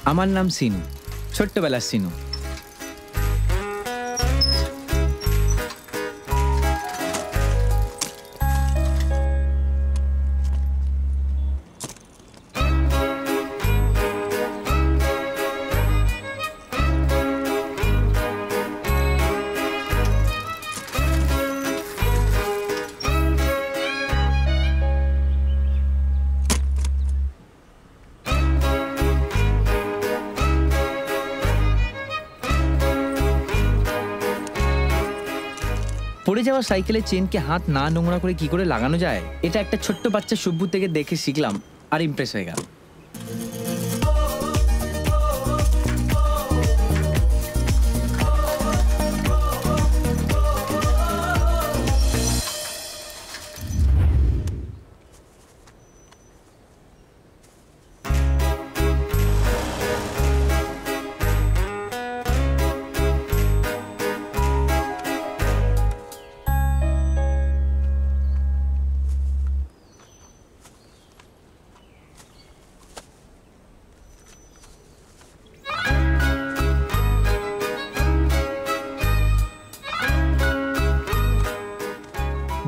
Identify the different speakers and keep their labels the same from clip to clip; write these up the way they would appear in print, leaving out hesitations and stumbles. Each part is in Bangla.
Speaker 1: আমার নাম সিনু, ছোট্টবেলার সিনু। পড়ে যাওয়া সাইকেলের চেনকে হাত না নোংরা করে কি করে লাগানো যায়, এটা একটা ছোট্ট বাচ্চা সুব্বু থেকে দেখে শিখলাম আর ইমপ্রেস হয়ে গেল।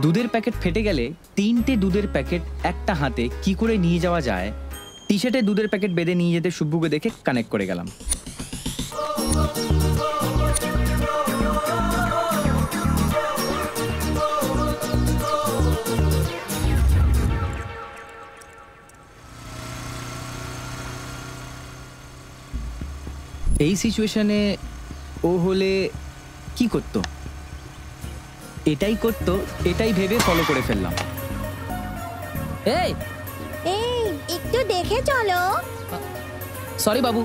Speaker 1: দুধের প্যাকেট ফেটে গেলে 3টে দুধের প্যাকেট একটা হাতে কি করে নিয়ে যাওয়া যায়, টি শার্টে দুধের প্যাকেট বেঁধে নিয়ে যেতে সুব্বুকে দেখে কানেক্ট করে গেলাম। এই সিচুয়েশনে ও হলে কি করতো? এটাই করতো, এটাই ভেবে ফলো করে ফেললাম।
Speaker 2: এই
Speaker 3: এই একটু দেখে চলো।
Speaker 2: সরি বাবু।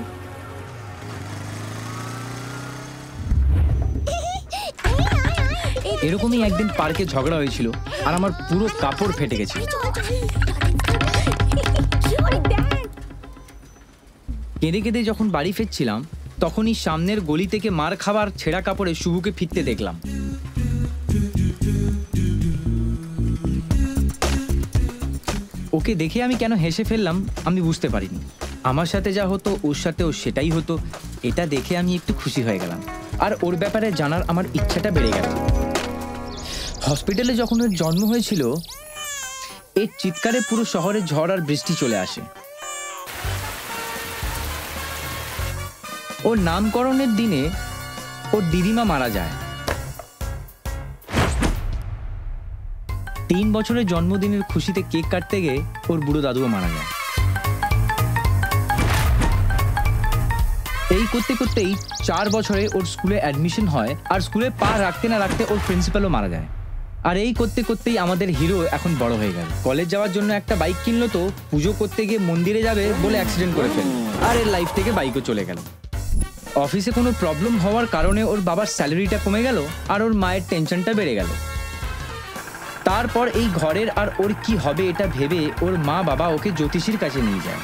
Speaker 1: এরকমই একদিন পার্কে ঝগড়া হয়েছিল আর আমার পুরো কাপড় ফেটে গেছে। কেঁদে কেঁদে যখন বাড়ি ফিরছিলাম তখনই সামনের গলি থেকে মার খাবার ছেঁড়া কাপড়ে শুভুকে ফিরতে দেখলাম। ওকে দেখে আমি কেন হেসে ফেললাম আমি বুঝতে পারিনি। আমার সাথে যা হতো ওর সাথেও সেটাই হতো, এটা দেখে আমি একটু খুশি হয়ে গেলাম আর ওর ব্যাপারে জানার আমার ইচ্ছাটা বেড়ে গেল। হসপিটালে যখন ওর জন্ম হয়েছিল এর চিৎকারে পুরো শহরে ঝড় আর বৃষ্টি চলে আসে। ওর নামকরণের দিনে ওর দিদিমা মারা যায়। 3 বছরের জন্মদিনের খুশিতে কেক কাটতে গিয়ে ওর বুড়ো দাদুও মারা যায়। এই করতে করতেই 4 বছরে ওর স্কুলে অ্যাডমিশন হয় আর স্কুলে পা রাখতে না রাখতে ওর প্রিন্সিপালও মারা যায়। আর এই করতে করতেই আমাদের হিরো এখন বড় হয়ে গেল। কলেজ যাওয়ার জন্য একটা বাইক কিনলো তো পুজো করতে গিয়ে মন্দিরে যাবে বলে অ্যাক্সিডেন্ট করে ফেলল আর এর লাইফ থেকে বাইকও চলে গেল। অফিসে কোনো প্রবলেম হওয়ার কারণে ওর বাবার স্যালারিটা কমে গেল আর ওর মায়ের টেনশনটা বেড়ে গেল। তারপর এই ঘরের আর ওর কি হবে এটা ভেবে ওর মা বাবা ওকে জ্যোতিষীর কাছে নিয়ে যায়।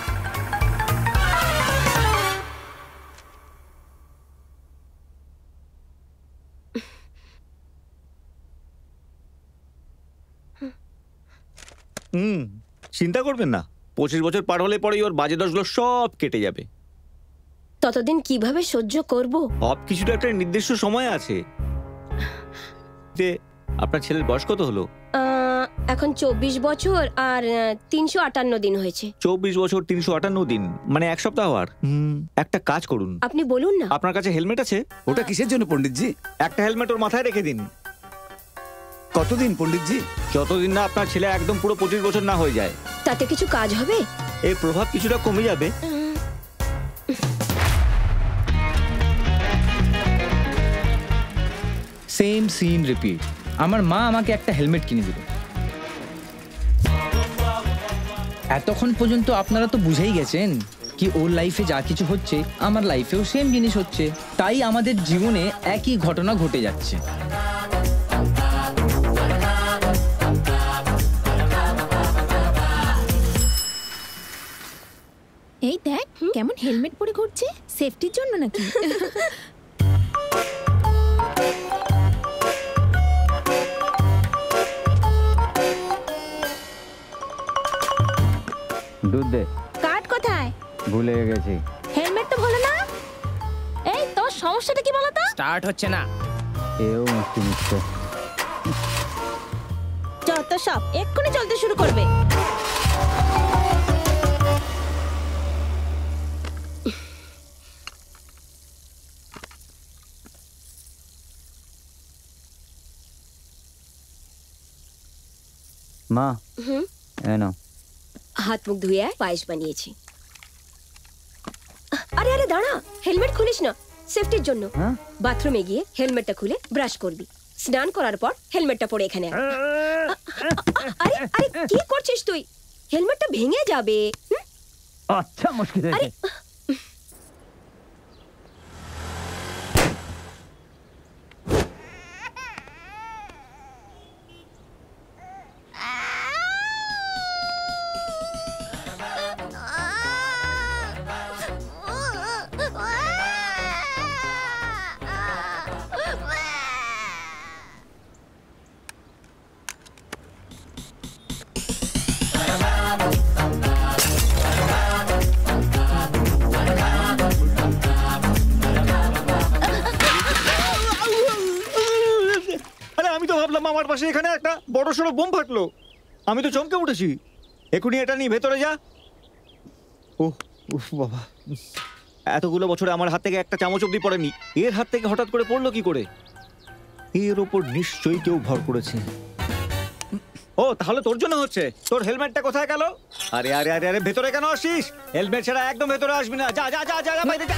Speaker 4: চিন্তা করবেন না, 25 বছর পার হলে পরেই ওর বাজে দশগুলো সব কেটে যাবে।
Speaker 3: ততদিন কিভাবে সহ্য করব?
Speaker 4: সব কিছুটা একটা নির্দিষ্ট সময় আছে। যে আপনার ছেলের বয়স কত হলো?
Speaker 3: এখন 24 বছর আর 358 দিন হয়েছে।
Speaker 4: 24 বছর 358 দিন মানে 1 সপ্তাহ। আর একটা কাজ করুন,
Speaker 3: আপনি বলুন না।
Speaker 4: আপনার কাছে হেলমেট আছে?
Speaker 5: ওটা কিসের জন্য পণ্ডিতজি?
Speaker 4: একটা হেলমেট ওর মাথায় রেখে দিন।
Speaker 5: কতদিন পণ্ডিতজি?
Speaker 4: যতদিন না আপনার ছেলে একদম পুরো 25 বছর না হয়ে যায়।
Speaker 3: তাতে কিছু কাজ হবে?
Speaker 4: এর প্রভাব কিছুটা কমে যাবে।
Speaker 1: Same scene repeat. আমার মা আমাকে একটা হেলমেট কিনে দিল। এতক্ষণ পর্যন্ত আপনারা তো বুঝেই গেছেন কি ওর লাইফে যা কিছু হচ্ছে আমার লাইফেও সেম জিনিস হচ্ছে, তাই আমাদের জীবনে একই ঘটনা ঘটে যাচ্ছে।
Speaker 6: এই দেখ কেমন হেলমেট পরে ঘুরছে, সেফটির জন্য নাকি?
Speaker 1: দুধ দে।
Speaker 6: কার্ড কোথায়?
Speaker 1: ভুলে গেছি।
Speaker 6: হেলমেট তো সমস্যাটা কি বলো তো?
Speaker 2: স্টার্ট হচ্ছে না।
Speaker 1: এও মাস্তি নিচ্ছে।
Speaker 3: যত সব এক্ষুনি চলতে শুরু করবে।
Speaker 1: মা
Speaker 3: হুম,
Speaker 1: নাও।
Speaker 3: হাত মুখ ধুয়ে পায়েস বানিয়েছি। আরে আরে দাঁড়া, হেলমেট খুলিস না, সেফটির জন্য।
Speaker 1: হ্যাঁ?
Speaker 3: বাথরুমে গিয়ে হেলমেটটা খুলে ব্রাশ করবি, স্নান করার পর হেলমেটটা পরে এখানে আয়। আরে আরে কি করছিস তুই? হেলমেটটা ভেঙে যাবে। হুম?
Speaker 1: আচ্ছা মুশকিল হয়েছে।
Speaker 4: আরে আমি তো ভাবলাম আমার পাশে এখানে একটা বড় সড়ো বোম ফাটলো। আমি তো চমকে উঠেছি। এখনই এটা নিয়ে ভেতরে যা। ওহ উফ বাবা, এতগুলো বছরে আমার হাত থেকে একটা চামচ অব্দি পড়েনি। এর হাত থেকে হঠাৎ করে পড়লো কি করে? এর ওপর নিশ্চয়ই কেউ ভর করেছে। ও তাহলে তোর জন্য হচ্ছে। তোর হেলমেটটা কোথায় গেল? আরে আরে আরে আরে ভেতরে কেন আসিস? হেলমেট ছাড়া একদম ভেতরে আসবি না। যা যা যা যা বাইরে যা।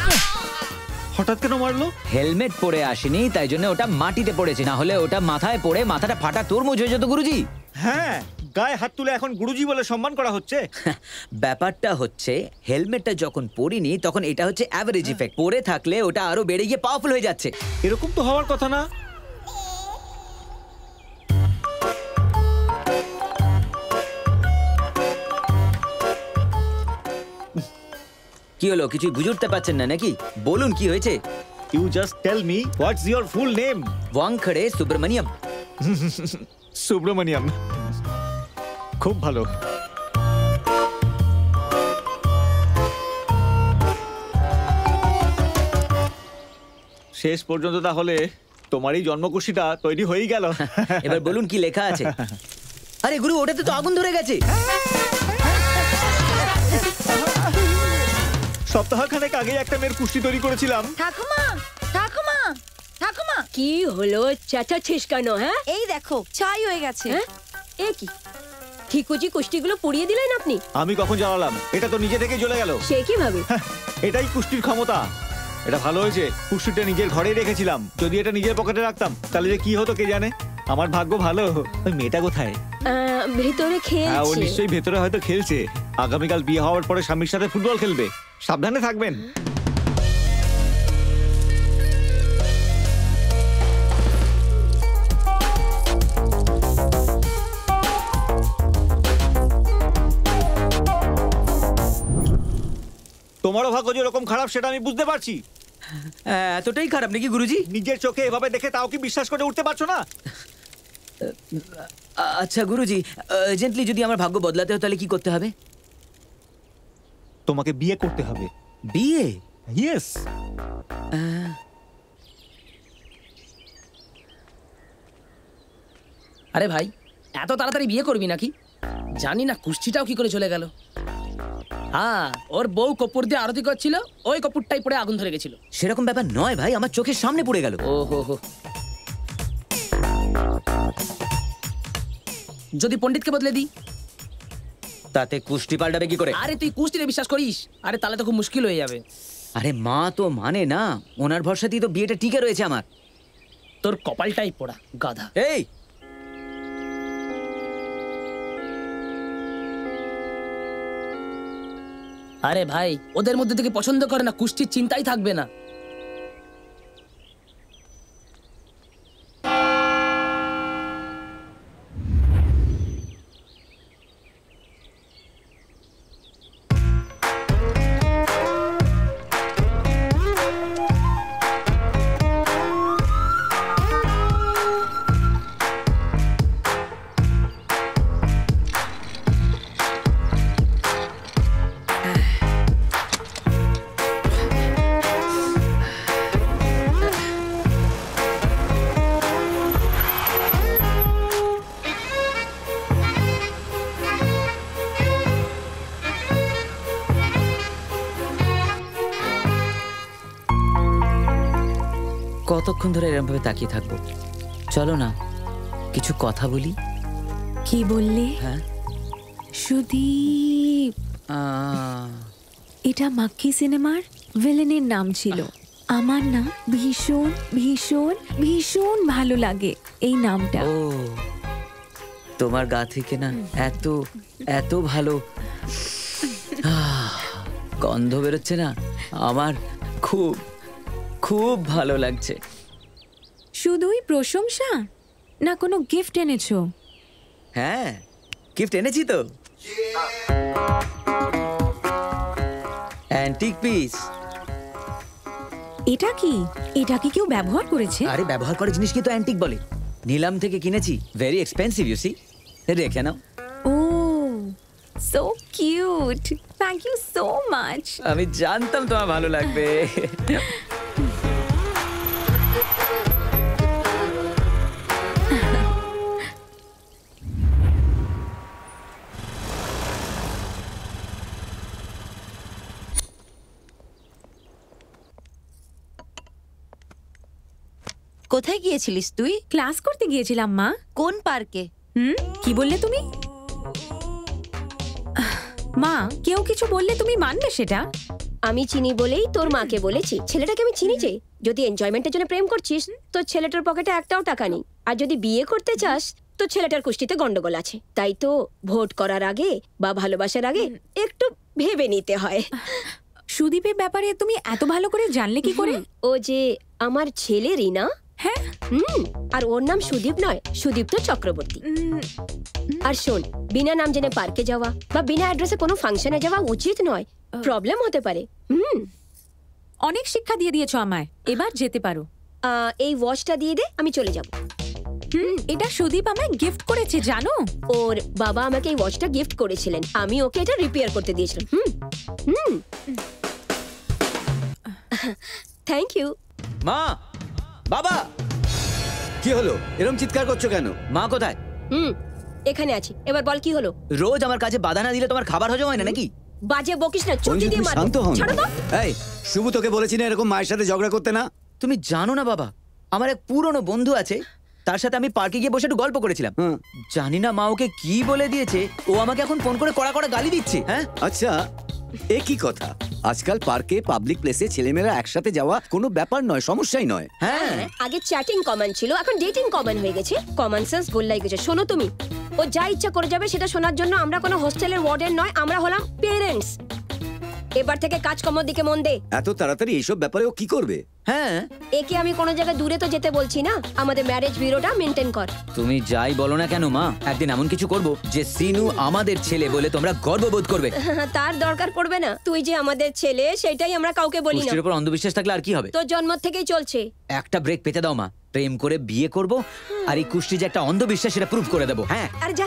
Speaker 4: হঠাৎ কেন মারলো?
Speaker 7: হেলমেট পরে আসেনি, তাই জন্য ওটা মাটিতে পড়েছে, না হলে ওটা মাথায় পড়ে মাথাটা ফাটা তরমুজ হয়ে যেত গুরুজি।
Speaker 4: হ্যাঁ, গায়ে হাত তুলে এখন গুরুজি বলে সম্মান করা হচ্ছে।
Speaker 7: ব্যাপারটা হচ্ছে হেলমেটটা যখন পরিনি তখন এটা হচ্ছে অ্যাভারেজ ইফেক্ট, পরে থাকলে ওটা আরো বেড়ে গিয়ে পাওয়ারফুল হয়ে যাচ্ছে।
Speaker 4: এরকম তো হওয়ার কথা না।
Speaker 7: কি হলো, কিছুই বুঝে উঠতে পারছেন না নাকি? বলুন কি হয়েছে।
Speaker 4: You just tell me what's your full name?
Speaker 7: ওয়াংখড়ে Subramaniam.
Speaker 4: Subramaniam, খুব ভালো। শেষ পর্যন্ত তাহলে তোমার এই জন্মকুশিটা তৈরি হয়েই গেল।
Speaker 7: এবার বলুন কি লেখা আছে। আরে গুরু, ওটাতে তো আগুন ধরে গেছে।
Speaker 4: সপ্তাহখানেক আগে একটা মেয়ের কুষ্টি তৈরি করেছিলাম।
Speaker 6: ঠাকুমা, ঠাকুমা, ঠাকুমা,
Speaker 3: কি হলো, চেঁচাচ্ছিস কেন? হ্যাঁ
Speaker 6: এই দেখো ছাই হয়ে গেছে।
Speaker 3: হ্যাঁ, এ কি ঠিকুজি কুষ্টিগুলো পুড়িয়ে দিলেন আপনি?
Speaker 4: আমি কখন জ্বালালাম? এটা তো নিজে থেকে জ্বলে গেল।
Speaker 3: সে কিভাবে?
Speaker 4: এটাই কুষ্টির ক্ষমতা। এটা ভালো হয়েছে কুষ্টিটা নিজের ঘরেই রেখেছিলাম। যদি এটা নিজের পকেটে রাখতাম তাহলে যে কি হতো কে জানে। আমার ভাগ্য ভালো। ওই মেয়েটা কোথায়?
Speaker 3: ভেতরে
Speaker 4: হ্যাঁ, ও
Speaker 3: খেলছে।
Speaker 4: নিশ্চয়ই ভেতরে হয়তো খেলছে। আগামীকাল বিয়ে হওয়ার পরে স্বামীর সাথে ফুটবল খেলবে। সাবধানে থাকবেন। তোমারও ভাগ্য যেরকম খারাপ সেটা আমি বুঝতে পারছি।
Speaker 7: এতটাই খারাপ নাকি গুরুজি?
Speaker 4: নিজের চোখে এভাবে দেখে তাও কি বিশ্বাস করে উঠতে পারছো না?
Speaker 7: আচ্ছা গুরুজি, আর্জেন্টলি যদি আমার ভাগ্য বদলাতে হয় তাহলে কি করতে হবে?
Speaker 4: তোমাকে বিয়ে করতে হবে।
Speaker 7: বিয়ে?
Speaker 4: ইয়েস।
Speaker 2: আরে ভাই, এত তাড়াতাড়ি বিয়ে করবি নাকি? জানি না কুষ্টিটাও কি করে চলে গেল। হ্যাঁ, ওর বউ কপুর দিয়ে আরতি করছিল, ওই কপুরটাই পড়ে আগুন ধরে গেছিল।
Speaker 7: সেরকম ব্যাপার নয় ভাই, আমার চোখের সামনে পড়ে গেল।
Speaker 2: ও হো হো। যদি পণ্ডিতকে বদলে দিই?
Speaker 7: তাতে কুষ্টি পাল্টাবে কি করে?
Speaker 2: আরে তুই কুষ্টিতে বিশ্বাস করিস? আরে তাহলে তো খুব মুশকিল হয়ে যাবে।
Speaker 7: আরে মা তো মানে না, ওনার ভরসাতেই তো বিয়েটা টিকে রয়েছে আমার।
Speaker 2: তোর কপালটাই পোড়া গাধা।
Speaker 7: এই
Speaker 2: আরে ভাই, ওদের মধ্যে থেকে পছন্দ করে না, কুষ্টির চিন্তাই থাকবে না।
Speaker 7: কতক্ষণ ধরে এরকম ভাবে তাকিয়ে থাকবো? চলো না কিছু কথা বলি।
Speaker 6: কি বললে?
Speaker 7: হ্যাঁ
Speaker 6: সুদীপ, এটা মাক্কি সিনেমার ভিলেনের নাম ছিল। আমার না ভীষণ ভীষণ ভীষণ ভালো লাগে এই নামটা।
Speaker 7: ও তোমার গা থেকে না এত এত ভালো গন্ধ বেরোচ্ছে না, আমার খুব খুব ভালো লাগছে।
Speaker 6: শুধুই প্রশংসা না কোনো গিফট এনেছো?
Speaker 7: হ্যাঁ গিফট এনেছি তো, অ্যান্টিক পিস।
Speaker 6: এটা কি? এটা কি কেউ ব্যবহার করেছে?
Speaker 7: আরে ব্যবহার করা জিনিস কি তো অ্যান্টিক বলে? নিলাম থেকে কিনেছি, ভেরি এক্সপেন্সিভ ইউ সি। রেখে নাও।
Speaker 6: Oh so cute, thank you so much.
Speaker 7: আমি জানতাম তোমার ভালো লাগবে।
Speaker 8: কোথায় গিয়েছিলিস তুই?
Speaker 6: ক্লাস করতে গিয়েছিলাম মা।
Speaker 8: কোন পার্কে?
Speaker 6: কি বললে তুমি? মা, কেউ কিছু বললে তুমি মানবে সেটা?
Speaker 3: আমি চিনি বলেই তোর মাকে বলেছি। ছেলেটাকে আমি চিনি যে, যদি এনজয়মেন্টের জন্য প্রেম করছিস তো ছেলেটার পকেটে একটাও টাকা নেই, আর যদি বিয়ে করতে চাস তো ছেলেটার কুষ্টিতে গন্ডগোল আছে। তাই তো ভোট করার আগে বা ভালোবাসার আগে একটু ভেবে নিতে হয়।
Speaker 6: সুদীপের ব্যাপারে তুমি এত ভালো করে জানলে কি করে?
Speaker 3: ও যে আমার ছেলে রিনা।
Speaker 6: হ্যাঁ,
Speaker 3: আর ওর নাম সুদীপ নয়, সুদীপ্ত চক্রবর্তী। আর শোন, বিনা নাম জেনে পার্কে যাওয়া বা বিনা অ্যাড্রেসে কোনো ফাংশনে যাওয়া উচিত নয়, প্রবলেম হতে পারে।
Speaker 6: অনেক শিক্ষা দিয়ে দিয়েছো আমায়, এবার যেতে পারো।
Speaker 3: এই ওয়াচটা দিয়ে দে, আমি চলে যাব।
Speaker 6: এটা সুদীপ আমায় গিফট করেছে জানো?
Speaker 3: ওর বাবা আমাকে এই ওয়াচটা গিফট করেছিলেন, আমি ওকে এটা রিপেয়ার করতে দিয়েছিলাম। Thank you.
Speaker 7: মা, বাবা,
Speaker 5: কি হলো? এরকম চিৎকার করছো কেন?
Speaker 7: মা কোথায়?
Speaker 3: এখানে আছি। এবার বল কি হলো?
Speaker 7: রোজ আমার কাছে বাধা না দিলে তোমার খাবার হজম হয় না নাকি?
Speaker 3: বাজে বকিস না, চুটি
Speaker 5: অঞ্জু,
Speaker 3: দিয়ে
Speaker 5: তুমি
Speaker 3: মারবো।
Speaker 5: শান্ত হও না।
Speaker 3: ছাড়ো তো।
Speaker 5: এই শুভু, তোকে বলেছি না এরকম মায়ের সাথে ঝগড়া করতে না?
Speaker 7: তুমি জানো না বাবা, আমার এক পুরনো বন্ধু আছে, তার সাথে আমি পার্কে গিয়ে বসে একটু গল্প করেছিলাম। জানি না মা ওকে কি বলে দিয়েছে, ও আমাকে এখন ফোন করে কড়া কড়া গালি দিচ্ছে। হ্যাঁ
Speaker 5: আচ্ছা, এ কি কথা? আজকাল পার্কে, পাবলিক প্লেসে ছেলেমেয়েরা একসাথে যাওয়া কোনো ব্যাপার নয়, সমস্যাই নয়।
Speaker 7: হ্যাঁ,
Speaker 3: আগে চ্যাটিং কমন ছিল, এখন ডেটিং কমন হয়ে গেছে। কমন সেন্স গোল্লাই গেছে। শোনো তুমি, ও যা ইচ্ছা করে যাবে সেটা শোনার জন্য আমরা কোনো হোস্টেলের ওয়ার্ডেন নয়, আমরা হলাম পেরেন্টস। এবার থেকে কাজকর্মের দিকে মন দে।
Speaker 5: এত তাড়াতাড়ি এইসব ব্যাপারে ও কি করবে?
Speaker 7: হ্যাঁ,
Speaker 3: একে আমি কোনো জায়গায় দূরে তো যেতে বলছি না, আমাদের ম্যারেজ ব্যুরোটা মেনটেন কর।
Speaker 7: তুমি যাই বলো না কেন মা, একদিন এমন কিছু করব যে সিনু আমাদের ছেলে বলে তোমরা গর্ববোধ করবে।
Speaker 3: তার দরকার পড়বে না, তুই যে আমাদের ছেলে সেটাই আমরা কাউকে বলি না।
Speaker 7: কুষ্টির উপর অন্ধবিশ্বাস থাকলে আর কি হবে?
Speaker 3: তোর জন্ম থেকেই চলছে।
Speaker 7: একটা ব্রেক পেতে দাও মা, প্রেম করে বিয়ে করব, আর এই কুষ্টি যে একটা অন্ধবিশ্বাস সেটা প্রুভ করে দেবো। হ্যাঁ,
Speaker 3: আর যা,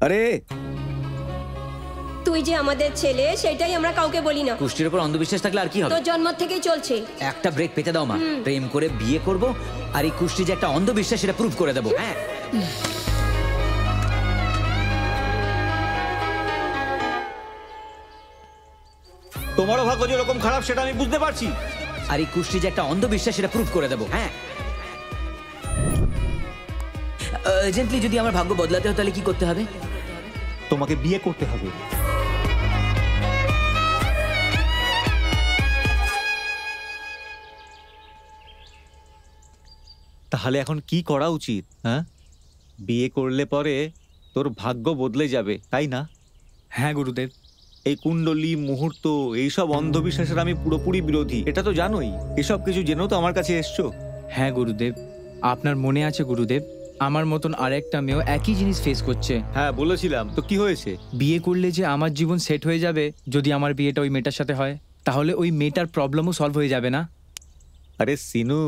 Speaker 5: আরে
Speaker 3: তুই যে আমাদের ছেলে সেটাই আমরা কাউকে বলি না।
Speaker 7: কুষ্টির উপর অন্ধবিশ্বাস থাকলে আর কি হবে?
Speaker 3: তোর জন্ম থেকেই চলছে।
Speaker 7: একটা ব্রেক পেতে দাও মা, প্রেম করে বিয়ে করব, আর এই কুষ্টি যে একটা অন্ধবিশ্বাস সেটা প্রুভ করে দেবো। হ্যাঁ,
Speaker 4: তোমারও ভাগ্য যেরকম খারাপ সেটা আমি বুঝতে পারছি।
Speaker 7: আর এই কুষ্টি যে একটা অন্ধবিশ্বাস সেটা প্রুভ করে দেবো। হ্যাঁ, আর্জেন্টলি যদি আমার ভাগ্য বদলাতে হয় তাহলে কি করতে হবে?
Speaker 4: তোমাকে বিয়ে করতে হবে। তাহলে এখন কি করা উচিত? হ্যাঁ, বিয়ে করলে পরে তোর ভাগ্য বদলে যাবে, তাই না?
Speaker 1: হ্যাঁ গুরুদেব।
Speaker 4: এই কুণ্ডলী, মুহূর্ত, এইসব অন্ধবিশ্বাসের আমি পুরোপুরি বিরোধী, এটা তো জানোই। এসব কিছু জেনেও তো আমার কাছে এসছো।
Speaker 1: হ্যাঁ গুরুদেব, আপনার মনে আছে গুরুদেব, আমার মতন আরেকটা মেয়েও একই জিনিস ফেস করছে।
Speaker 4: হ্যাঁ বলেছিলাম তো, কি হয়েছে?
Speaker 1: বিয়ে করলে যে আমার জীবন সেট হয়ে যাবে, যদি আমার বিয়েটা ওই মেয়েটার সাথে হয়, তাহলে ওই মেয়েটার প্রবলেমও সলভ হয়ে যাবে না?
Speaker 4: আরে সিনু,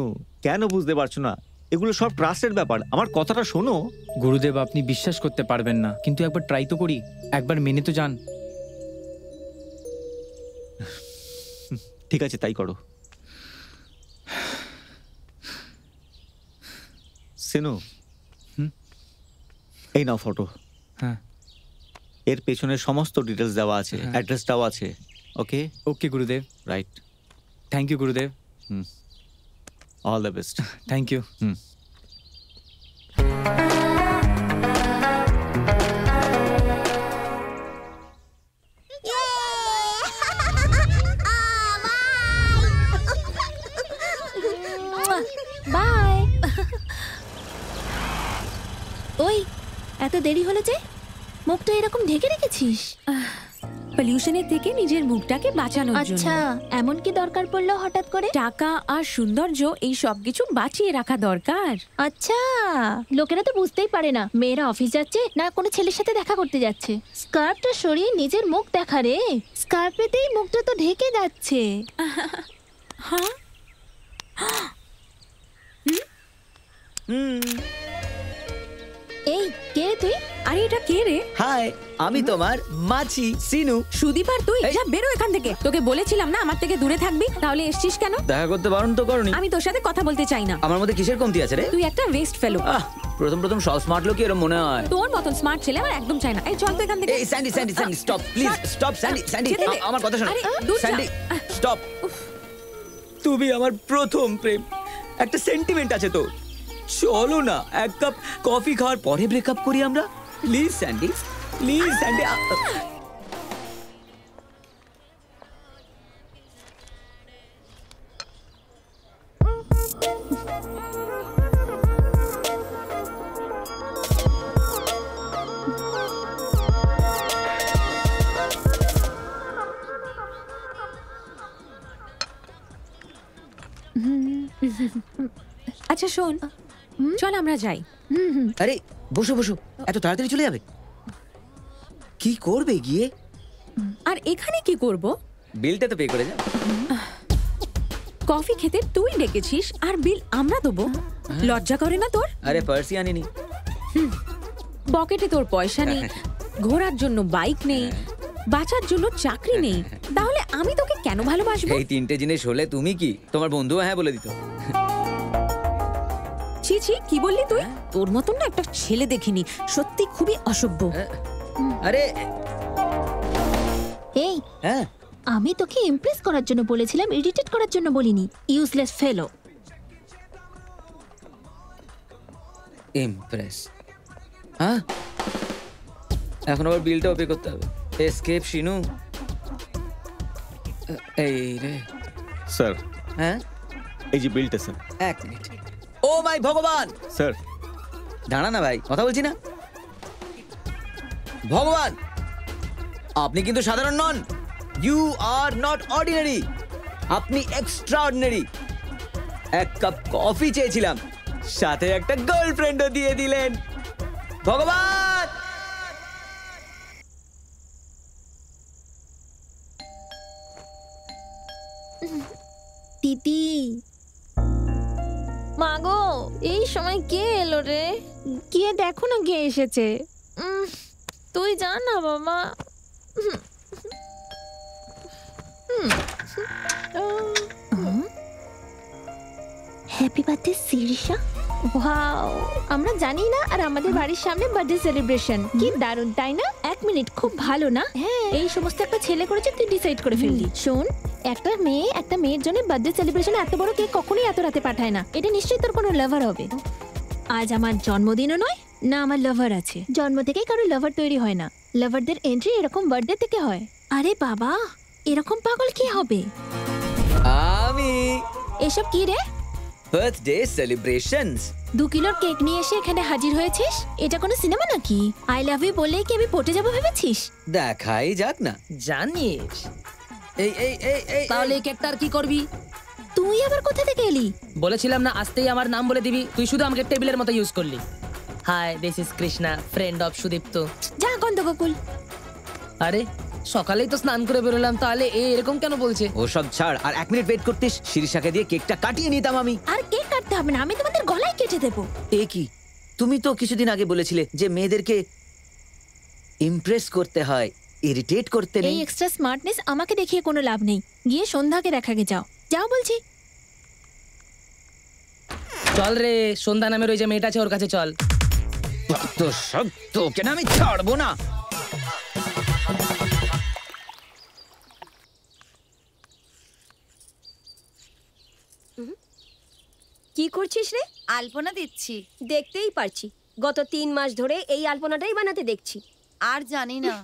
Speaker 4: কেন বুঝতে পারছো না? এগুলো সব ট্রাস্টের ব্যাপার, আমার কথাটা শোনো।
Speaker 1: গুরুদেব, আপনি বিশ্বাস করতে পারবেন না, কিন্তু একবার ট্রাই তো করি, একবার মেনে তো যান।
Speaker 4: ঠিক আছে, তাই করো। সিনু, এই নাও ফটো।
Speaker 1: হ্যাঁ,
Speaker 4: এর পেছনে সমস্ত ডিটেলস দেওয়া আছে, অ্যাড্রেসটাও আছে। Okay
Speaker 1: okay Gurudev.
Speaker 4: Right.
Speaker 1: Thank you Gurudev.
Speaker 4: All the best.
Speaker 1: Thank you.
Speaker 6: Bye. ওই এত দেরি হলো যে, মুখটা এরকম ঢেকে রেখেছিস?
Speaker 9: পলিউশনের থেকে নিজের মুখটাকে বাঁচানোর জন্য।
Speaker 6: আচ্ছা, এমন কি দরকার পড়লো হঠাৎ করে?
Speaker 9: টাকা আর সৌন্দর্য এই সব কিছু বাঁচিয়ে রাখা দরকার।
Speaker 6: আচ্ছা, লোকেরা তো বুঝতেই পারে না মেয়েরা অফিস যাচ্ছে না কোনো ছেলের সাথে দেখা করতে যাচ্ছে। স্কার্ফটা সরিয়ে নিজের মুখ দেখা রে। স্কার্ফেতেই মুখটা তো ঢেকে যাচ্ছে।
Speaker 9: হ্যাঁ,
Speaker 6: এই কে রে তুই?
Speaker 9: আরে এটা কে রে?
Speaker 7: হাই, আমি তোমার মাছি সিনু।
Speaker 9: সুদীপ আর তুই যা বেরো এখান থেকে। তোকে বলেছিলাম না আমার থেকে দূরে থাকবি, তাহলে এসছিস কেন?
Speaker 7: দেখা করতে বারণ তো করনি।
Speaker 9: আমি তোর সাথে কথা বলতে চাই না।
Speaker 7: আমার মধ্যে কিসের কমতি আছে রে?
Speaker 9: তুই একটা ওয়েস্ট ফেলো।
Speaker 7: প্রথম প্রথম সব স্মার্ট লোকই এরকম মনে হয়।
Speaker 9: তোর মতন স্মার্ট ছেলে আমার একদম চাই না। এই চল তো এখান থেকে।
Speaker 7: এই Sandy Sandy Sandy stop please, stop Sandy Sandy,
Speaker 9: যেতে দে।
Speaker 7: আমার কথা শোনো।
Speaker 9: আরে, দূর যা।
Speaker 7: Sandy stop. তুমি আমার প্রথম প্রেম, একটা সেন্টিমেন্ট আছে তো। চলো না এক কাপ কফি খাওয়ার পরে ব্রেকআপ করি আমরা। Please Sandy, please Sandy.
Speaker 9: আচ্ছা শোন, চল আমরা যাই।
Speaker 7: আরে বসো বসো, এত তাড়াতাড়ি চলে যাবে? কি করবে গিয়ে?
Speaker 9: আর এখানে কি করব?
Speaker 7: বিলটা তো পে করে যাও।
Speaker 9: কফি খেতে তুই ডেকেছিস আর বিল আমরা দেবো? লজ্জা করে না তোর?
Speaker 7: আরে পার্সি আনিনি।
Speaker 9: পকেটে তোর পয়সা নেই, ঘোরার জন্য বাইক নেই, বাঁচার জন্য চাকরি নেই, তাহলে আমি তোকে কেন ভালোবাসবো?
Speaker 7: এই তিনটে জিনিস হলে তুমি কি তোমার বন্ধু হ্যাঁ বলে দিত?
Speaker 9: ছি ছি, কি বললি তুই? তোর মতন না একটা ছেলে দেখিনি, সত্যি খুবই অসভ্য।
Speaker 7: আরে
Speaker 6: এই,
Speaker 7: হ্যাঁ,
Speaker 6: আমি তোকে ইমপ্রেস করার জন্য বলেছিলাম, ইরিটেট করার জন্য বলিনি। ইউজলেস ফেলো।
Speaker 7: ইমপ্রেস? হ্যাঁ, এখন আবার বিলটাও পে করতে হবে। এসকেপ শিনু। এই রে
Speaker 4: স্যার,
Speaker 7: হ্যাঁ,
Speaker 4: এই যে বিলটা স্যার।
Speaker 7: এক মিনিট। ও মাই ভগবান!
Speaker 4: স্যার
Speaker 7: দাঁড়া না ভাই, কথা বলছি না। ভগবান, আপনি কিন্তু সাধারণ নন। ইউ আর নট অর্ডিনারি, আপনি এক্সট্রা অর্ডিনারি। এক কাপ কফি চেয়েছিলাম, সাথে একটা গার্লফ্রেন্ডও দিয়ে দিলেন। ভগবান!
Speaker 6: দিদি, মাগো, এই সময় কে এলো রে? গিয়ে দেখো না কে এসেছে। তুই যা না বাবা। Happy birthday Shirisha. ওয়াও, আমরা জানি না আর আমাদের বাড়ির সামনে বার্থডে সেলিব্রেশন। কি দারুণ, তাই না? এক মিনিট, খুব ভালো না? হ্যাঁ, এই সমস্ত একটা ছেলে করেছে, তুই ডিসাইড করে ফেললি। শোন, একটা মেয়ের জন্য বার্থডে সেলিব্রেশন এত বড় কেক কখনোই এত রাতে পাঠায় না। এটা নিশ্চয়ই তোর কোনো লাভার হবে। আজ আমার জন্মদিনও নয়, না আমার লাভার আছে। জন্ম থেকেই কারো লাভার তৈরি হয় না, লাভারদের এন্ট্রি এরকম বার্থডে থেকে হয়। আরে বাবা, এরকম পাগল কি হবে?
Speaker 7: আমি
Speaker 6: এসব কি রে?
Speaker 7: Birthday celebrations.
Speaker 6: 2 কিলোর কেক নিয়ে এসে এখানে হাজির হয়েছিস? এটা কোনো সিনেমা নাকি? আই লাভ ইউ বললেই কি আমি পটে যাবো ভেবেছিস?
Speaker 7: দেখাই যাক না।
Speaker 2: জানিস
Speaker 7: এই এই এই এই
Speaker 2: তাহলে এই কেকটার কি করবি?
Speaker 6: তুই আবার কোথা থেকে এলি?
Speaker 2: বলেছিলাম না আসতেই আমার নাম বলে দিবি, তুই শুধু আমাকে টেবিলের মতো ইউজ করলি। Hi, this is Krishna, friend of Sudipta.
Speaker 6: যা গন্ধগোকুল।
Speaker 2: আরে সকালেই তো স্নান করে বেরোলাম, তাহলে এরকম কেন বলছে?
Speaker 7: ও সব ছাড়, আর 1 মিনিট ওয়েট করতিস, শিরিষাকে দিয়ে কেকটা কাটিয়ে নিতাম আমি।
Speaker 6: আর কেক কাটতে হবে না, আমি তোমাদের গলায় কেটে দেবো।
Speaker 7: এ কি, তুমি তো কিছুদিন আগে বলেছিলে যে মেয়েদেরকে ইমপ্রেস করতে হয়, ইরিটেট করতে
Speaker 6: এই
Speaker 7: নেই।
Speaker 6: এক্সট্রা স্মার্টনেস আমাকে দেখিয়ে কোনো লাভ নেই। গিয়ে সন্ধ্যাকে দেখাকে যাও, যাও বলছি।
Speaker 2: চল রে, সন্ধ্যা নামের ওই যে মেয়েটা আছে ওর কাছে চল।
Speaker 7: তো সব তোকে না আমি ছাড়বো না।
Speaker 3: কি করছিস রে?
Speaker 8: আলপনা দিচ্ছি।
Speaker 3: দেখতেই পারছি, গত 3 মাস ধরে এই আলপনাটাই বানাতে দেখছি।
Speaker 8: আর জানি না।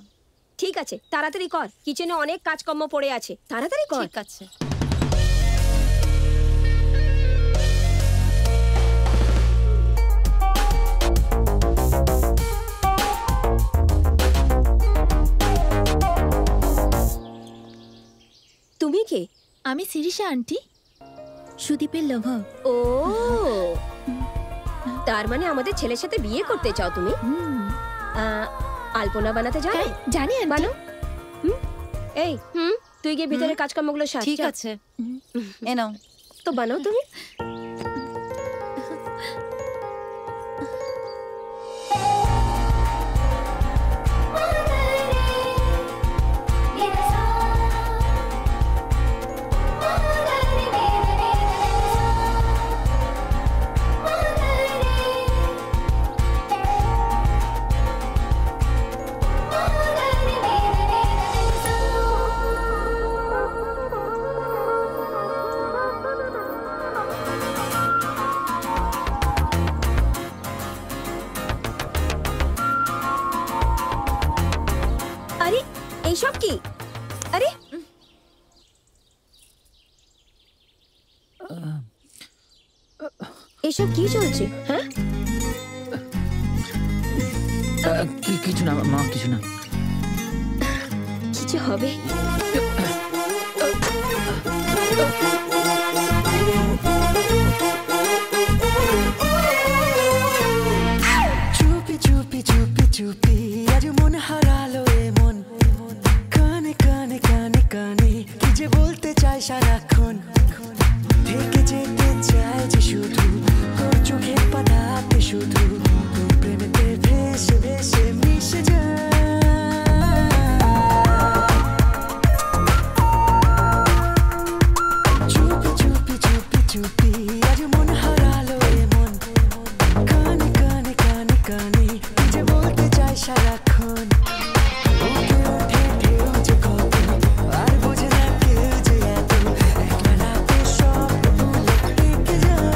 Speaker 3: ঠিক আছে, তাড়াতাড়ি কর, কিচেনে অনেক কাজকর্ম পড়ে আছে, তাড়াতাড়ি কর।
Speaker 8: ঠিক আছে।
Speaker 3: তুমি কে?
Speaker 6: আমি শিরিষা আন্টি, সুদীপের লাভার।
Speaker 3: ও, তার মানে আমাদের ছেলের সাথে বিয়ে করতে চাও তুমি? আলপনা বানাতে জানো?
Speaker 6: জানি
Speaker 3: বানো। এই তুই গিয়ে ভিতরে কাজকর্মগুলো সার।
Speaker 8: ঠিক আছে, এ নাও।
Speaker 3: তো বানাও তুমি। আরে এইসব কি? আরে এসব কি চলছে? হ্যাঁ,
Speaker 2: কিছু না মা, কিছু না।
Speaker 3: কিছু হবে।
Speaker 10: চুপি চুপি চুপি চুপি আজ মন হারালো এমন, কানে কানে কানে কানে কি যে বলতে চাই সারাক্ষণ, থেকে যেতে চাই যে শুধু তোর চোখের পাতাতে, শুধু তোর প্রেমেতে ভেসে ভেসে মিশে যায়। চুপি চুপি চুপি চুপি আজ মন হারালো এমন, কানে কানে কানে কানে কি যে বলতে চাই সারাক্ষণ, ওঠে ওঠে ঢেউ যে কত, আর বোঝে না কেউ যে এত, একলা রাতে সব ভুলে থেকে যায়।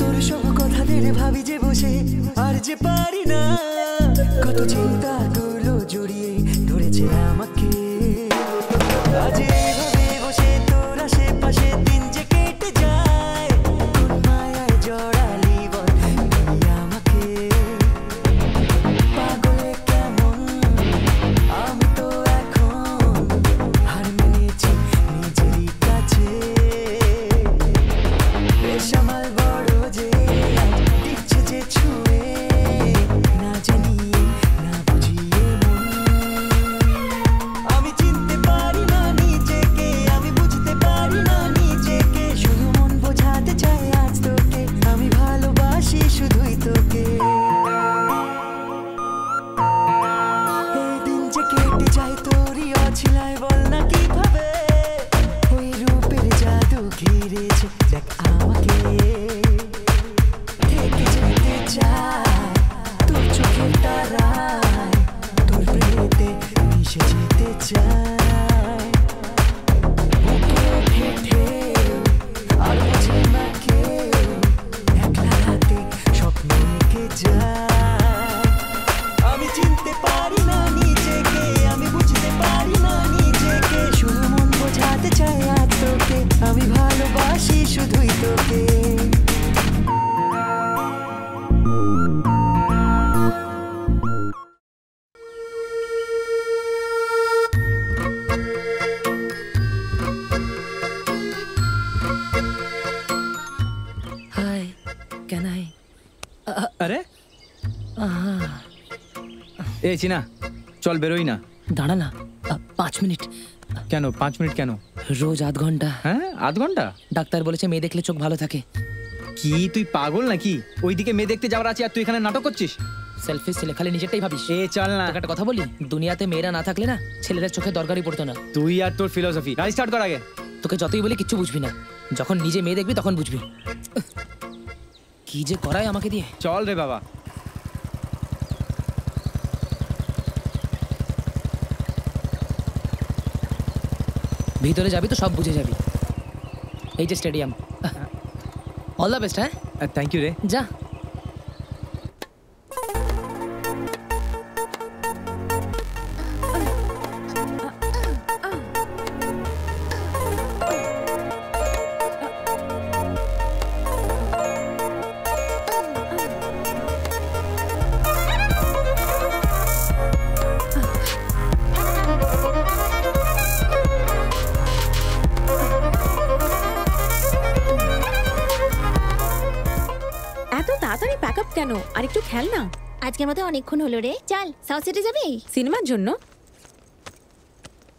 Speaker 10: তোর সব কথা দিলে ভাবি যে বসে, আর যে পারি না, কত চিন্তা তুলো জড়িয়ে ধরেছে আমাকে, আজ এভাবে বসে তোর আশেপাশে দিন যে কেটে যায়, কোন মায়ায় জড়ালি বল তুই আমাকে, পাগলে কেমন আমি তো এখন হার মেনেছি নিজেরই কাছে, বেসামাল বড় যে দিচ্ছে যে ছুঁয়ে, না জানিয়ে না বুঝিয়ে মন, আমি চিনতে পারি না নিজেকে, আমি বুঝতে পারি না নিজেকে, শুধু মন বোঝাতে চাই আজ তোকে, আমি ভালোবাসি শুধুই তোকে। এই দিন যে কেটে যায় তোরই অছিলায়, বল না কিভাবে ওই রূপের জাদু ঘিরেছে দেখ আমাকে, থেকে যেতে চায় তোর চোখের তারায়, তোর প্রেমেতে মিশে যেতে চায়, বুকে ওঠে ঢেউ, আর বোঝে না কেউ, একলা রাতে স্বপ্ন এঁকে যায়, আমি চিনতে পারি না নিজেকে, আমি বুঝতে পারি না নিজেকে, শুধু মন বোঝাতে চাই আজ তোকে, আমি ভালোবাসি শুধুই তোকে।
Speaker 2: Hi, can I?
Speaker 1: আরে এই চিনা, চল বেরোই না।
Speaker 2: দাঁড়া না, 5 মিনিট।
Speaker 1: কেন 5 মিনিট কেন?
Speaker 2: রোজ আধ ঘন্টা।
Speaker 1: হ্যাঁ, আধ ঘন্টা?
Speaker 2: ডাক্তার বলেছে মেয়ে দেখলে চোখ ভালো থাকে।
Speaker 1: কি তুই পাগল নাকি? ওইদিকে মেয়ে দেখতে যাওয়ার আছে আর তুই এখানে নাটক করছিস?
Speaker 2: সেলফি ছেলে খালি নিজেরটাই ভাবিস।
Speaker 1: এ চল না।
Speaker 2: তোকে একটা কথা বলি, দুনিয়াতে মেয়েরা না থাকলে না ছেলেদের চোখে দরকারই পড়তো না।
Speaker 1: তুই আর তোর ফিলোসফি। গাড়ি স্টার্ট কর আগে।
Speaker 2: তোকে যতই বলি কিচ্ছু বুঝবি না, যখন নিজে মেয়ে দেখবি তখন বুঝবি। কি যে করায় আমাকে দিয়ে।
Speaker 1: চল রে বাবা।
Speaker 2: ভিতরে যাবি তো সব বুঝে যাবি। এই যে স্টেডিয়াম। All the best. হ্যাঁ
Speaker 1: থ্যাংক ইউ রে।
Speaker 2: যা।
Speaker 9: কেন আর একটু খেল না।
Speaker 6: আজকের মতো অনেকক্ষণ হলো রে, চল সাউথ সিটি যাবি?
Speaker 9: সিনেমার জন্য?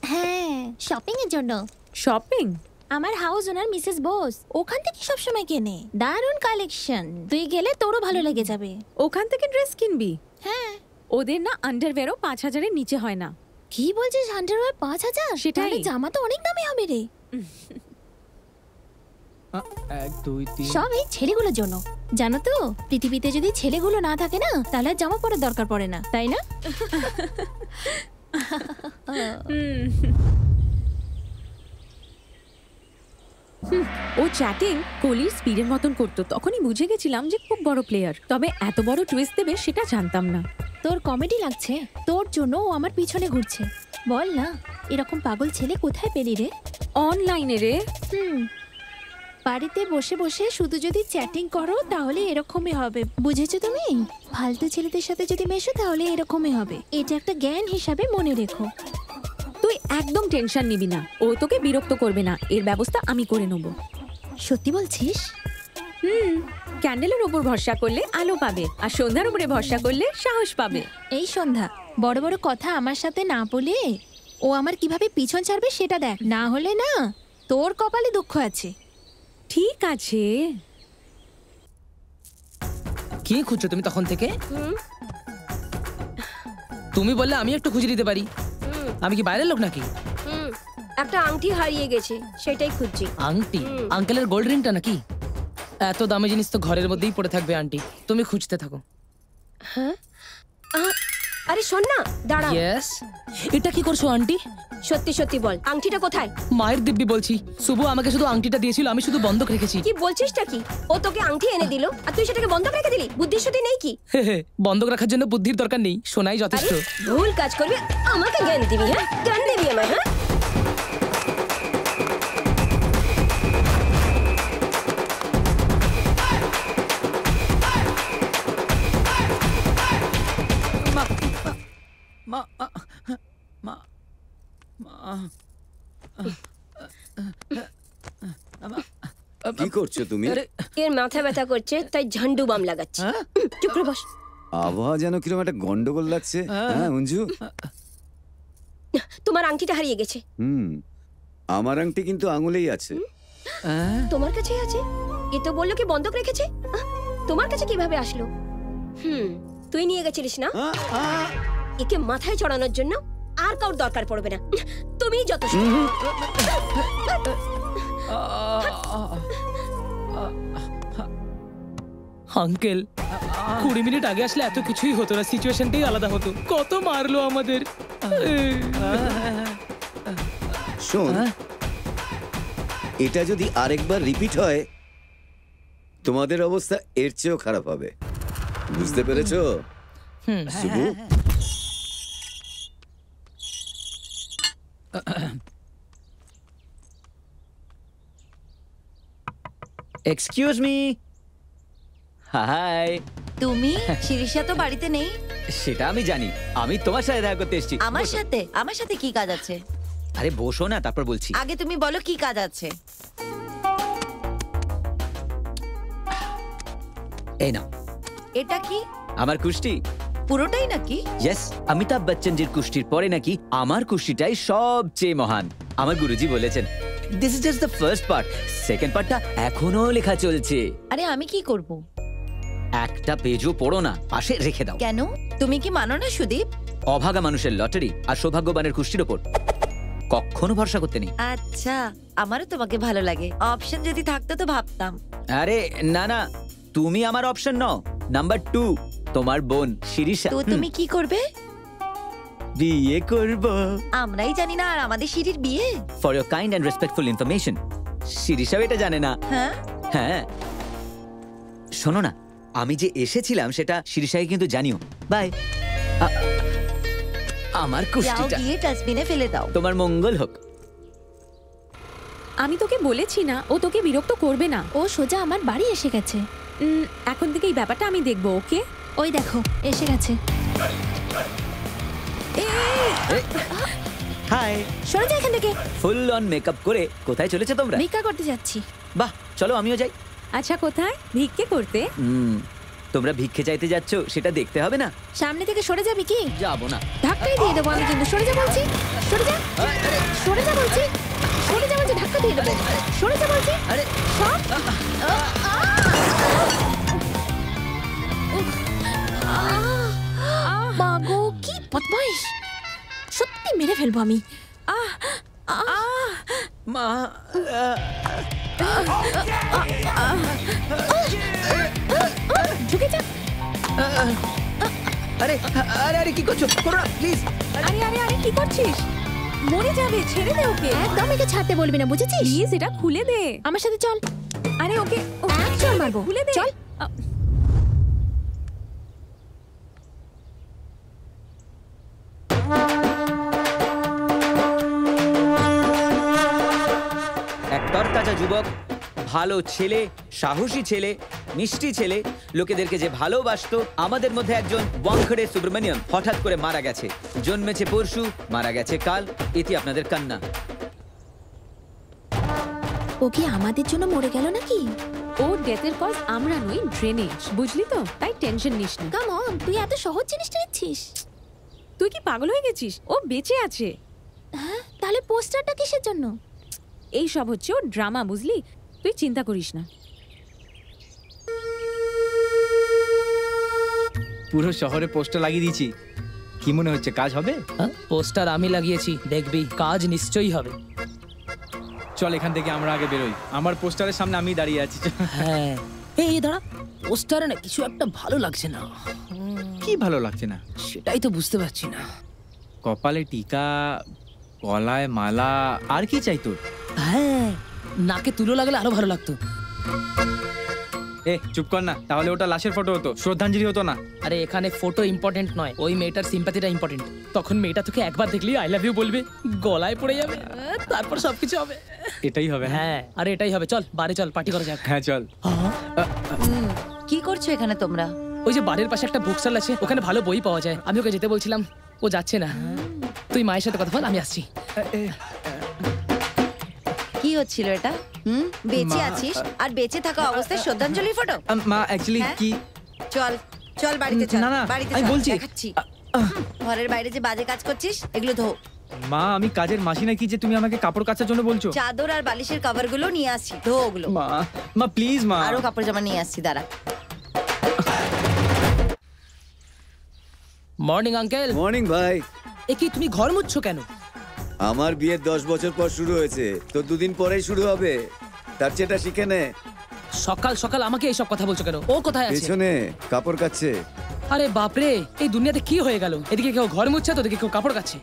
Speaker 6: হ্যাঁ, শপিং এর জন্য।
Speaker 9: শপিং?
Speaker 6: আমার হাউস ওনার মিসেস বোস ওখান থেকে সবসময় কেনে, দারুণ কালেকশন। তুই গেলে তোরও ভালো লেগে যাবে।
Speaker 9: ওখান থেকে ড্রেস কিনবি?
Speaker 6: হ্যাঁ।
Speaker 9: ওদের না আন্ডারওয়্যারও 5,000-এর নিচে হয় না।
Speaker 6: কি বলছিস, আন্ডারওয়্যার 5,000?
Speaker 9: সেটাই।
Speaker 6: জামা তো অনেক দামি হবে রে।
Speaker 1: 1 2 3
Speaker 6: সব এই ছেলেগুলোর জন্য। জানো তো, পৃথিবীতে যদি ছেলেগুলো না থাকে না, তাহলে জামা পরার দরকার পড়ে না, তাই না?
Speaker 9: ও চ্যাটিং কোহলির স্পিডের মতন করতো, তখনই বুঝে গেছিলাম যে খুব বড় প্লেয়ার। তবে এত বড় টুইস্ট দেবে সেটা জানতাম না।
Speaker 6: তোর কমেডি লাগছে? তোর জন্য ও আমার পিছনে ঘুরছে। বল না, এরকম পাগল ছেলে কোথায় পেলি রে?
Speaker 9: অনলাইনে রে।
Speaker 6: বাড়িতে বসে বসে শুধু যদি চ্যাটিং করো তাহলে এরকমই হবে, বুঝেছো তুমি? ফালতু ছেলেদের সাথে যদি মেশো তাহলে এরকমই হবে। এটা একটা জ্ঞান হিসাবে মনে রেখো।
Speaker 9: তুই একদম টেনশন নিবি না, ও তোকে বিরক্ত করবে না, এর ব্যবস্থা আমি করে নেব।
Speaker 6: সত্যি বলছিস?
Speaker 9: ক্যান্ডেলের উপর ভরসা করলে আলো পাবে, আর সন্ধ্যার উপরে ভরসা করলে সাহস পাবে।
Speaker 6: এই সন্ধ্যা, বড় বড় কথা আমার সাথে না বলে ও আমার কিভাবে পিছন ছাড়বে সেটা দেখ, না হলে না তোর কপালে দুঃখ আছে।
Speaker 9: ঠিক আছে।
Speaker 2: কি খুঁজছো তুমি তখন থেকে? তুমি বললে আমি একটু খুঁজে দিতে পারি। আমি কি বাইরের লোক নাকি?
Speaker 3: একটা আংটি হারিয়ে গেছে, সেটাই খুঁজছি।
Speaker 2: আংটি? আঙ্কেলের গোল্ড রিংটা নাকি? এত দামি জিনিস তো ঘরের মধ্যেই পড়ে থাকবে আন্টি, তুমি খুঁজতে থাকো।
Speaker 3: হ্যাঁ, আরে শোন না, দাঁড়া।
Speaker 2: ইয়েস, এটা কি করছো আন্টি?
Speaker 3: সত্যি সত্যি বল, আংটিটা কোথায়?
Speaker 2: মায়ের দিব্যি বলছি, শুভ আমাকে শুধু আংটিটা দিয়েছিল, আমি শুধু বন্ধক রেখেছি।
Speaker 3: কি বলছিসটা কি? ও তোকে আংটি এনে দিল আর তুই সেটাকে বন্ধক রেখে দিলি? বুদ্ধিশুদ্ধি নেই কি?
Speaker 2: বন্ধক রাখার জন্য বুদ্ধির দরকার নেই, শোনাই যথেষ্ট।
Speaker 3: ভুল কাজ করবি, আমাকে জ্ঞান দিবি? হ্যাঁ, জ্ঞান দিবি আমায়? হ্যাঁ,
Speaker 5: কি করছো তুমি?
Speaker 3: এর মাথা ব্যথা করছে তাই ঝান্ডু বাম লাগাচ্ছি। চুপ করে বস।
Speaker 5: আবহাওয়া যেন কিরকম একটা গন্ডগোল লাগছে। হ্যাঁ অঞ্জু,
Speaker 3: তোমার আংটিটা হারিয়ে গেছে।
Speaker 5: আমার আংটি কিন্তু আঙুলেই আছে।
Speaker 3: তোমার কাছেই আছে? এ তো বললো কি বন্ধক রেখেছে। তোমার কাছে কিভাবে আসলো? তুই নিয়ে গেছিলিস না? একে মাথায় চড়ানোর জন্য আর কাউর দরকার পড়বে না, তুমি যথেষ্ট।
Speaker 2: আঙ্কেল 20 মিনিট আগে আসলে এত কিছুই হতো না, সিচুয়েশনটাই আলাদা হতো। কত মারলো আমাদের।
Speaker 5: শোন, এটা যদি আরেকবার রিপিট হয় তোমাদের অবস্থা এর চেয়েও খারাপ হবে, বুঝতে পেরেছো? Shubhu,
Speaker 7: excuse me. হাই।
Speaker 8: তুমি? শিরিষা তো বাড়িতে নেই।
Speaker 7: সেটা আমি জানি, আমি তোমার সাথে দেখা করতে এসেছি।
Speaker 8: আমার সাথে? আমার সাথে কি কাজ আছে?
Speaker 7: আরে বসো না, তারপর বলছি।
Speaker 8: আগে তুমি বলো কি কাজ আছে।
Speaker 7: এই নাও।
Speaker 8: এটা কি?
Speaker 7: আমার কুষ্টি।
Speaker 8: পুরোটাই নাকি?
Speaker 7: ইয়েস, অমিতাভ বচ্চনজির কুষ্টির পরে নাকি আমার কুষ্টিটাই সবচেয়ে মহান। আমার গুরুজি বলেছেন this is just the first part, second পার্টটা এখনো লেখা চলছে।
Speaker 8: আরে আমি কি করব?
Speaker 7: একটা পেজও পড়ো না, পাশে রেখে দাও।
Speaker 8: কেন? তুমি কি মানো না সুদীপ?
Speaker 7: অভাগা মানুষের লটারি আর সৌভাগ্যবানের কুষ্টির ওপর কখনো ভরসা করতে নেই।
Speaker 8: আচ্ছা, আমারও তোমাকে ভালো লাগে। অপশন যদি থাকতো তো ভাবতাম।
Speaker 7: আরে না না, তুমি আমার অপশন নও। নাম্বার 2 তোমার বোন শিরিষা।
Speaker 8: তো তুমি কি করবে?
Speaker 7: বিয়ে করব।
Speaker 8: আমরাই জানি না আর আমাদের সিঁড়ির বিয়ে?
Speaker 7: For your kind and respectful information, শিরিষাও এটা জানে না।
Speaker 8: হ্যাঁ
Speaker 7: হ্যাঁ, শোনো না, আমি যে এসেছিলাম সেটা শিরিষাকে কিন্তু জানিও। বাই। আমার
Speaker 8: যাও
Speaker 7: কুষ্টিটা
Speaker 8: গিয়ে ডাস্টবিনে ফেলে দাও।
Speaker 7: তোমার মঙ্গল হোক।
Speaker 9: আমি তোকে বলেছি না ও তোকে বিরক্ত করবে না।
Speaker 6: ও সোজা আমার বাড়ি এসে গেছে।
Speaker 9: এখন থেকে এই ব্যাপারটা আমি দেখবো, ওকে?
Speaker 6: ওই দেখো এসে গেছে।
Speaker 7: হাই।
Speaker 6: সরে যা এখান থেকে।
Speaker 7: ফুল অন মেকআপ করে কোথায় চলেছে তোমরা?
Speaker 6: ভিক্ষা করতে যাচ্ছি।
Speaker 7: বাহ, চলো আমিও যাই।
Speaker 9: আচ্ছা, কোথায়? ভিক্ষে করতে?
Speaker 7: তোমরা ভিক্ষে চাইতে যাচ্ছ সেটা দেখতে হবে না?
Speaker 6: সামনে থেকে সরে যাবি কি?
Speaker 7: যাবো না।
Speaker 6: ধাক্কাই দিয়ে দেবো আমি কিন্তু। সরে যা বলছি। সরে যা। সরে যা বলছি। সরে যা বলছি, ধাক্কা দিয়ে দেবো। সরে যা বলছি।
Speaker 7: আরে
Speaker 6: সর। মাগো কি বদমাইশ! সত্যি মেরে ফেলবো আমি।
Speaker 7: মা,
Speaker 6: ঝুঁকে যা।
Speaker 7: আরে আরে আরে কি করছো? করো না প্লিজ।
Speaker 9: আরে আরে আরে কি করছিস? মরে যাবে, ছেড়ে দে ওকে।
Speaker 6: একদম একে ছাড়তে বলবি না, বুঝেছিস?
Speaker 9: প্লিজ এটা খুলে দে।
Speaker 6: আমার সাথে চল।
Speaker 9: আরে ওকে
Speaker 6: চল মারবো।
Speaker 9: খুলে দে।
Speaker 6: চল।
Speaker 7: এক তরতাজা যুবক, ভালো ছেলে, সাহসী ছেলে, মিষ্টি ছেলে, লোকেদেরকে যে ভালোবাসতো, আমাদের মধ্যে একজন ওয়াংখড়ে সুব্রমণিয়ম হঠাৎ করে মারা গেছে। জন্মেছে পরশু, মারা গেছে কাল। এটি আপনাদের কান্না।
Speaker 6: ও কি আমাদের জন্য মরে গেল নাকি?
Speaker 9: ও ডেথের কজ আমরা নই, ড্রেনেজ, বুঝলি তো? তাই টেনশন নিস না।
Speaker 6: কাম অন, তুই এত সহজ জিনিসটা নিচ্ছিস?
Speaker 9: তুই কি পাগল হয়ে গেছিস? ও বেঁচে আছে।
Speaker 6: হ্যাঁ, তাহলে পোস্টারটা কিসের জন্য?
Speaker 9: এই সব হচ্ছে ও ড্রামা, বুঝলি? তুই চিন্তা করিস না।
Speaker 1: পুরো শহরে পোস্টার লাগিয়ে দিয়েছি। কি মনে হচ্ছে কাজ হবে?
Speaker 2: পোস্টার আমি লাগিয়েছি, দেখবি কাজ নিশ্চয়ই হবে।
Speaker 1: চল এখান থেকে আমরা আগে বেরোই। আমার পোস্টারের সামনে আমি দাঁড়িয়ে আছি।
Speaker 2: হ্যাঁ, এই দাঁড়া, পোস্টারে না কিছু একটা ভালো লাগছে না।
Speaker 1: কি ভালো লাগছে না?
Speaker 2: সেটাই তো বুঝতে পারছি না।
Speaker 1: কপালে টিকা, গলায় মালা, আর কি চাই তোর?
Speaker 2: হ্যাঁ, নাকে তুলো লাগলে আরো ভালো লাগতো।
Speaker 1: এ চুপ কর না, তাহলে ওটা লাশের ফটো হতো, শ্রদ্ধাঞ্জলি হতো না।
Speaker 2: আরে এখানে ফটো ইম্পর্টেন্ট নয়, ওই মেয়েটার সিম্প্যাথিটা ইম্পর্টেন্ট। তখন মেয়েটা তোকে একবার দেখলেই আই লাভ ইউ বলবে, গলায় পড়ে যাবে, তারপর সবকিছু হবে।
Speaker 1: এটাই হবে।
Speaker 2: হ্যাঁ, আরে এটাই হবে। চল বাড়ি চল, পার্টি করা যাক।
Speaker 1: হ্যাঁ চল।
Speaker 8: কি করছো এখানে তোমরা?
Speaker 2: ওই যে বাড়ির পাশে একটা বুক স্টল আছে, ওখানে ভালো বই পাওয়া যায়। আমি ওকে যেতে বলছিলাম, ও যাচ্ছে না। তুই মায়ের সাথে কথা বল, আমি আসছি।
Speaker 8: কি হচ্ছিল এটা? বেঁচে আছিস আর বেঁচে থাকা অবস্থায় শ্রদ্ধাঞ্জলি ফটো?
Speaker 1: মা অ্যাকচুয়ালি
Speaker 8: হ্যাঁ?
Speaker 1: কি
Speaker 8: চল চল বাড়িতে চল।
Speaker 1: না, না,
Speaker 8: বাড়িতে
Speaker 1: আমি
Speaker 8: চল,
Speaker 1: বলছি।
Speaker 8: দেখাচ্ছি। ঘরের বাইরে যে বাজে কাজ করছিস এগুলো ধো।
Speaker 1: মা আমি কাজের মাসি নাকি যে তুমি আমাকে কাপড় কাচার জন্য বলছো?
Speaker 8: চাদর আর বালিশের কভার গুলো নিয়ে আসছি, ধো ওগুলো।
Speaker 1: মা মা প্লিজ মা।
Speaker 8: আরো কাপড় জামা নিয়ে আসছি, দাঁড়া।
Speaker 2: Morning uncle.
Speaker 5: মর্নিং ভাই।
Speaker 2: এ কি তুমি ঘর মুছছো কেন?
Speaker 5: আমার বিয়ের 10 বছর পর শুরু হয়েছে, তো 2 দিন পরেই শুরু হবে। তার চেয়েটা শিখে নে।
Speaker 2: সকাল সকাল আমাকে এইসব কথা বলছো কেন? ও কোথায় আছে?
Speaker 5: পেছনে কাপড় কাচ্ছে।
Speaker 2: আরে বাপরে, এই দুনিয়াতে কি হয়ে গেল? এদিকে কেউ ঘর মুছছে, তো ওদিকে কেউ কাপড় কাচ্ছে।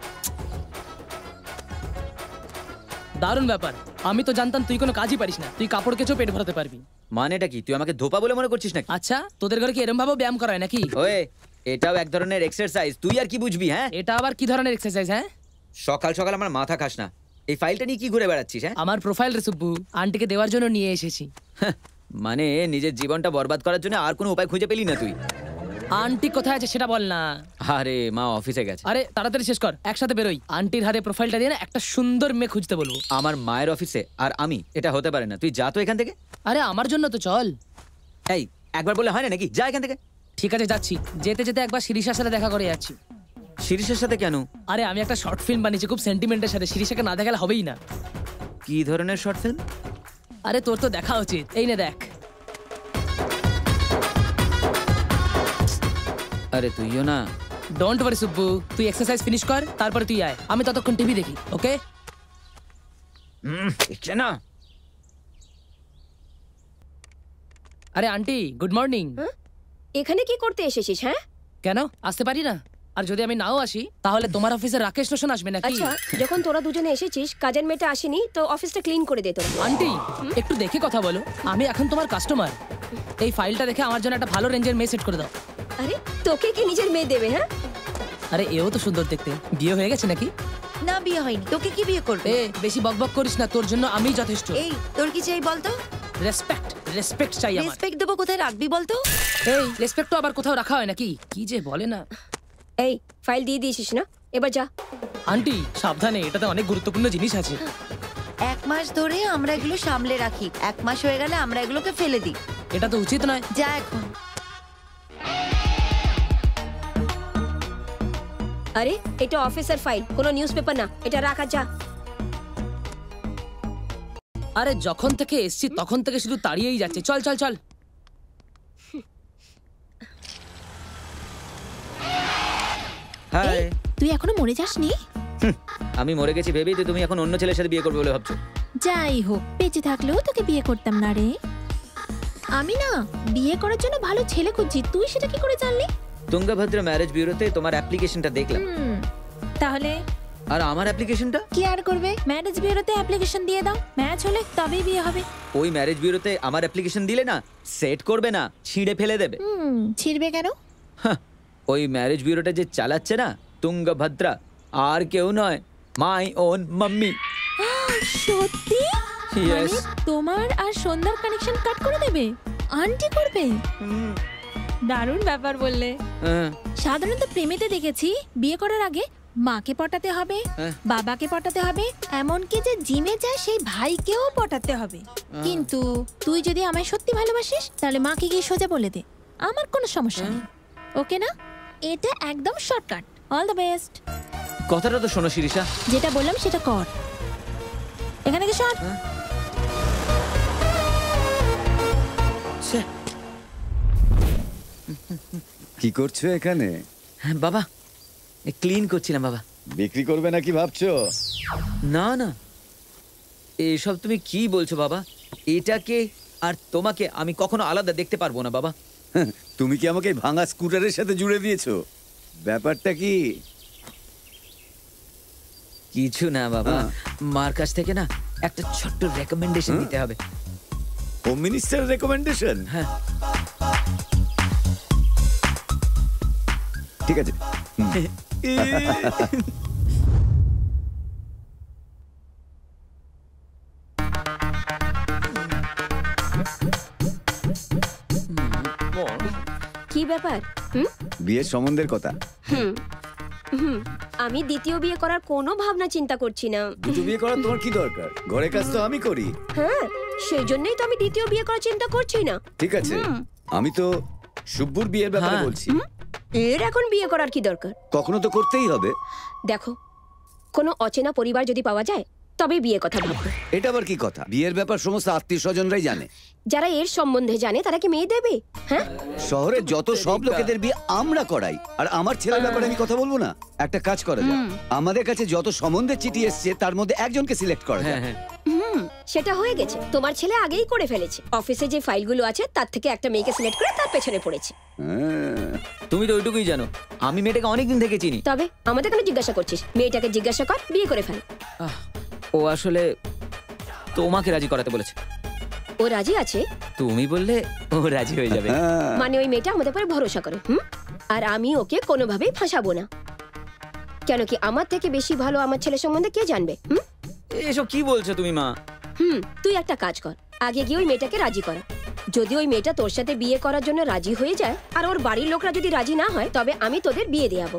Speaker 2: দারুণ ব্যাপার। আমি তো জানতাম তুই কোনো কাজই পারিস না, তুই কাপড় কেচেও পেট ভরাতে পারবি।
Speaker 7: মানেটা কি? তুই আমাকে ধোপা বলে মনে করছিস নাকি?
Speaker 2: আচ্ছা, তোদের ঘরে কি এরম ভাবে ব্যায়াম করায় নাকি?
Speaker 7: ওয়ে, এটাও এক ধরনের এক্সারসাইজ। তুই আর কি বুঝবি? হ্যাঁ,
Speaker 2: এটা আবার কি ধরনের এক্সারসাইজ? হ্যাঁ,
Speaker 7: সকাল সকাল আমার মাথা খাস না। এই ফাইলটা নিয়ে কি ঘুরে বেড়াচ্ছিস? হ্যাঁ,
Speaker 2: আমার প্রোফাইল রে সুব্বু, আন্টিকে দেওয়ার জন্য নিয়ে এসেছি।
Speaker 7: মানে নিজের জীবনটা বরবাদ করার জন্য আর কোনো উপায় খুঁজে পেলি না তুই?
Speaker 2: আন্টি কোথায় আছে সেটা বল না।
Speaker 7: আরে মা অফিসে গেছে।
Speaker 2: আরে তাড়াতাড়ি শেষ কর, একসাথে বেরোই। আন্টির হাতে প্রোফাইলটা দিয়ে না একটা সুন্দর মেয়ে খুঁজতে বলবো।
Speaker 7: আমার মায়ের অফিসে আর আমি? এটা হতে পারে না। তুই যা তো এখান থেকে।
Speaker 2: আরে আমার জন্য তো চল।
Speaker 7: এই একবার বলে হয় না নাকি? যা এখান থেকে।
Speaker 2: ঠিক আছে যাচ্ছি। যেতে যেতে একবার শিরিষার সাথে দেখা করে যাচ্ছি।
Speaker 7: শিরিষের সাথে কেন?
Speaker 2: আরে আমি একটা শর্ট ফিল্ম বানিয়েছি খুব সেন্টিমেন্টের সাথে, শিরিষাকে না দেখালে হবেই না।
Speaker 7: কি ধরনের শর্ট ফিল্ম?
Speaker 2: আরে তোর তো দেখা উচিত, এই নে দেখ।
Speaker 7: আরে তুইও না।
Speaker 2: ডোন্ট ওয়ারি সুব্বু, তুই এক্সারসাইজ ফিনিশ কর, তারপরে তুই আয়। আমি ততক্ষণ টিভি দেখি, ওকে?
Speaker 7: দেখছে না?
Speaker 2: আরে আন্টি, গুড মর্নিং।
Speaker 3: এখানে কি করতে এসেছিস? হ্যাঁ,
Speaker 2: কেন আসতে পারি না? আর যদি আমি নাও আসি তাহলে তোমার অফিসে রাকেশ রোশন আসবে নাকি?
Speaker 3: আচ্ছা, যখন তোরা দুজনে এসেছিস, কাজের মেয়েটা আসেনি, তো অফিসটা ক্লিন করে দে তোরা।
Speaker 2: আন্টি, একটু দেখে কথা বলো। আমি এখন তোমার কাস্টমার। এই ফাইলটা দেখে আমার জন্য একটা ভালো রেঞ্জের মেয়ে সেট করে দাও।
Speaker 3: আরে তোকে কি নিজের মেয়ে দেবে? হ্যাঁ,
Speaker 2: আরে এও তো সুন্দর দেখতে। বিয়ে হয়ে গেছে নাকি?
Speaker 8: না, বিয়ে হয়নি। তোকে কি বিয়ে করবে?
Speaker 2: এ বেশি বকবক করিস না, তোর জন্য আমি যথেষ্ট।
Speaker 8: এই তোর কি চাই বলতো?
Speaker 2: রেসপেক্ট চাই আমার।
Speaker 8: রেসপেক্ট দেবো কোথায় রাখবি বলতো?
Speaker 2: এই রেসপেক্ট তো আবার কোথাও রাখা হয় নাকি? কি যে বলে না।
Speaker 3: এই ফাইল দিয়ে দিয়েছিস না, এবার যা।
Speaker 2: আন্টি সাবধানে, এটাতে অনেক গুরুত্বপূর্ণ জিনিস আছে।
Speaker 8: 1 মাস ধরে আমরা এগুলো সামলে রাখি, 1 মাস হয়ে গেলে আমরা এগুলোকে ফেলে দিই।
Speaker 2: এটা তো উচিত নয়।
Speaker 8: যা এখন।
Speaker 3: আরে এটা অফিসের ফাইল, কোনো নিউজ পেপার না, এটা রাখা। যা।
Speaker 2: আরে যখন থেকে এসছি তখন থেকে শুধু তাড়িয়েই যাচ্ছে। চল চল চল।
Speaker 7: হাই।
Speaker 6: তুই এখনো মরে যাসনি?
Speaker 7: আমি মরে গেছি ভেবেই তো তুমি এখন অন্য ছেলের সাথে বিয়ে করবে বলে ভাবছো?
Speaker 6: যাই হোক, বেঁচে থাকলেও তোকে বিয়ে করতাম না রে। আমি না বিয়ে করার জন্য ভালো ছেলে খুঁজছি, তুই সেটা কি করে জানলি?
Speaker 7: তুঙ্গভদ্রা ম্যারেজ ব্যুরোতে তোমার অ্যাপ্লিকেশনটা দেখলাম।
Speaker 6: তাহলে
Speaker 7: আর আমার অ্যাপ্লিকেশনটা?
Speaker 6: কি আর করবে, ম্যারেজ বিউরোতে অ্যাপ্লিকেশন দিয়ে দাও, ম্যাচ হলে তবেই বিয়ে হবে।
Speaker 7: ওই ম্যারেজ ব্যুরোতে আমার অ্যাপ্লিকেশন দিলে না, সেট করবে না, ছিঁড়ে ফেলে দেবে।
Speaker 6: ছিড়বে কেন?
Speaker 7: ওই ম্যারেজ ব্যুরোটা যে চালাচ্ছে না তুঙ্গভদ্রা, আর কেউ নয়, মাই ওন মাম্মি।
Speaker 6: সত্যি?
Speaker 7: Yes.
Speaker 6: মানে তোমার আর সন্ধ্যার কানেকশন কাট করে দেবে? আন্টি করবে? দারুণ ব্যাপার বললে। সাধারণত প্রেমেতে দেখেছি বিয়ে করার আগে মাকে পটাতে হবে, বাবাকে পটাতে হবে, এমনকি যে জিমে যায় সেই ভাইকেও পটাতে হবে। কিন্তু তুই যদি আমায় সত্যি ভালোবাসিস তাহলে মাকে গিয়ে সোজা বলে দে, আমার কোনো সমস্যা নেই। ওকে না? এটা একদম শর্টকাট। All the best.
Speaker 7: কথাটা তো শোনো শিরিষা।
Speaker 6: যেটা বললাম সেটা কর। এখানে কি শর্ট?
Speaker 5: কি করছো এখানে?
Speaker 7: বাবা ক্লিন করছিলাম। বাবা
Speaker 5: বিক্রি করবে নাকি ভাবছো?
Speaker 7: না না, এসব তুমি কি বলছো বাবা? এটাকে আর তোমাকে আমি কখনো আলাদা দেখতে পারবো না বাবা।
Speaker 5: তুমি কি আমাকে ভাঙা স্কুটারের সাথে জুড়ে দিয়েছো? ব্যাপারটা কি?
Speaker 7: কিছু না বাবা, মার কাছ থেকে না একটা ছোট্ট রেকমেন্ডেশন দিতে হবে।
Speaker 5: Home minister recommendation?
Speaker 7: হ্যাঁ
Speaker 5: ঠিক আছে।
Speaker 3: কি ব্যাপার?
Speaker 5: বিয়ের সম্বন্ধের কথা।
Speaker 3: আমি দ্বিতীয় বিয়ে করার কোনো ভাবনা চিন্তা করছি না।
Speaker 5: দুটো বিয়ে করার তোমার কি দরকার? ঘরের কাজ তো আমি করি।
Speaker 3: হ্যাঁ, সেই জন্যই তো আমি দ্বিতীয় বিয়ে করার চিন্তা করছি না।
Speaker 5: ঠিক আছে, আমি তো শুভ্বুর বিয়ের ব্যাপারে বলছি।
Speaker 3: এর এখন বিয়ে করার কি দরকার?
Speaker 5: কখনো তো করতেই হবে।
Speaker 3: দেখো, কোনো অচেনা পরিবার যদি পাওয়া যায় তবে বিয়ে কথা ভাববো।
Speaker 5: এটা আবার কি কথা? বিয়ের ব্যাপার সমস্ত আত্মীয় স্বজনরাই জানে।
Speaker 3: যারা এর সম্বন্ধে জানে তারা কি মেয়ে দেবে? হ্যাঁ,
Speaker 5: শহরের যত সব লোকেদের বিয়ে আমরা করাই, আর আমার ছেলের ব্যাপারে আমি কথা বলবো না? একটা কাজ করা যায়, আমাদের কাছে যত সম্বন্ধের চিঠি এসছে তার মধ্যে একজনকে সিলেক্ট করা যায়।
Speaker 3: সেটা হয়ে গেছে। তোমার ছেলে আগেই করে ফেলেছে। অফিসে যে ফাইলগুলো আছে তার থেকে একটা মেয়েকে সিলেক্ট করে তার পেছনে পড়েছে।
Speaker 7: তুমি তো ওইটুকুই জানো, আমি মেয়েটাকে অনেকদিন থেকে চিনি।
Speaker 3: তবে আমাদের কেন জিজ্ঞাসা করছিস? মেয়েটাকে জিজ্ঞাসা কর, বিয়ে করে ফেল।
Speaker 7: ও আসলে তোমাকে রাজি করাতে বলেছে।
Speaker 3: ও রাজি আছে?
Speaker 7: তুমি বললে ও রাজি হয়ে যাবে।
Speaker 3: মানে ওই মেয়েটা আমাদের উপরে ভরসা করে, আর আমি ওকে কোনোভাবেই ফাঁসাবো না। কেন কি আমার থেকে বেশি ভালো আমার ছেলে সম্বন্ধে কে জানবে?
Speaker 7: এসব কি বলছো তুমি মা?
Speaker 3: তুই একটা কাজ কর, আগে গিয়ে ওই মেয়েটাকে রাজি করা। যদি ওই মেয়েটা তোর সাথে বিয়ে করার জন্য রাজি হয়ে যায় আর ওর বাড়ির লোকরা যদি রাজি না হয় তবে আমি তোদের বিয়ে দেয়াবো।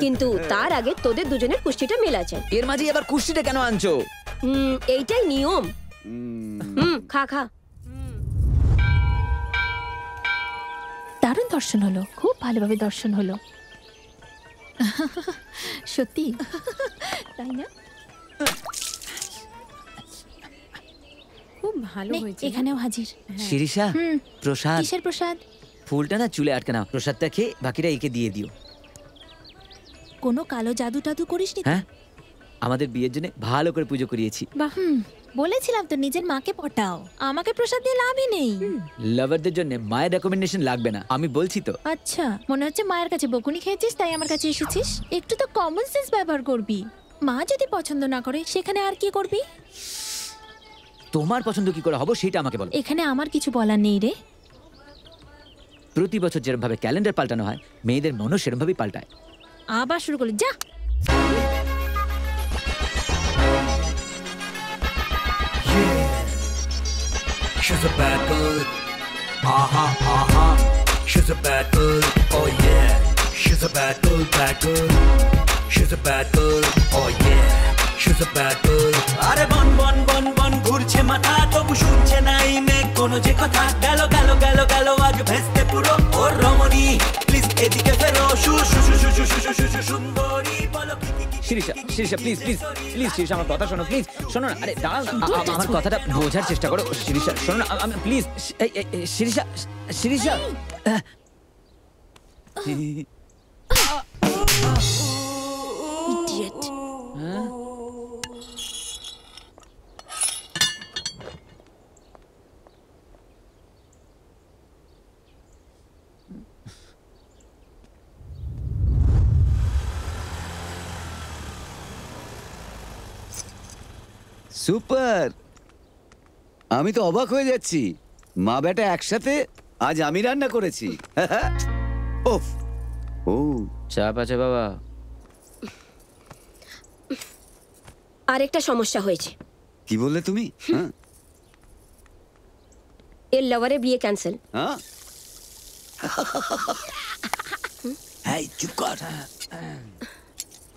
Speaker 3: কিন্তু তার আগে তোদের দুজনের কুষ্টিটা মেলা চাই।
Speaker 7: এর মাঝে আবার কুষ্টিটা কেন আনছো?
Speaker 3: এইটাই নিয়ম। খা খা।
Speaker 6: দারুণ দর্শন হলো, খুব ভালোভাবে দর্শন হলো। সত্যি তাই না?
Speaker 9: খুব ভালো হয়েছে।
Speaker 6: এখানেও হাজির।
Speaker 7: শিরিষা, প্রসাদ।
Speaker 6: কিসের প্রসাদ?
Speaker 7: ফুলটা না চুলে আটকে নাও, প্রসাদটা খেয়ে বাকিটা একে দিয়ে দিও।
Speaker 6: কোনো কালো জাদু টাদু করিসনি?
Speaker 7: হ্যাঁ, আমাদের বিয়ের জন্য ভালো করে পুজো করিয়েছি।
Speaker 6: বাহ, বলেছিলাম তো নিজের মাকে পটাও, আমাকে প্রসাদ দিয়ে লাভই নেই।
Speaker 7: লাভারদের জন্য মায়ের রেকমেন্ডেশন লাগবে না, আমি বলছি তো।
Speaker 6: আচ্ছা, মনে হচ্ছে মায়ের কাছে বকুনি খেয়েছিস তাই আমার কাছে এসেছিস। একটু তো কমন সেন্স ব্যবহার করবি। মা যদি পছন্দ না করে সেখানে আর কি করবি?
Speaker 7: তোমার পছন্দ কি করে হবে সেটা আমাকে বলো।
Speaker 6: এখানে আমার কিছু বলার নেই রে।
Speaker 7: প্রতি বছর যেরকম ভাবে ক্যালেন্ডার পাল্টানো হয়, মেয়েদের মনও সেরকম ভাবেই পাল্টায়।
Speaker 6: আবার শুরু করলি, যা।
Speaker 10: She's a bad girl. Aha, aha. She's a bad girl. Oh yeah. She's a bad girl, bad girl. She's a bad girl. Oh yeah. She's a bad girl. আরে বন বন বন বন ঘুরছে মাথা, তবু শুনছে না এই মেঘ কোনো যে কথা। গেল গেল গেল গেল আজ ভেস্তে পুরো ওর রমণী। প্লিজ এদিকে ফেরো, শু শু শু শু শু শু শু শু সুন্দরী বলো।
Speaker 7: Shirisha, Shirisha please please please, Shirisha আমার কথা শোনো, প্লিজ শোনো না। আরে দাঁড়াও, আমার কথাটা বোঝার চেষ্টা করো। শিরিষা শোনো না, আমি please. Shirisha, Shirisha.
Speaker 3: Idiot.
Speaker 5: Super, আমি তো অবাক হয়ে যাচ্ছি। মা বেটা একসাথে, আজ আমি রান্না করেছি। ওফ, ও
Speaker 7: চাপ আছে বাবা।
Speaker 3: আরেকটা সমস্যা হয়েছে।
Speaker 5: কি বললে তুমি? হ্যাঁ,
Speaker 3: এর লাভারের বিয়ে ক্যান্সেল।
Speaker 5: হ্যাঁ, এই চুপ কর।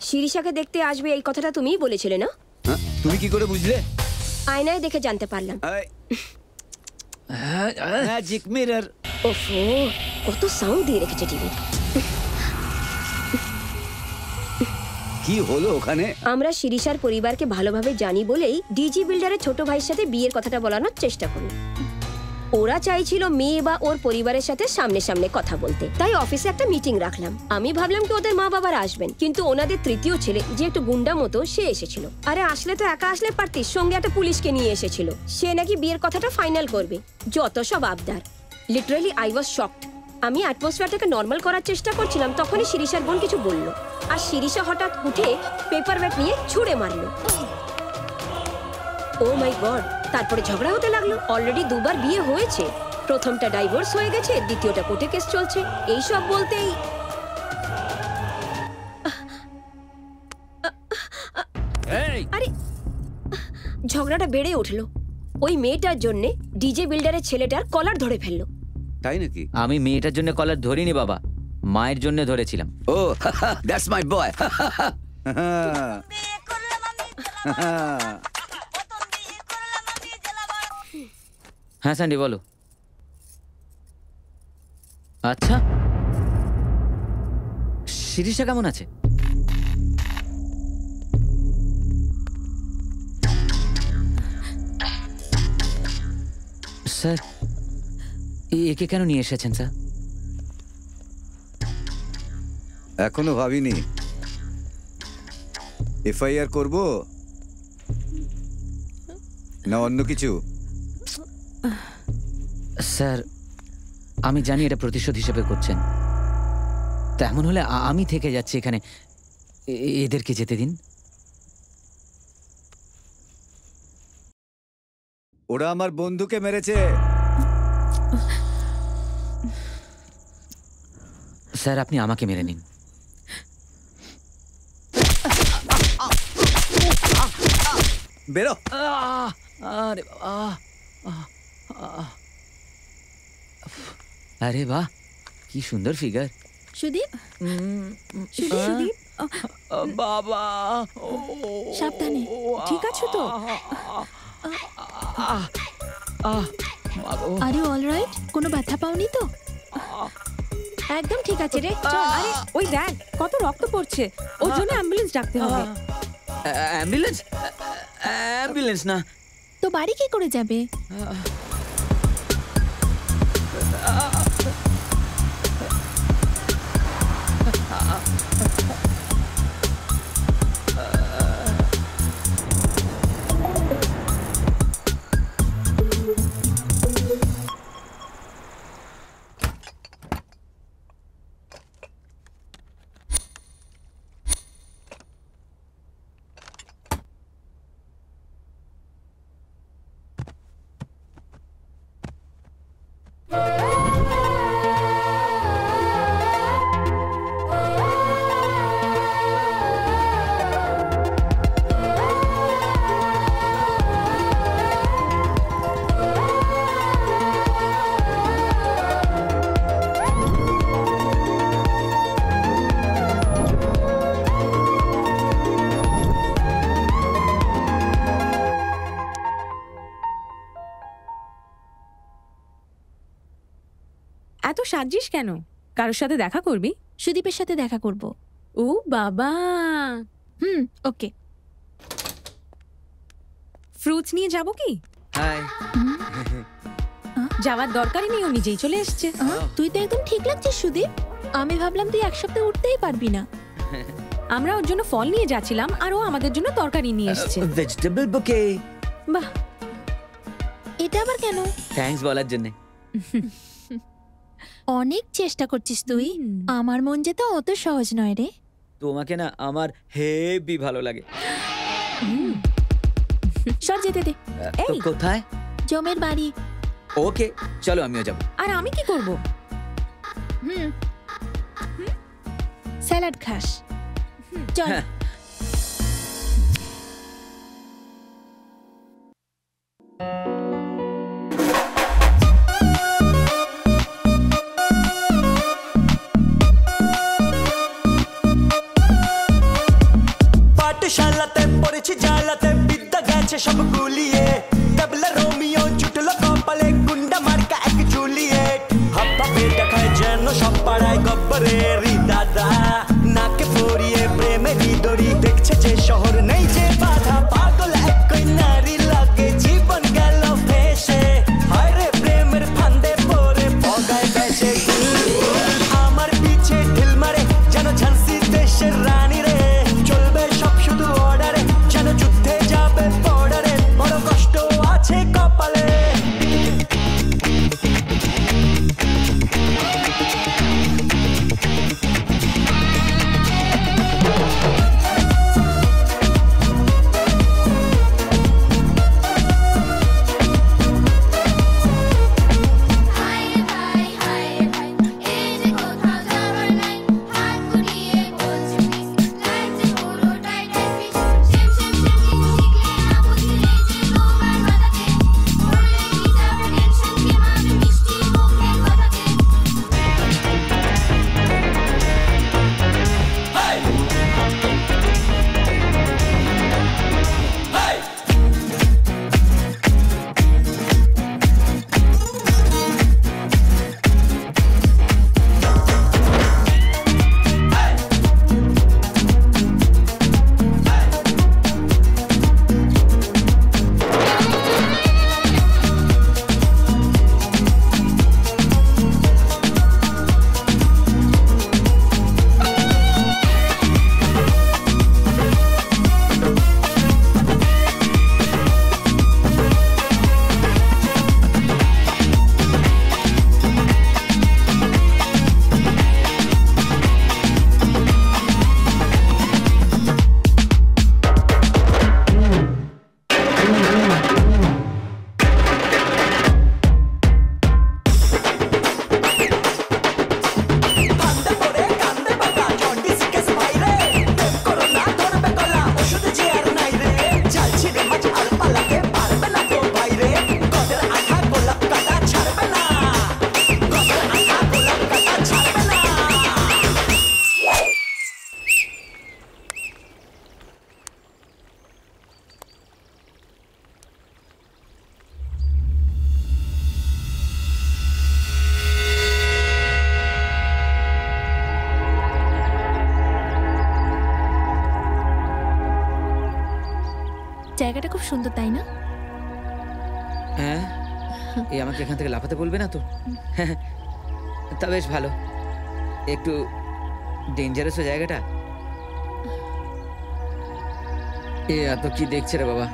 Speaker 3: শিরিষাকে দেখতে আসবে এই কথাটা তুমিই বলেছিলে না?
Speaker 5: হ্যাঁ, তুমি কি করে বুঝলে?
Speaker 3: আয়নায় দেখে জানতে পারলাম।
Speaker 5: Magic mirror.
Speaker 3: ওফো, কত সাউন্ড দিয়ে রেখেছে টিভি।
Speaker 5: কি হলো ওখানে?
Speaker 3: আমরা শিরিষার পরিবারকে ভালোভাবে জানি বলেই ডিজি বিল্ডারের ছোট ভাইয়ের সাথে বিয়ের কথাটা বলানোর চেষ্টা করি। ওরা চাইছিল মেয়ে বা ওর পরিবারের সাথে সামনে সামনে কথা বলতে, তাই অফিসে একটা মিটিং রাখলাম। আমি ভাবলাম কি ওদের মা বাবারা আসবেন, কিন্তু ওনাদের তৃতীয় ছেলে যে একটু গুন্ডা মতো সে এসেছিল। আরে আসলে তো একা আসলে পারতিস, সঙ্গে একটা পুলিশকে নিয়ে এসেছিল। সে নাকি বিয়ের কথাটা ফাইনাল করবে। যত সব আবদার। Literally I was shocked. আমি অ্যাটমসফিয়ারটাকে নর্মাল করার চেষ্টা করছিলাম, তখনই শিরিষার বোন কিছু বলল, আর শিরিষা হঠাৎ উঠে পেপার ব্যাগ নিয়ে ছুঁড়ে মারলো। ও মাই গড! তারপরে ঝগড়া হতে লাগলো। অলরেডি দুবার বিয়ে হয়েছে, প্রথমটা ডাইভোর্স হয়ে গেছে, দ্বিতীয়টা কোর্টে কেস চলছে। এই সব বলতেই আরে ঝগড়াটা বেড়ে উঠলো। ওই মেয়েটার জন্য ডিজে বিল্ডারের ছেলেটার কলার ধরে ফেললো।
Speaker 5: তাই নাকি?
Speaker 7: আমি মেয়েটার জন্য কলার ধরিনি বাবা, মায়ের জন্য ধরেছিলাম।
Speaker 5: ও, দ্যাটস মাই বয়।
Speaker 7: হ্যাঁ স্যান্ডি বলো। আচ্ছা, শিরিষা কেমন আছে? স্যার, একে কেন নিয়ে এসেছেন স্যার?
Speaker 5: এখনো ভাবিনি। এফআইআর করব না অন্য কিছু?
Speaker 7: স্যার, আমি জানি এটা প্রতিশোধ হিসেবে করছেন, তেমন হলে আমি থেকে যাচ্ছি এখানে। এদেরকে যেতে দিন।
Speaker 5: ওরা আমার বন্ধুকে মেরেছে।
Speaker 7: স্যার, আপনি আমাকে মেরে নিন।
Speaker 5: বেরো।
Speaker 7: আরে বাবা, আরে বাহ, কি সুন্দর ফিগার।
Speaker 6: সুদীপ, সুদীপ,
Speaker 7: বাবা,
Speaker 6: সাবধানে, ঠিক আছে তো? Are you all right? কোনো ব্যথা পাওনি তো? একদম ঠিক আছে রে, চল।
Speaker 9: আরে ওই দেখ কত রক্ত পড়ছে, ওর জন্য অ্যাম্বুলেন্স ডাকতে হবে।
Speaker 7: অ্যাম্বুলেন্স? অ্যাম্বুলেন্স না
Speaker 6: তো বাড়ি কি করে যাবে?
Speaker 9: এত সাজিস কেন? কারোর সাথে দেখা করবি?
Speaker 6: সুদীপের সাথে দেখা করব।
Speaker 9: ও বাবা,
Speaker 6: ওকে।
Speaker 9: ফ্রুটস নিয়ে যাব কি?
Speaker 7: হাই।
Speaker 9: যাওয়ার দরকারই নেই, ও নিজেই চলে এসছে।
Speaker 6: তুই তো একদম ঠিক লাগছিস সুদীপ। আমি ভাবলাম তুই এক সপ্তাহ উঠতেই পারবি না।
Speaker 9: আমরা ওর জন্য ফল নিয়ে যাচ্ছিলাম আর ও আমাদের জন্য তরকারি নিয়ে এসছে।
Speaker 7: ভেজিটেবল বুকে।
Speaker 6: বাহ, এটা আবার কেন?
Speaker 7: থ্যাঙ্কস বলার জন্য।
Speaker 6: অনেক চেষ্টা করছিস তুই। আমার মন যেতে অত সহজ নয় রে।
Speaker 7: তোমাকে না আমার হেভি ভালো লাগে।
Speaker 6: সর যেতে দে।
Speaker 7: তো কোথায়?
Speaker 6: জমের বাড়ি।
Speaker 7: ওকে চলো, আমিও যাব।
Speaker 9: আর আমি কি করব?
Speaker 6: স্যালাড খাস? চল।
Speaker 10: পাঠশালাতে পড়েছি জালাতে, বিদ্যা গেছে সব গুলিয়ে। তবলা রোমিও জুটলো কপালে, গুন্ডা মার্কা এক জুলিয়েট। হাপ্পা পেট দেখায় যেন সব পাড়ায় গব্বরেরই দাদা। নাকে পরিয়ে প্রেমেরই দড়ি, দেখছে যে শহর নেই যে বাধা। পাগল একই নারী লাগে, জীবন গেল ভেসে। হায় রে প্রেমের ফান্দে পড়ে পগায় বেঁচে। আমার পিছে ঢিল মারে যেন ঝান্সি দেশের রানী রে। চলবে সব শুধু অর্ডারে, যেন যুদ্ধে যাবে বর্ডারে। বড় কষ্ট আছে কপালে।
Speaker 6: জায়গাটা খুব সুন্দর, তাই না?
Speaker 7: হ্যাঁ, এই আমাকে এখান থেকে লাফাতে বলবে না তো? তা বেশ ভালো। একটু ডেঞ্জারাস জায়গাটা। এ এত কি দেখছে রে বাবা?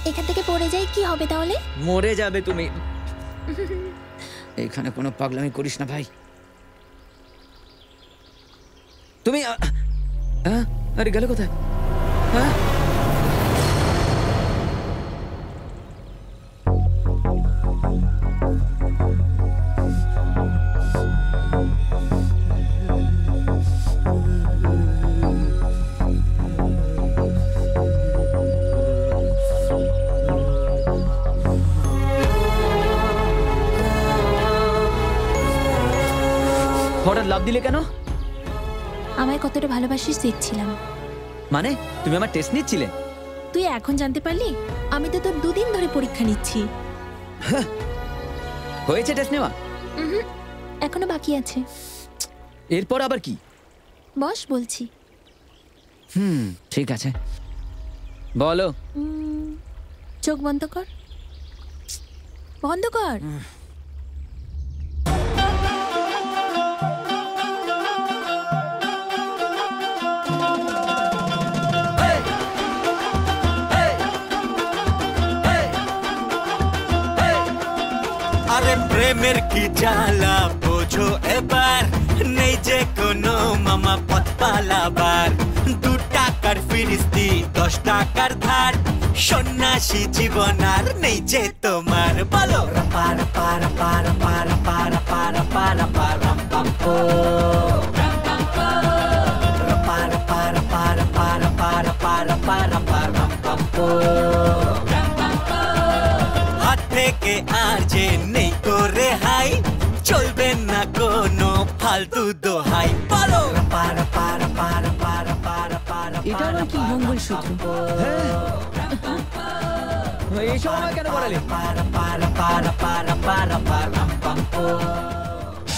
Speaker 6: এখান থেকে পড়ে যাই কি হবে তাহলে?
Speaker 7: মরে যাবে তুমি। এখানে কোনো পাগলামি করিস না ভাই। তুমি আরে গেল কোথায়? হ্যাঁ, হঠাৎ লাভ দিলে কেন?
Speaker 6: আমায় কতটা ভালোবাসিস দেখছিলাম।
Speaker 7: মানে তুমি আমার টেস্ট নিচ্ছিলে?
Speaker 6: তুই এখন জানতে পারলি? আমি তো তোর 2 দিন ধরে পরীক্ষা নিচ্ছি।
Speaker 7: হয়েছে টেস্ট নেওয়া?
Speaker 6: এখনো বাকি আছে।
Speaker 7: এরপর আবার কি?
Speaker 6: বস বলছি।
Speaker 7: ঠিক আছে, বলো।
Speaker 6: চোখ বন্ধ কর, বন্ধ কর।
Speaker 10: আরে প্রেমের কি জ্বালা বোঝো এবার, নেই যে কোনো মামা পথ পালাবার। 2 টাকার ফিরিস্তি 10 টাকার ধার, সন্ন্যাসী জীবন আর নেই যে তোমার। বলো পার পার পার পার পার পার পার পার পাম পো, পার পার পার পার পার পার পার পার পাম পো। হাত থেকে আর যে নেই করে হাই, চলবে না কোনো ফালতু দোহাই। বলো পার পার পার পার পার পার।
Speaker 9: এটা আবার কি মঙ্গলসূত্র?
Speaker 7: এইসব আমায় কেন বলালে?
Speaker 10: পার পার পার পার পার পার পাম পো।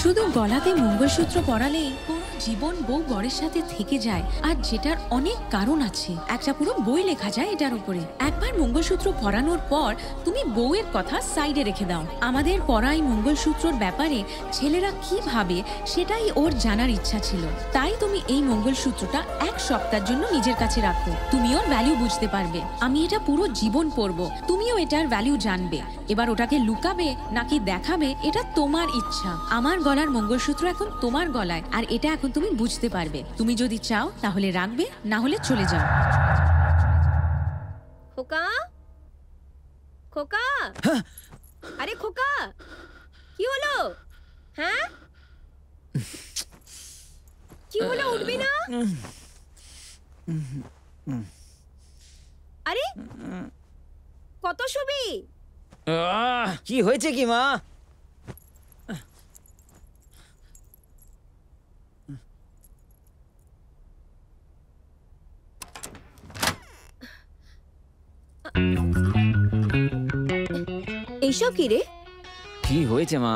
Speaker 9: শুধু গলাতে মঙ্গলসূত্র পরালেই পুরো জীবন বউ বরের সাথে থেকে যায়, আর যেটার অনেক কারণ আছে। একটা পুরো বই লেখা যায় এটার উপরে। একবার মঙ্গলসূত্র পরানোর পর তুমি বউয়ের কথা সাইডে রেখে দাও। আমাদের পরা এই মঙ্গলসূত্রর ব্যাপারে ছেলেরা কি ভাবে সেটাই ওর জানার ইচ্ছা ছিল। তাই তুমি এই মঙ্গলসূত্রটা 1 সপ্তাহের জন্য নিজের কাছে রাখো। তুমি ওর ভ্যালু বুঝতে পারবে। আমি এটা পুরো জীবন পরবো, তুমিও এটার ভ্যালু জানবে। এবার ওটাকে লুকাবে নাকি দেখাবে এটা তোমার ইচ্ছা। আমার গলার মঙ্গলসূত্র এখন তোমার গলায়, আর এটা এখন তুমি বুঝতে পারবে। তুমি যদি চাও তাহলে রাখবে, না হলে চলে যাও।
Speaker 3: খোকা, খোকা, আরে খোকা, কি হলো? হ্যাঁ, কি হলো? উঠবি না? আরে কত শুবি?
Speaker 7: কি হয়েছে কি মা?
Speaker 3: এইসব কি রে?
Speaker 7: কি হয়েছে মা?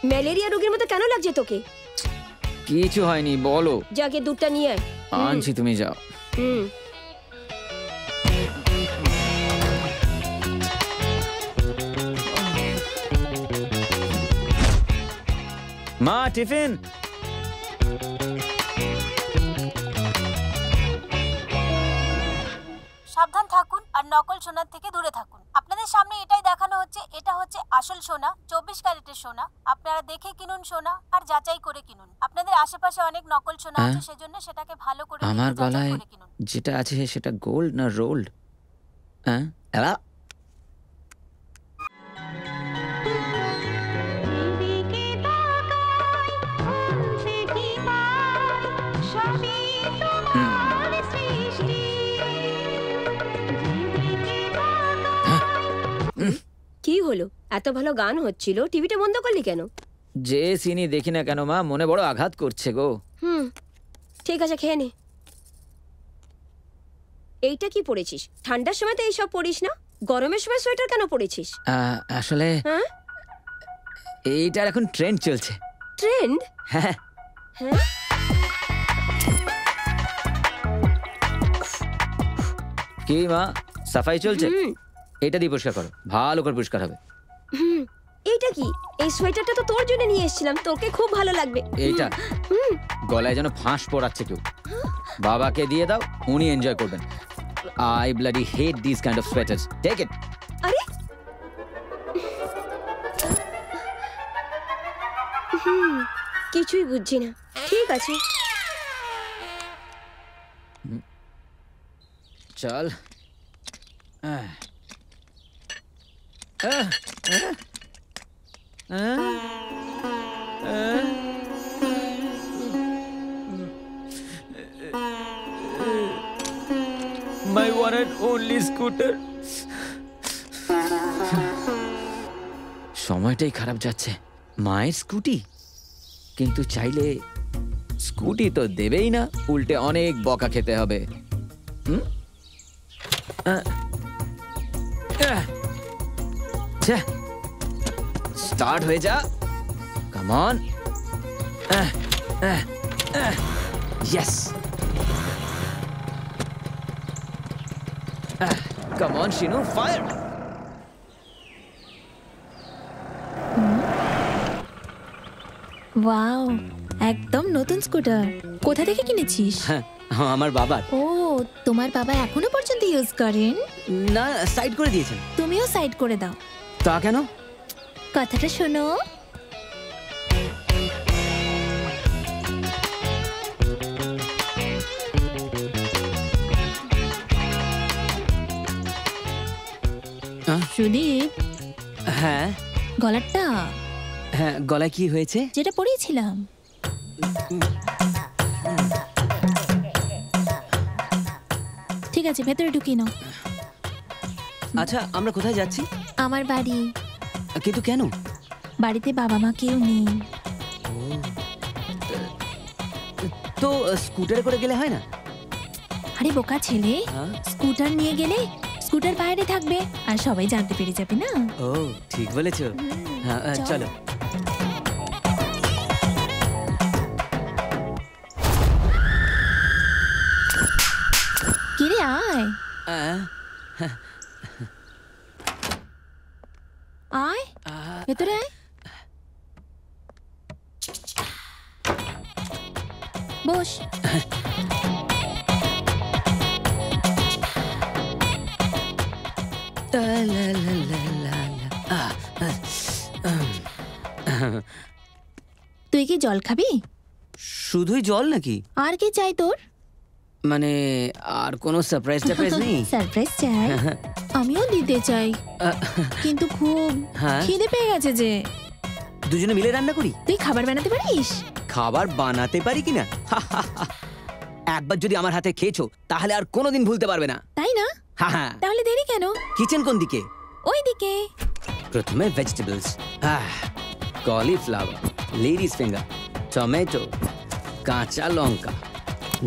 Speaker 3: ম্যালেরিয়া রোগের মতো কেন লাগছে তোকে?
Speaker 7: কিছু হয়নি, বলো।
Speaker 3: যাকে দুধটা নিয়ে আয়।
Speaker 7: আনছি, তুমি যাও। মা, টিফিন।
Speaker 11: সাবধান থাকুন আর নকল সোনার থেকে দূরে থাকুন। আপনাদের সামনে এটাই দেখানো হচ্ছে, এটা হচ্ছে আসল সোনা, 24 ক্যারেটের সোনা। আপনারা দেখে কিনুন সোনা আর যাচাই করে কিনুন। আপনাদের আশেপাশে অনেক নকল সোনা আছে, সেজন্য সেটাকে ভালো করে
Speaker 7: আমার
Speaker 11: দেখে যাচাই
Speaker 7: গলায়
Speaker 11: করে কিনুন।
Speaker 7: যেটা আছে সেটা গোল্ড না রোল্ড? হ্যাঁ, এলা
Speaker 3: কি হলো? এত ভালো গান হচ্ছিল, টিভিটা বন্ধ করলি কেন?
Speaker 7: যে সিনি দেখি না কেন মা, মনে বড় আঘাত করছে গো।
Speaker 3: ঠিক আছে, খেয়ে নে। এইটা কি পরেছিস? ঠান্ডার সময় তো এইসব পরিস না, গরমের সময় সোয়েটার কেন পরেছিস?
Speaker 7: আসলে এইটার এখন ট্রেন্ড চলছে।
Speaker 3: ট্রেন্ড?
Speaker 7: হ্যাঁ। কি মা, সাফাই চলছে? এটা দিয়ে পরিষ্কার করো, ভালো করে পরিষ্কার হবে।
Speaker 3: এইটা কি? এই সোয়েটারটা তো তোর জন্য নিয়ে এসেছিলাম, তোকে খুব ভালো লাগবে।
Speaker 7: এইটা গলায় যেন ফাঁস পড়াচ্ছে কেউ। বাবাকে দিয়ে দাও, উনি এনজয় করবেন। I bloody hate these kind of sweaters. Take it.
Speaker 3: আরে কিছুই বুঝছি না। ঠিক আছে,
Speaker 7: চল। My one and only scooter. সময়টাই খারাপ যাচ্ছে। মায়ের স্কুটি, কিন্তু চাইলে স্কুটি তো দেবেই না, উল্টে অনেক বকা খেতে হবে। স্টার্ট হয়ে যা, come on. Yes, come on Shinu, fire.
Speaker 6: Wow, একদম নতুন স্কুটার। কোথা থেকে কিনেছিস?
Speaker 7: আমার বাবার।
Speaker 6: ও, তোমার বাবা এখনো পর্যন্ত ইউজ করেন?
Speaker 7: না, সাইড করে দিয়েছেন।
Speaker 6: তুমিও সাইড করে দাও।
Speaker 7: তা কেন?
Speaker 6: কথাটা শোনো। সুদীপ।
Speaker 7: হ্যাঁ
Speaker 6: গলারটা।
Speaker 7: হ্যাঁ, গলায় কি হয়েছে?
Speaker 6: যেটা পরিয়েছিলাম। ঠিক আছে, ভেতরে ঢুকিয়ে নাও।
Speaker 7: আচ্ছা, আমরা কোথায় যাচ্ছি?
Speaker 6: আমার বাড়ি।
Speaker 7: কিন্তু কেন?
Speaker 6: বাড়িতে বাবা মা কেউ নেই।
Speaker 7: তো স্কুটারে করে গেলে হয় না?
Speaker 6: আরে বোকা ছেলে, স্কুটার নিয়ে গেলে স্কুটার বাইরে থাকবে আর সবাই জানতে পেরে যাবে না।
Speaker 7: ও, ঠিক বলেছো। হ্যাঁ, চলো।
Speaker 6: কিরে আয় আয়, ভেতরে আয়। বস। তুই কি জল খাবি?
Speaker 7: শুধুই জল নাকি?
Speaker 6: আর কি চাই তোর?
Speaker 7: মানে আর কোনো সারপ্রাইজ টারপ্রাইজ নেই?
Speaker 6: সারপ্রাইজ চাই? আমিও দিতে চাই, কিন্তু খুব খিদে পেয়ে গেছে যে।
Speaker 7: দুজনে মিলে রান্না করি?
Speaker 6: তুই খাবার বানাতে পারিস?
Speaker 7: খাবার বানাতে পারি কিনা? একবার যদি আমার হাতে খেয়েছো তাহলে আর কোনোদিন ভুলতে পারবে না।
Speaker 6: তাই না? তাহলে দেরি কেন?
Speaker 7: কিচেন কোন দিকে?
Speaker 6: ওই দিকে।
Speaker 7: প্রথমে vegetables, cauliflower, ladies finger, tomato, কাঁচা লঙ্কা।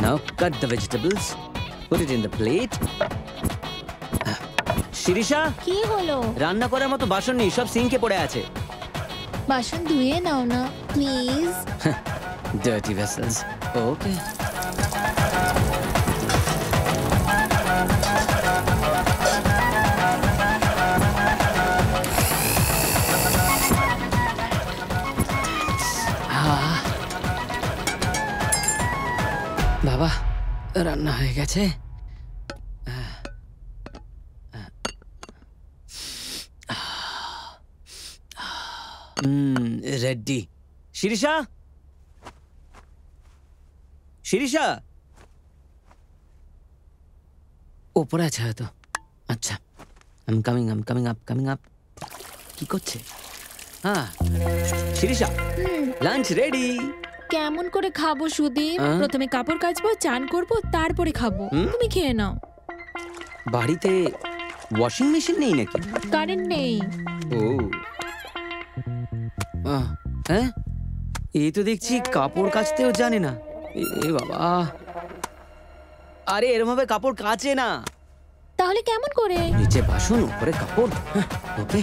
Speaker 7: Now cut the vegetables, put it in the plate. Shirisha,
Speaker 6: কি হলো?
Speaker 7: রান্না করার মতো বাসন নেই, সব সিঙ্কে পড়ে আছে।
Speaker 6: বাসন ধুয়ে নাও না প্লিজ।
Speaker 7: Dirty vessels. Okay. বাবা, রান্না হয়ে গেছে। রেডি। শিরিষা, শিরিষা ওপরে আছে হয়তো। আচ্ছা, I'm coming up. কি করছে? Shirisha, lunch ready.
Speaker 6: কেমন করে খাবো সুদীপ? প্রথমে কাপড় কাচবো, চান করবো, তারপরে খাবো। তুমি খেয়ে নাও।
Speaker 7: বাড়িতে ওয়াশিং মেশিন নেই নাকি?
Speaker 6: কারেন্ট নেই।
Speaker 7: ও, হ্যাঁ, এই তো দেখছি কাপড় কাচতেও জানে না। এ বাবা, আরে এরম ভাবে কাপড় কাচে না।
Speaker 6: তাহলে কেমন করে?
Speaker 7: নিচে বাসন, উপরে কাপড়। ওকে।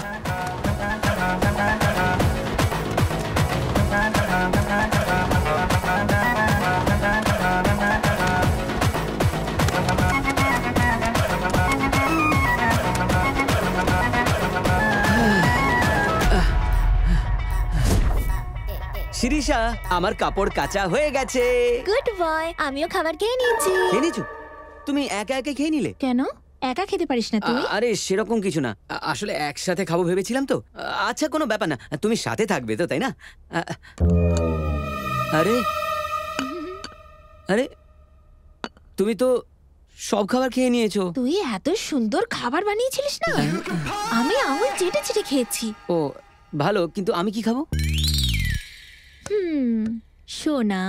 Speaker 7: শিরিষা, আমার কাপড় কাচা হয়ে গেছে।
Speaker 6: গুড বয়, আমিও খাবার খেয়ে নিয়েছি।
Speaker 7: খেয়ে নিয়েছো? তুমি একা একা খেয়ে নিলে
Speaker 6: কেন? একা খেতে পারিস না তুই?
Speaker 7: আরে সেরকম কিছু না, আসলে একসাথে খাবো ভেবেছিলাম তো। আচ্ছা, কোনো ব্যাপার না, তুমি সাথে থাকবে তো, তাই না? আরে আরে, তুমি তো সব খাবার খেয়ে নিয়েছো।
Speaker 6: তুই এত সুন্দর খাবার বানিয়েছিলিস না, আমি আঙুল চেটে চেটে খেয়েছি।
Speaker 7: ও ভালো, কিন্তু আমি কি খাবো?
Speaker 6: শোনা,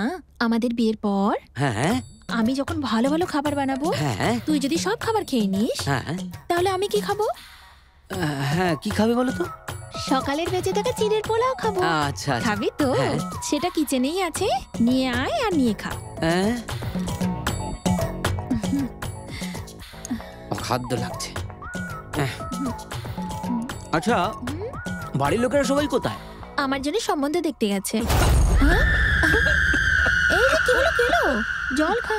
Speaker 6: আমাদের বিয়ের পর
Speaker 7: হ্যাঁ
Speaker 6: আমি যখন ভালো ভালো খাবার বানাবো, তুই যদি সব খাবার খেয়ে নিস, তাহলে আমি কি খাবো?
Speaker 7: হ্যাঁ, কি খাবে বলো তো?
Speaker 6: সকালের বেঁচে থাকা চিড়ের পোলাও খাবো।
Speaker 7: আচ্ছা,
Speaker 6: খাবি তো? সেটা কিচেনেই আছে, নিয়ে আয় আর নিয়ে খা।
Speaker 7: অখাদ্য লাগছে। আচ্ছা, বাড়ির লোকেরা সবাই কোথায়?
Speaker 6: আমার জন্য সম্বন্ধ দেখতে গেছে। হ্যাঁ? এই রে, কি হলো কি হলো? জল খা।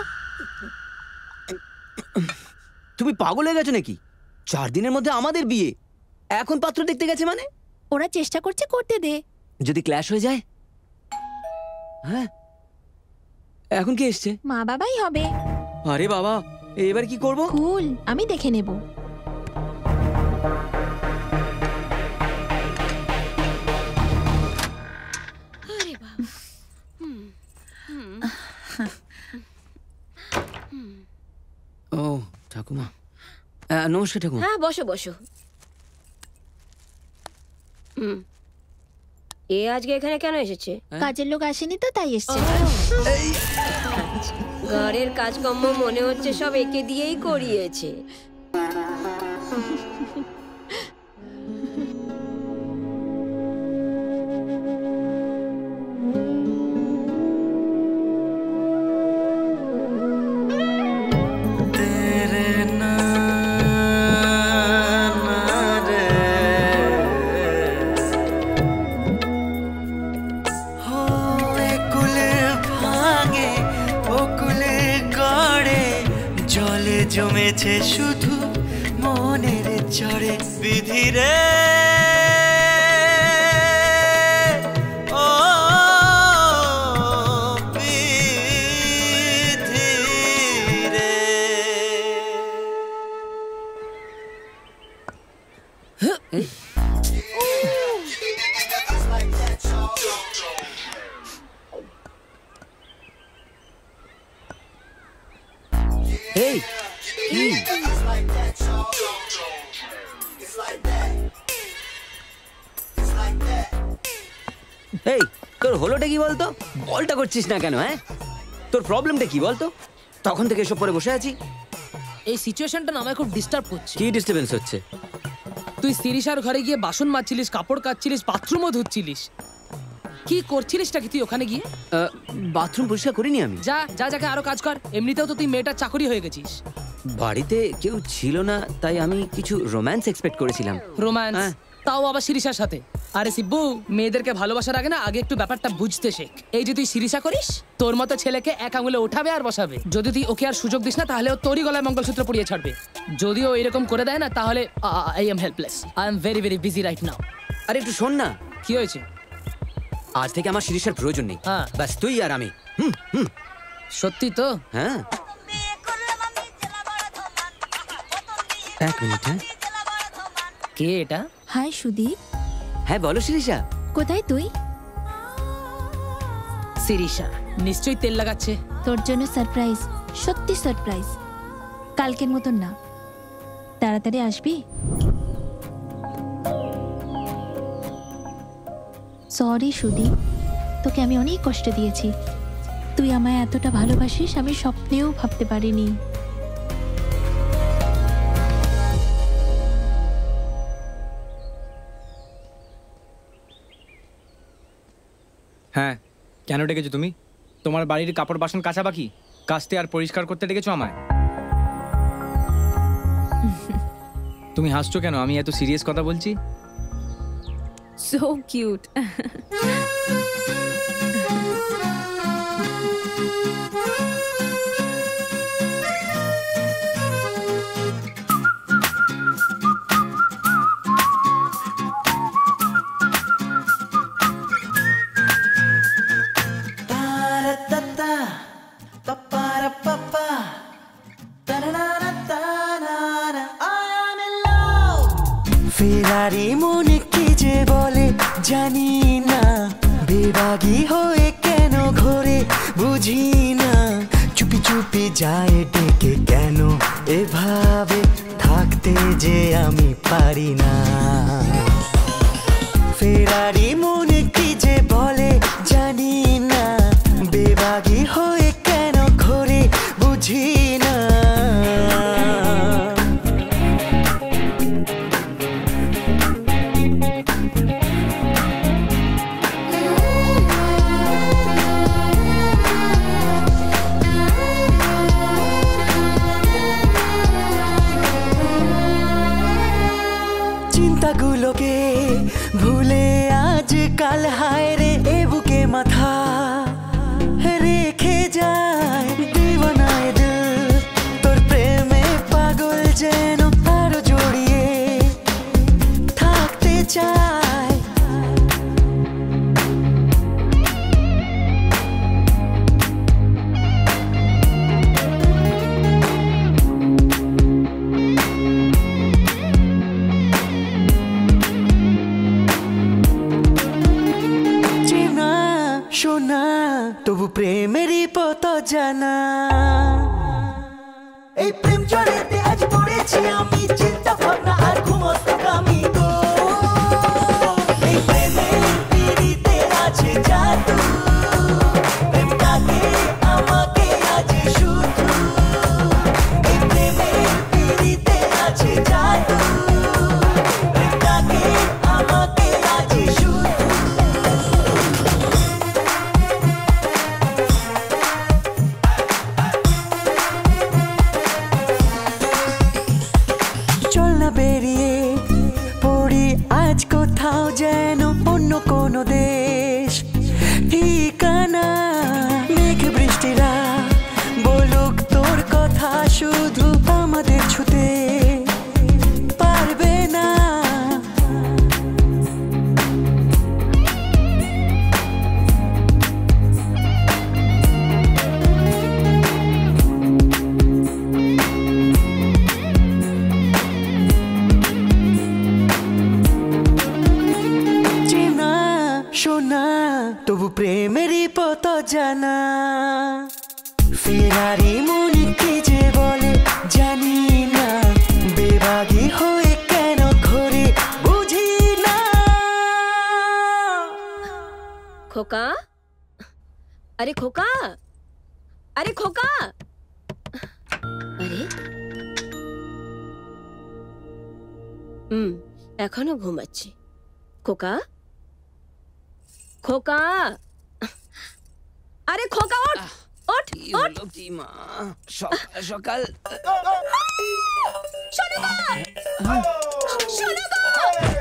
Speaker 7: তুমি পাগল হয়ে গেছো নাকি? 4 দিনের মধ্যে আমাদের বিয়ে, এখন পাত্র দেখতে গেছে মানে?
Speaker 6: ওরা চেষ্টা করছে, করতে দে।
Speaker 7: যদি ক্ল্যাশ হয়ে যায়? হ্যাঁ, এখন কি এসছে?
Speaker 6: মা বাবাই হবে।
Speaker 7: আরে বাবা, এবার কি করব?
Speaker 6: কুল, আমি দেখে নেব।
Speaker 7: ও ঠাকুমা, নমস্কার ঠাকুমা।
Speaker 3: হ্যাঁ, বসো বসো। এ আজকে এখানে কেন এসেছে?
Speaker 6: কাজের লোক আসেনি তো, তাই এসছে।
Speaker 3: ঘরের কাজকর্ম মনে হচ্ছে সব একে দিয়েই করিয়েছে।
Speaker 10: জমেছে শুধু মনের চড়ে বিধি রে, ও বিধি রে।
Speaker 7: এই এই তোর হলোটা কি বলতো? বলটা করছিস না কেন? হ্যাঁ, তোর প্রবলেমটা কি বলতো? তখন থেকে এসব পরে বসে আছি।
Speaker 2: এই সিচুয়েশনটা না আমায় খুব ডিস্টার্ব করছে।
Speaker 7: কি ডিস্টারবেন্স হচ্ছে?
Speaker 2: তুই শিরিষার ঘরে গিয়ে বাসন মাজছিলিস, কাপড় কাচ্ছিলিস, বাথরুমও ধুচ্ছিলিস। কি করছিলিসটা কি তুই ওখানে গিয়ে?
Speaker 7: বাথরুম পরিষ্কার করিনি আমি।
Speaker 2: যা যা, যাকে আরো কাজ কর। এমনিতেও তো তুই মেয়েটার চাকরি হয়ে গেছিস।
Speaker 7: বাড়িতে কেউ ছিল না, তাই আমি কিছু রোম্যান্স এক্সপেক্ট করেছিলাম।
Speaker 2: রোম্যান্স? তাও আবার শিরিষার সাথে? আরে শিব্বু, মেয়েদেরকে ভালোবাসার আগে না আগে একটু ব্যাপারটা বুঝতে শেখ। এই যে তুই শিরিষা করিস, তোর মতো ছেলেকে এক আঙুলে ওঠাবে আর বসাবে। যদি তুই ওকে আর সুযোগ দিস না, তাহলে ও তোরই গলায় মঙ্গলসূত্র পরিয়ে ছাড়বে। যদিও এরকম করে দেয় না, তাহলে I am helpless. I am very very busy right now.
Speaker 7: আরে একটু শোন না।
Speaker 2: কি হয়েছে?
Speaker 7: আজ থেকে আমার শিরিষার প্রয়োজন নেই।
Speaker 2: হ্যাঁ,
Speaker 7: ব্যাস তুই আর আমি।
Speaker 2: সত্যি তো?
Speaker 7: হ্যাঁ, এক মিনিট। হ্যাঁ,
Speaker 2: কে এটা?
Speaker 6: হাই সুদীপ।
Speaker 7: হ্যাঁ বলো শিরিষা।
Speaker 6: কোথায় তুই?
Speaker 2: শিরিষা নিশ্চয়ই তেল লাগাচ্ছে।
Speaker 6: তোর জন্য সারপ্রাইজ, সত্যি সারপ্রাইজ। কালকের মতন না, তাড়াতাড়ি আসবি? সরি সুদীপ, তোকে আমি অনেক কষ্ট দিয়েছি। তুই আমায় এতটা ভালোবাসিস আমি স্বপ্নেও ভাবতে পারিনি।
Speaker 1: হ্যাঁ, কেন ডেকেছো তুমি? তোমার বাড়ির কাপড় বাসন কাচা বাকি, কাচতে আর পরিষ্কার করতে ডেকেছো আমায়? তুমি হাসছো কেন? আমি এত সিরিয়াস কথা বলছি।
Speaker 9: So cute.
Speaker 10: ফেরারি মনে কি যে বলে জানি না, বেবাগী হয়ে কেন ঘোরে বুঝি না, চুপি চুপি যায় ডেকে কেন এভাবে থাকতে যে আমি পারি না। ফেরারি মনে কি যে বলে জানি না, বেবাগী হয়ে কেন ঘোরে বুঝি না। চিন্তাগুলোকে ভুলে কাল হায় রে এ বুকে মাথা রেখে যায় দিওয়ানায় দিল তোর প্রেমে পাগল যেন আরো জড়িয়ে থাকতে চায় শোনা তবু প্রেমেরই পত জানা এই প্রেম জড়েতে আজ পড়েছি আমি চিন্তা ভাবনা আর ঘুমোস্তামি গো এই প্রেমের পিড়িতে আছে জাদু প্রেমটাকে আমাকে আজ শুধু এই প্রেমের পিড়িতে আছে জাদু প্রেমটাকে আমাকে আজ শুধু বেরিয়ে পড়ি আজ কোথাও যেন অন্য কোনো দেশ ঠিকানা মেঘ বৃষ্টিরা বলুক তোর কথা শুধু আমাদের ছুতে পারবে না শোনা তবু প্রেমেরই পত জানা ফেরারি মনিকে যে বলে জানি না বেবাগী হয়ে কেন ঘরে বুঝি না
Speaker 3: খোকা আরে খোকা আরে খোকা আরে এখনো ঘুমাচ্ছে খোকা খোকা আরে খোকা ওঠ ওঠ ওঠ
Speaker 7: মা সকাল সকাল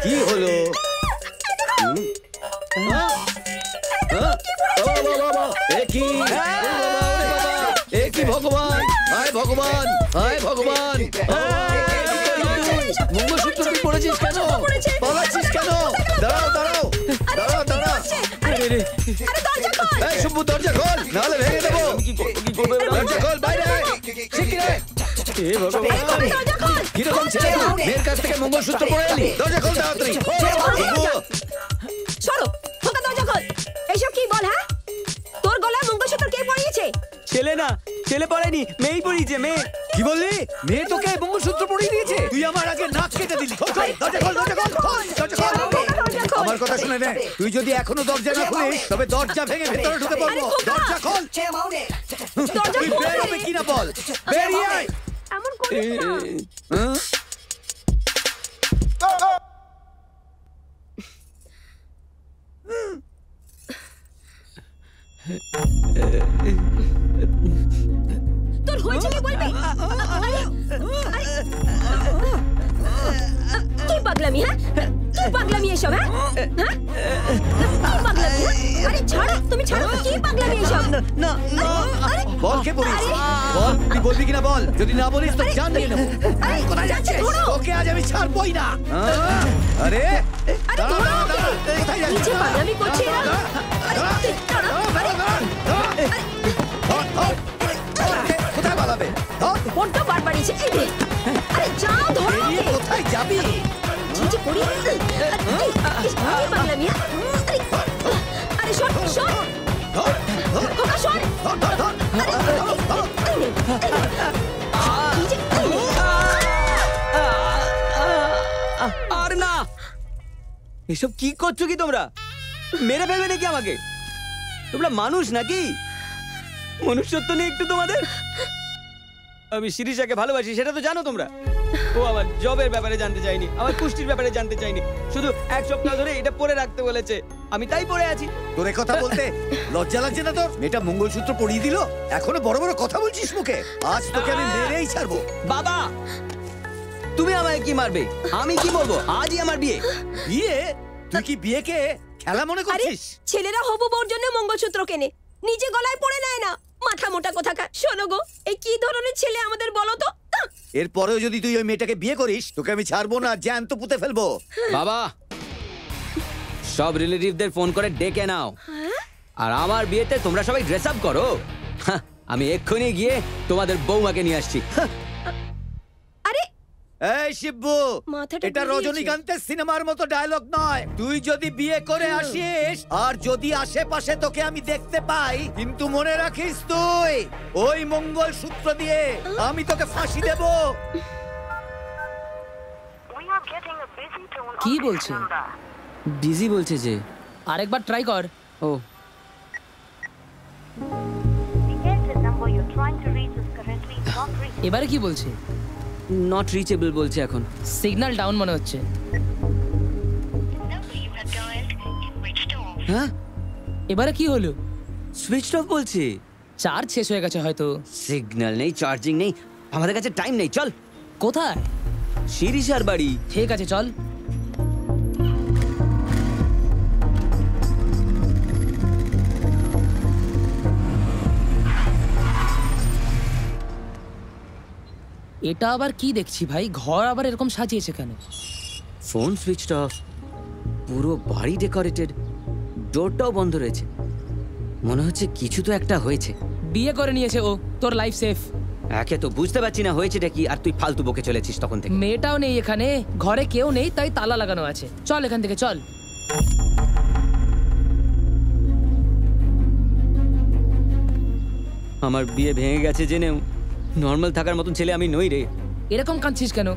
Speaker 5: কি হলো ভগবান হায় ভগবান হায় ভগবান মঙ্গলসূত্র তুই পড়েছিস কেন পালাচ্ছিস কেন দাঁড়াও দাঁড়াও দাঁড়াও দাঁড়াও এই শুভ্বু দরজা খোল নাহলে ভেঙে দেবো দরজা খোল বাইরে হে ভগবান কিরকম ছেলে মেয়ের কাছ থেকে মঙ্গলসূত্র পড়ে এলি দরজা খোল তাড়াতাড়ি
Speaker 3: সরো খোকা দরজা খোল এসব কি বল হ্যাঁ তোর গলায় মঙ্গলসূত্র কে পরিয়েছে
Speaker 7: ছেলে না ছেলে পড়েনি মেয়েই পরিয়েছে মেয়ে
Speaker 5: কি বললি মেয়ে তোকে মঙ্গলসূত্র পরিয়ে দিয়েছে তুই আমার আগে নাক কেটে দিলি দরজা খোল দরজা খোল দরজা খোল আমার কথা শুনে নে তুই যদি এখনো দরজা না খুলিস তবে দরজা ভেঙে ভেতরে ঢুকে পড়বো দরজা খোল তুই বের হবে কিনা বল বেরিয়ে আয়
Speaker 3: এমন করিস না তোর হয়েছে কি বলবি কি পাগলামি হ্যাঁ কি পাগলামি এসব হ্যাঁ কি পাগলামি আরে ছাড়ো তুমি ছাড়ো কি পাগলামি এসব
Speaker 7: না না
Speaker 5: বল কে বলিস বল তুই বলবি কিনা বল যদি না বলিস তো জান নিয়ে নেব কোথায় যাচ্ছিস ওকে আজ আমি ছাড়বই না আরে দাঁড়া দাঁড়া কোথায় যাচ্ছিস
Speaker 3: কি পাগলামি করছিস না
Speaker 5: কোথায় পালাবে
Speaker 3: বড্ড বাড়বাড়িয়েছে আরে যাও ধরো
Speaker 5: কোথায় যাবি
Speaker 3: চিচি করি কি পাগলামি আরে শোন শোন খোকা শোন
Speaker 7: আর না এসব কি করছো কি তোমরা মেরে ফেলবে নাকি আমাকে তোমরা মানুষ নাকি মনুষ্যত্ব নেই একটু তোমাদের আমি শিরিষাকে ভালোবাসি সেটা তো জানো তোমরা ও আমার জবের ব্যাপারে জানতে চাইনি আমার পুষ্টির ব্যাপারে জানতে চাইনি শুধু এক সপ্তাহ ধরে এটা পরে রাখতে বলেছে আমি তাই পরে আছি
Speaker 5: তোর কথা বলতে লজ্জা লাগছে না তোর মেয়েটা মঙ্গলসূত্র পরিয়ে দিল এখনো বড় বড় কথা বলছিস মুখে আজ তোকে আমি মেরেই ছাড়বো
Speaker 7: বাবা তুমি আমায় কি মারবে আমি কি বলবো আজই আমার বিয়ে
Speaker 5: বিয়ে তুই কি বিয়েকে খেলা মনে
Speaker 3: আরে
Speaker 5: করছিস?
Speaker 3: ছেলেরা হবু বউর জন্য মঙ্গলসূত্র কেনে, নিজে গলায় পড়ে নেয় না। মাথা মোটা কোথাকার। শোনো গো, এই কি ধরনের ছেলে আমাদের বলো তো?
Speaker 5: এরপরেও যদি তুই ওই মেয়েটাকে বিয়ে করিস, তোকে আমি ছাড়বো না, জ্যান্ত পুঁতে ফেলবো।
Speaker 7: বাবা, সব রিলেটিভদের ফোন করে ডেকে নাও, আর আমার বিয়েতে তোমরা সবাই ড্রেস আপ করো। হাহ, আমি এক্ষুনি গিয়ে তোমাদের বৌমাকে নিয়ে আসছি। হাহ।
Speaker 3: আরে
Speaker 5: এই শিব্বু,
Speaker 3: মাথাটা
Speaker 5: এটা
Speaker 3: ঘুরিয়েছে।
Speaker 5: রজনীকান্তের সিনেমার মতো ডায়লগ নয়। তুই যদি বিয়ে করে আসিস আর যদি আশেপাশে তোকে আমি দেখতে পাই, কিন্তু মনে রাখিস তুই ওই মঙ্গলসূত্র দিয়ে আমি তোকে ফাঁসি দেব।
Speaker 2: কি বলছে?
Speaker 7: বিজি বলছে যে।
Speaker 2: আরেকবার ট্রাই কর।
Speaker 7: ও
Speaker 2: এবারে কি বলছে?
Speaker 7: নট রিচেবল বলছে এখন।
Speaker 2: সিগন্যাল ডাউন মনে হচ্ছে।
Speaker 7: হ্যাঁ,
Speaker 2: এবারে কি হলো?
Speaker 7: সুইচ অফ বলছে।
Speaker 2: চার্জ শেষ হয়ে গেছে হয়তো।
Speaker 7: সিগন্যাল নেই, চার্জিং নেই, আমাদের কাছে টাইম নেই। চল।
Speaker 2: কোথায়?
Speaker 7: শিরিষার বাড়ি।
Speaker 2: ঠিক আছে চল। এটা আবার কি দেখছি ভাই? ঘর আবার এরকম সাজিয়েছে কেন?
Speaker 7: ফোন সুইচ অফ, পুরো বাড়ি ডেকোরেটেড, ডোরটাও বন্ধ রয়েছে। মনে হচ্ছে কিছু তো একটা হয়েছে।
Speaker 2: বিয়ে করে নিয়েছে ও, তোর লাইফ সেফ।
Speaker 7: একে তো বুঝতে পারছি না হয়েছেটা কি, আর তুই ফালতু বকে চলেছিস তখন থেকে।
Speaker 2: মেয়েটাও নেই এখানে, ঘরে কেউ নেই, তাই তালা লাগানো আছে। চল এখান থেকে চল।
Speaker 7: আমার বিয়ে ভেঙে গেছে জেনেও নর্মাল থাকার মতন ছেলে আমি নই রে।
Speaker 2: এরকম কাঁদছিস কেন?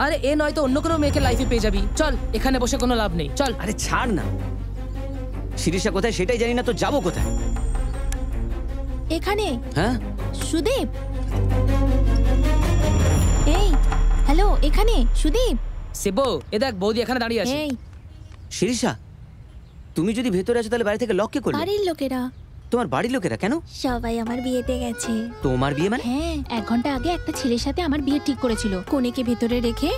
Speaker 2: আরে এ নয় তো অন্য কোনো মেয়েকে লাইফে পেয়ে যাবি। চল, এখানে বসে কোনো লাভ নেই, চল।
Speaker 7: আরে ছাড় না, শিরিষা কোথায় সেটাই জানি না তো যাবো কোথায়?
Speaker 6: এখানে।
Speaker 7: হ্যাঁ
Speaker 6: সুদীপ, এই হ্যালো, এখানে সুদীপ।
Speaker 2: শিবু, এ দেখ বৌদি এখানে দাঁড়িয়ে আছে।
Speaker 6: এই
Speaker 7: শিরিষা, তুমি যদি ভেতরে আছো তাহলে বাড়ি থেকে লক কে করলে?
Speaker 6: বাড়ির লোকেরা।
Speaker 7: তোমার বাড়ির লোকেরা কেন?
Speaker 6: সবাই আমার বিয়েতে গেছে।
Speaker 7: তোমার বিয়ে মানে?
Speaker 6: হ্যাঁ, 1 ঘন্টা আগে একটা ছেলের সাথে আমার বিয়ে ঠিক করেছিল। কনেকে ভেতরে রেখে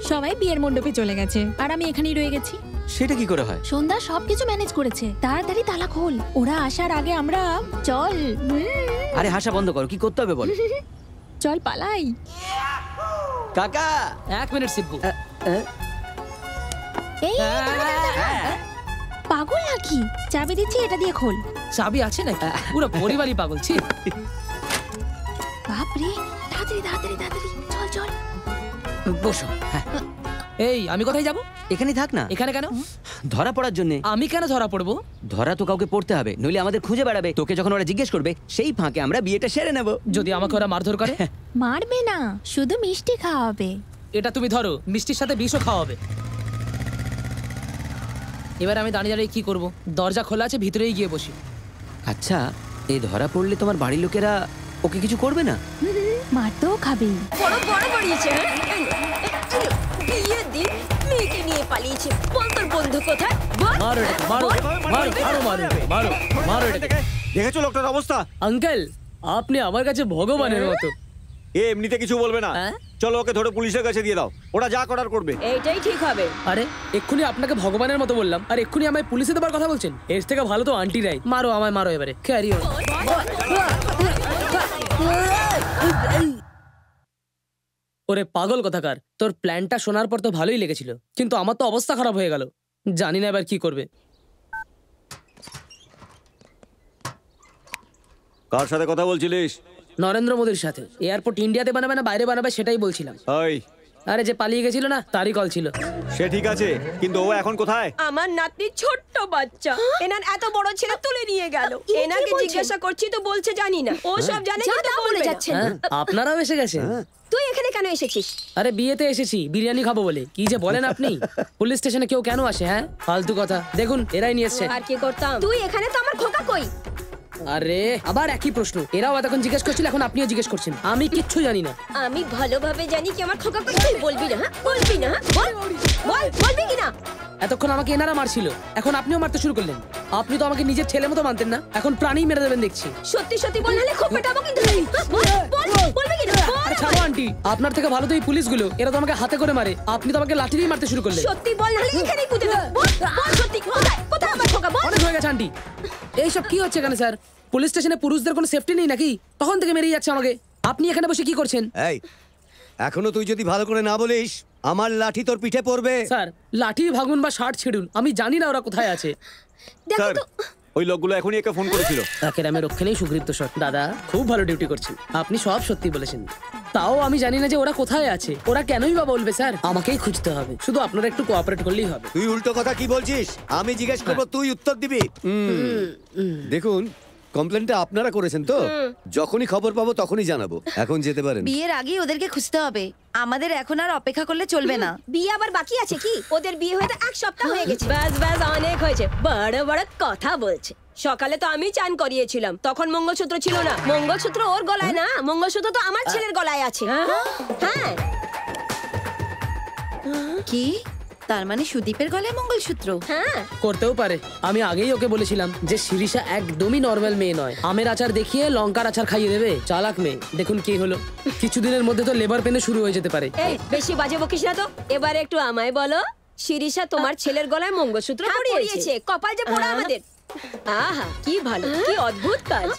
Speaker 6: সবাই বিয়ের মণ্ডপে চলে গেছে, আর আমি এখানেই রয়ে গেছি।
Speaker 7: সেটা কি করে হয়?
Speaker 6: সন্ধ্যা সবকিছু ম্যানেজ করেছে। তাড়াতাড়ি তালা খোল, ওরা আসার আগে আমরা চল।
Speaker 7: আরে হাসা বন্ধ করো, কি করতে হবে বল।
Speaker 6: চল পালাই।
Speaker 7: কাকা
Speaker 2: 1 মিনিট শিবু।
Speaker 6: এই পাগল নাকি? চাবি দিচ্ছি, এটা দিয়ে খোল।
Speaker 2: চাবি আছে নাকি? পুরো পরিবারই পাগল। ছি,
Speaker 6: বাপরে, তাড়াতাড়ি তাড়াতাড়ি তাড়াতাড়ি চল চল।
Speaker 7: বসো। হ্যাঁ।
Speaker 2: এই আমি কোথায় যাব?
Speaker 7: এখানেই থাক না।
Speaker 2: এখানে কেন?
Speaker 7: ধরা পড়ার জন্য।
Speaker 2: আমি কেন ধরা পড়বো?
Speaker 7: ধরা তো কাউকে পড়তে হবে, নইলে আমাদের খুঁজে বেড়াবে। তোকে যখন ওরা জিজ্ঞেস করবে সেই ফাঁকে আমরা বিয়েটা সেরে নেব।
Speaker 2: যদি আমাকে ওরা মারধর করে?
Speaker 6: মারবে না, শুধু মিষ্টি খাওয়াবে।
Speaker 2: এটা তুমি ধরো, মিষ্টির সাথে বিষও খাওয়াবে। এবার আমি দাঁড়িয়ে দাঁড়িয়ে কি করব? দরজা খোলা আছে, ভিতরেই গিয়ে বসি।
Speaker 7: আচ্ছা, এই ধরা পড়লে তোমার বাড়ির লোকেরা ওকে কিছু করবে না?
Speaker 6: মারতেও খাবে।
Speaker 3: বড় বড় বাড়িয়েছে। বিয়ের দিন মেয়েকে নিয়ে পালিয়েছে। বল তোর বন্ধু কোথায়? বল।
Speaker 2: মারো এটাকে, মারো মারো মারো মারো মারো মারো এটাকে।
Speaker 4: দেখেছো লোকটার অবস্থা?
Speaker 2: আঙ্কেল, আপনি আমার কাছে ভগবানের মতো।
Speaker 4: এ এমনিতে কিছু বলবে না। চলো ওকে ধরে পুলিশের কাছে দিয়ে দাও, ওরা যা করার করবে।
Speaker 3: এইটাই ঠিক হবে।
Speaker 2: আরে এক্ষুনি আপনাকে ভগবানের মতো বললাম, আর এক্ষুনি আমায় পুলিশে দেবার কথা বলছেন? এর থেকে ভালো তো আন্টি রাই। মারো আমায়, মারো এবারে। Carry on. ওরে পাগল কোথাকার, তোর প্ল্যানটা শোনার পর তো ভালোই লেগেছিল, কিন্তু আমার তো অবস্থা খারাপ হয়ে গেল। জানি না এবার কি করবে।
Speaker 4: কার সাথে কথা বলছিলিস?
Speaker 2: নরেন্দ্র মোদীর সাথে। এয়ারপোর্ট ইন্ডিয়াতে বানাবে না বাইরে বানাবে সেটাই বলছিলাম।
Speaker 4: ওই
Speaker 2: আরে যে পালিয়ে গেছিল না, তারই কল ছিল।
Speaker 4: সে ঠিক আছে, কিন্তু ও এখন কোথায়?
Speaker 3: আমার নাতনি ছোট্ট বাচ্চা, এনার এত বড় ছেলে তুলে নিয়ে গেল। এনাকে জিজ্ঞাসা করছি তো বলছে জানি না। ও সব জানে কিন্তু বলে যাচ্ছে না।
Speaker 2: আপনারাও এসে গেছেন?
Speaker 3: তুই এখানে কেন এসেছিস?
Speaker 2: আরে বিয়েতে এসেছি, বিরিয়ানি খাবো বলে। কি যে বলেন আপনি? পুলিশ স্টেশনে কেউ কেন আসে? হ্যাঁ, ফালতু কথা। দেখুন এরাই নিয়ে এসছে।
Speaker 3: আর কি করতাম? তুই এখানে তো আমার খোকা কই?
Speaker 2: আরে আবার একই প্রশ্ন। এরাও এতক্ষণ জিজ্ঞেস করছিল, এখন আপনিও জিজ্ঞেস করছেন। আমি কিচ্ছু জানি না।
Speaker 3: আমি ভালোভাবে জানি কি আমার খোকা কই। তুই বলবি না? বলবি না? বল বল, বলবি কি না?
Speaker 2: এতক্ষণ আমাকে এনারা মারছিল, এখন আপনিও মারতে শুরু করলেন। আপনি তো আমাকে নিজের ছেলে মতো মানতেন না, এখন প্রাণী মেরে দেবেন দেখছি।
Speaker 3: সত্যি সত্যি বল, নাহলে খুব পেটাবো কিন্তু। বল বল, বলবি কি না?
Speaker 2: আরে ছাড়ো আন্টি। কি আপনার থেকে ভালো তো এই পুলিশগুলো, এরা তো আমাকে হাতে করে মারে, আপনি তো আমাকে লাঠি দিয়ে মারতে শুরু করলেন।
Speaker 3: সত্যি বল, নাহলে এখানেই পুঁতে দেব। বল সত্যি, কোথায় আমার খোকা? বল।
Speaker 2: অনেক হয়ে গেছে আন্টি, এইসব কি হচ্ছে এখানে স্যার? পুলিশ স্টেশনে পুরুষদের কোনো সেফটি নেই নাকি? তখন থেকে মেরেই যাচ্ছে আমাকে। আপনি এখানে বসে কি করছেন?
Speaker 5: এই এখনো তুই যদি ভালো করে না বলিস আমার লাঠি তোর পিঠে পড়বে।
Speaker 2: স্যার লাঠি ভাঙুন বা শার্ট ছিড়ুন, আমি জানি না ওরা কোথায় আছে।
Speaker 4: স্যার ওই লোকগুলো এখনই একে ফোন করেছিল।
Speaker 2: তাকে নামে রক্ষে নেই সুগ্রীব তো সর। দাদা খুব ভালো ডিউটি করছেন, আপনি সব সত্যি বলেছেন। তাও আমি জানি না যে ওরা কোথায় আছে, ওরা কেনই বা বলবে স্যার? আমাকেই খুঁজতে হবে, শুধু আপনারা একটু কোঅপারেট করলেই হবে।
Speaker 5: তুই উল্টো কথা কি বলছিস? আমি জিজ্ঞেস করবো, তুই উত্তর দিবি। দেখুন কমপ্লেনটা আপনারা করেছেন তো, যখনই খবর পাবো তখনই জানাবো। এখন যেতে পারেন।
Speaker 8: বিয়ের আগেই ওদেরকে খুঁজতে হবে, আমাদের এখন আর অপেক্ষা করলে চলবে না।
Speaker 3: বিয়ে আবার বাকি আছে কি? ওদের বিয়ে হয়ে তো 1 সপ্তাহ হয়ে গেছে। ব্যাস ব্যাস, অনেক হয়েছে, বড় বড় কথা বলছে। সকালে তো আমি চান করিয়েছিলাম, তখন মঙ্গলসূত্র ছিল না। মঙ্গলসূত্র ওর গলায় না, মঙ্গলসূত্র তো আমার ছেলের গলায় আছে। হ্যাঁ।
Speaker 8: কি তার মানে সুদীপের গলায় মঙ্গলসূত্র?
Speaker 3: হ্যাঁ
Speaker 2: করতেও পারে। আমি আগেই ওকে বলেছিলাম যে শিরিষা একদমই নর্মাল মেয়ে নয়, আমের আচার দেখিয়ে লঙ্কার আচার খাইয়ে দেবে। চালাক মেয়ে, দেখুন কি হলো। কিছুদিনের মধ্যে তো লেবার পেনে শুরু হয়ে যেতে পারে।
Speaker 3: এই বেশি বাজে বকিস না তো। এবার একটু আমায় বলো, শিরিষা তোমার ছেলের গলায় মঙ্গলসূত্র পরিয়েছে, কপাল যে পোড়া আমাদের। আহা কি ভালো, কি অদ্ভুত কাজ।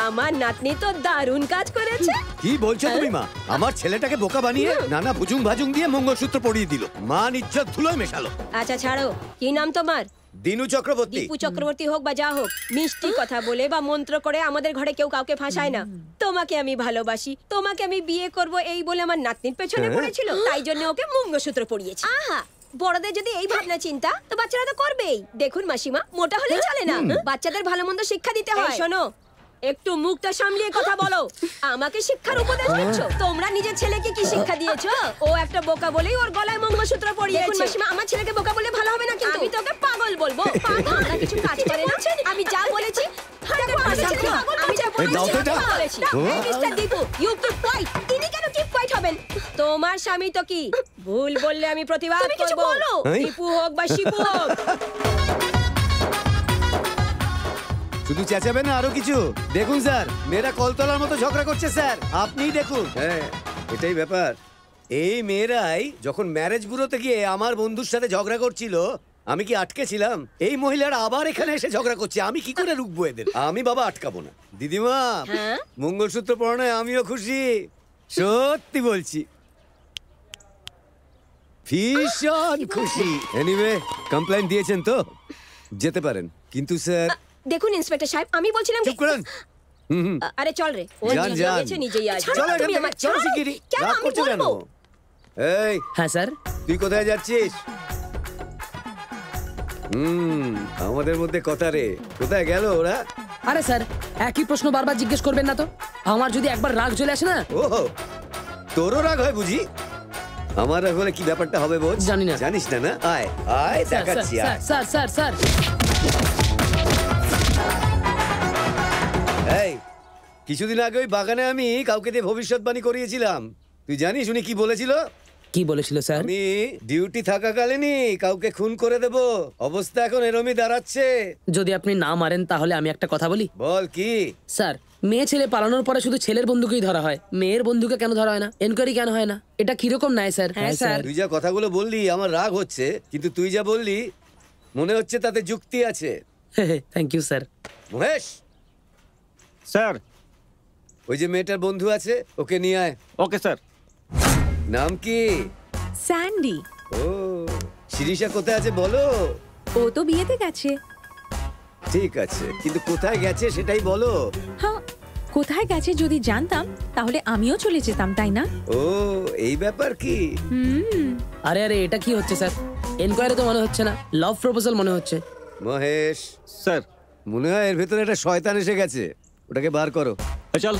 Speaker 3: আমার নাতনি তো দারুণ কাজ করেছে।
Speaker 5: কি বলছো তুমি মা? আমার ছেলেটাকে বোকা বানিয়ে নানা ভুজুং ভাজুং দিয়ে মঙ্গলসূত্র পরিয়ে দিল। মান ইজ্জত ধুলোয় মেশালো।
Speaker 3: আচ্ছা ছাড়ো, কি নাম তোমার?
Speaker 5: দিনু চক্রবর্তী।
Speaker 3: দীপু চক্রবর্তী হোক বা যা হোক, মিষ্টি কথা বলে বা মন্ত্র করে আমাদের ঘরে কেউ কাউকে ফাঁসায় না। তোমাকে আমি ভালোবাসি, তোমাকে আমি বিয়ে করব এই বলে আমার নাতনির পেছনে পড়েছিল, তাই জন্য ওকে মঙ্গলসূত্র পরিয়েছি। আহা, বড়দের যদি এই ভাবনা চিন্তা, তো বাচ্চারা তো করবেই। দেখুন মাসিমা, মোটা হলে চলে না, বাচ্চাদের ভালো মন্দ শিক্ষা দিতে হয়। শোনো, একটু মুখটা সামলিয়ে কথা বলো। আমাকে শিক্ষার উপদেশ দিচ্ছ? তোমরা নিজের ছেলেকে কি শিক্ষা দিয়েছো? ও একটা বোকা বলেই ওর গলায় মঙ্গলসূত্র পরিয়েছে। দেখুন মাসিমা, আমার ছেলেকে বোকা বললে ভালো হবে না, কিন্তু আমি তোকে পাগল বলবো। পাগল না, কিছু কাজ করে না। আমি যা বলেছি, আমি যা বলেছি। Mister Dipu, you keep quiet. তিনি কেন কিপ কোয়াইট হবেন? তোমার স্বামী তো কি ভুল বললে আমি প্রতিবাদ করব। দীপু হোক বা শিপু হোক।
Speaker 5: শুধু চেঁচাবে না, আরো কিছু। দেখুন স্যার, মেয়েরা কলতলার মতো ঝগড়া করছে স্যার, আপনিই দেখুন। হ্যাঁ এটাই ব্যাপার। এই মেয়েরাই যখন ম্যারেজ ব্যুরোতে গিয়ে আমার বন্ধুর সাথে ঝগড়া করছিল, আমি কি আটকে ছিলাম? এই মহিলারা আবার এখানে এসে ঝগড়া করছে, আমি কি করে রুখবো এদের? আমি বাবা আটকাবো না। দিদিমা, মঙ্গলসূত্র পরানোয় আমিও খুশি, সত্যি বলছি, ভীষণ খুশি। এনিওয়ে, কমপ্লেইন দিয়েছেন তো, যেতে পারেন। কিন্তু স্যার
Speaker 3: দেখুন ইন্সপেক্টর সাহেব, আমি বলছিলাম
Speaker 5: চুপ করেন।
Speaker 3: আরে চল রে, ও
Speaker 5: যান,
Speaker 3: নিজে
Speaker 5: যান।
Speaker 3: গেছে নিজেই আজ।
Speaker 5: চলো
Speaker 3: তুমি আমার
Speaker 5: চলো শিগগিরই।
Speaker 3: কেন
Speaker 5: রাগ
Speaker 3: আমি
Speaker 5: করছো কেন?
Speaker 3: বলবো?
Speaker 5: এই
Speaker 2: হ্যাঁ স্যার।
Speaker 5: তুই কোথায় যাচ্ছিস? আমাদের মধ্যে কথা রে, কোথায় গেল ওরা?
Speaker 2: আরে স্যার, একই প্রশ্ন বারবার জিজ্ঞেস করবেন না তো। আমার যদি একবার রাগ চলে আসে না।
Speaker 5: ওহো, তোরও রাগ হয় বুঝি? আমার রাগ হলে কি ব্যাপারটা হবে বোঝ?
Speaker 2: জানি না।
Speaker 5: জানিস না? না আয় আয় দেখাচ্ছি।
Speaker 2: Sir sir sir sir.
Speaker 5: এই কিছুদিন আগে ওই বাগানে আমি কাউকে দিয়ে ভবিষ্যৎবাণী করিয়েছিলাম। তুই জানিস উনি কি বলেছিল?
Speaker 2: কি বলেছিল স্যার?
Speaker 5: আমি ডিউটি থাকাকালীনই কাউকে খুন করে দেব। অবস্থা এখন এরমই দাঁড়াচ্ছে।
Speaker 2: যদি আপনি না মারেন তাহলে আমি একটা কথা বলি।
Speaker 5: বল কি?
Speaker 2: স্যার, মেয়ে ছেলে পালানোর পরে শুধু ছেলের বন্ধুকেই ধরা হয়, মেয়ের বন্ধুকে কেন ধরা হয় না? এনকোয়ারি কেন হয় না? এটা কিরকম নাই স্যার? হ্যাঁ স্যার।
Speaker 5: তুই যা কথাগুলো বললি আমার রাগ হচ্ছে, কিন্তু তুই যা বললি মনে হচ্ছে তাতে যুক্তি আছে।
Speaker 2: Thank you sir.
Speaker 5: Mahesh
Speaker 4: sir,
Speaker 5: ওই যে মেয়েটার বন্ধু আছে ওকে নিয়ে আয়।
Speaker 4: Okay sir.
Speaker 5: নাম কি?
Speaker 9: স্যান্ডি।
Speaker 5: ও, শিরিষা কোথায় আছে বলো?
Speaker 9: ও তো বিয়েতে গেছে।
Speaker 5: ঠিক আছে, কিন্তু কোথায় গেছে সেটাই বলো।
Speaker 9: হ্যাঁ, কোথায় গেছে যদি জানতাম তাহলে আমিও চলে যেতাম, তাই না?
Speaker 5: ও, এই ব্যাপার কি?
Speaker 2: আরে আরে, এটা কি হচ্ছে স্যার? এনকোয়ারি তো মনে হচ্ছে না, লাভ প্রপোজাল মনে হচ্ছে।
Speaker 5: মহেশ
Speaker 4: স্যার,
Speaker 5: মনে হয় এর ভেতরে একটা শয়তান এসে গেছে, ওটাকে বার করো।
Speaker 4: চল।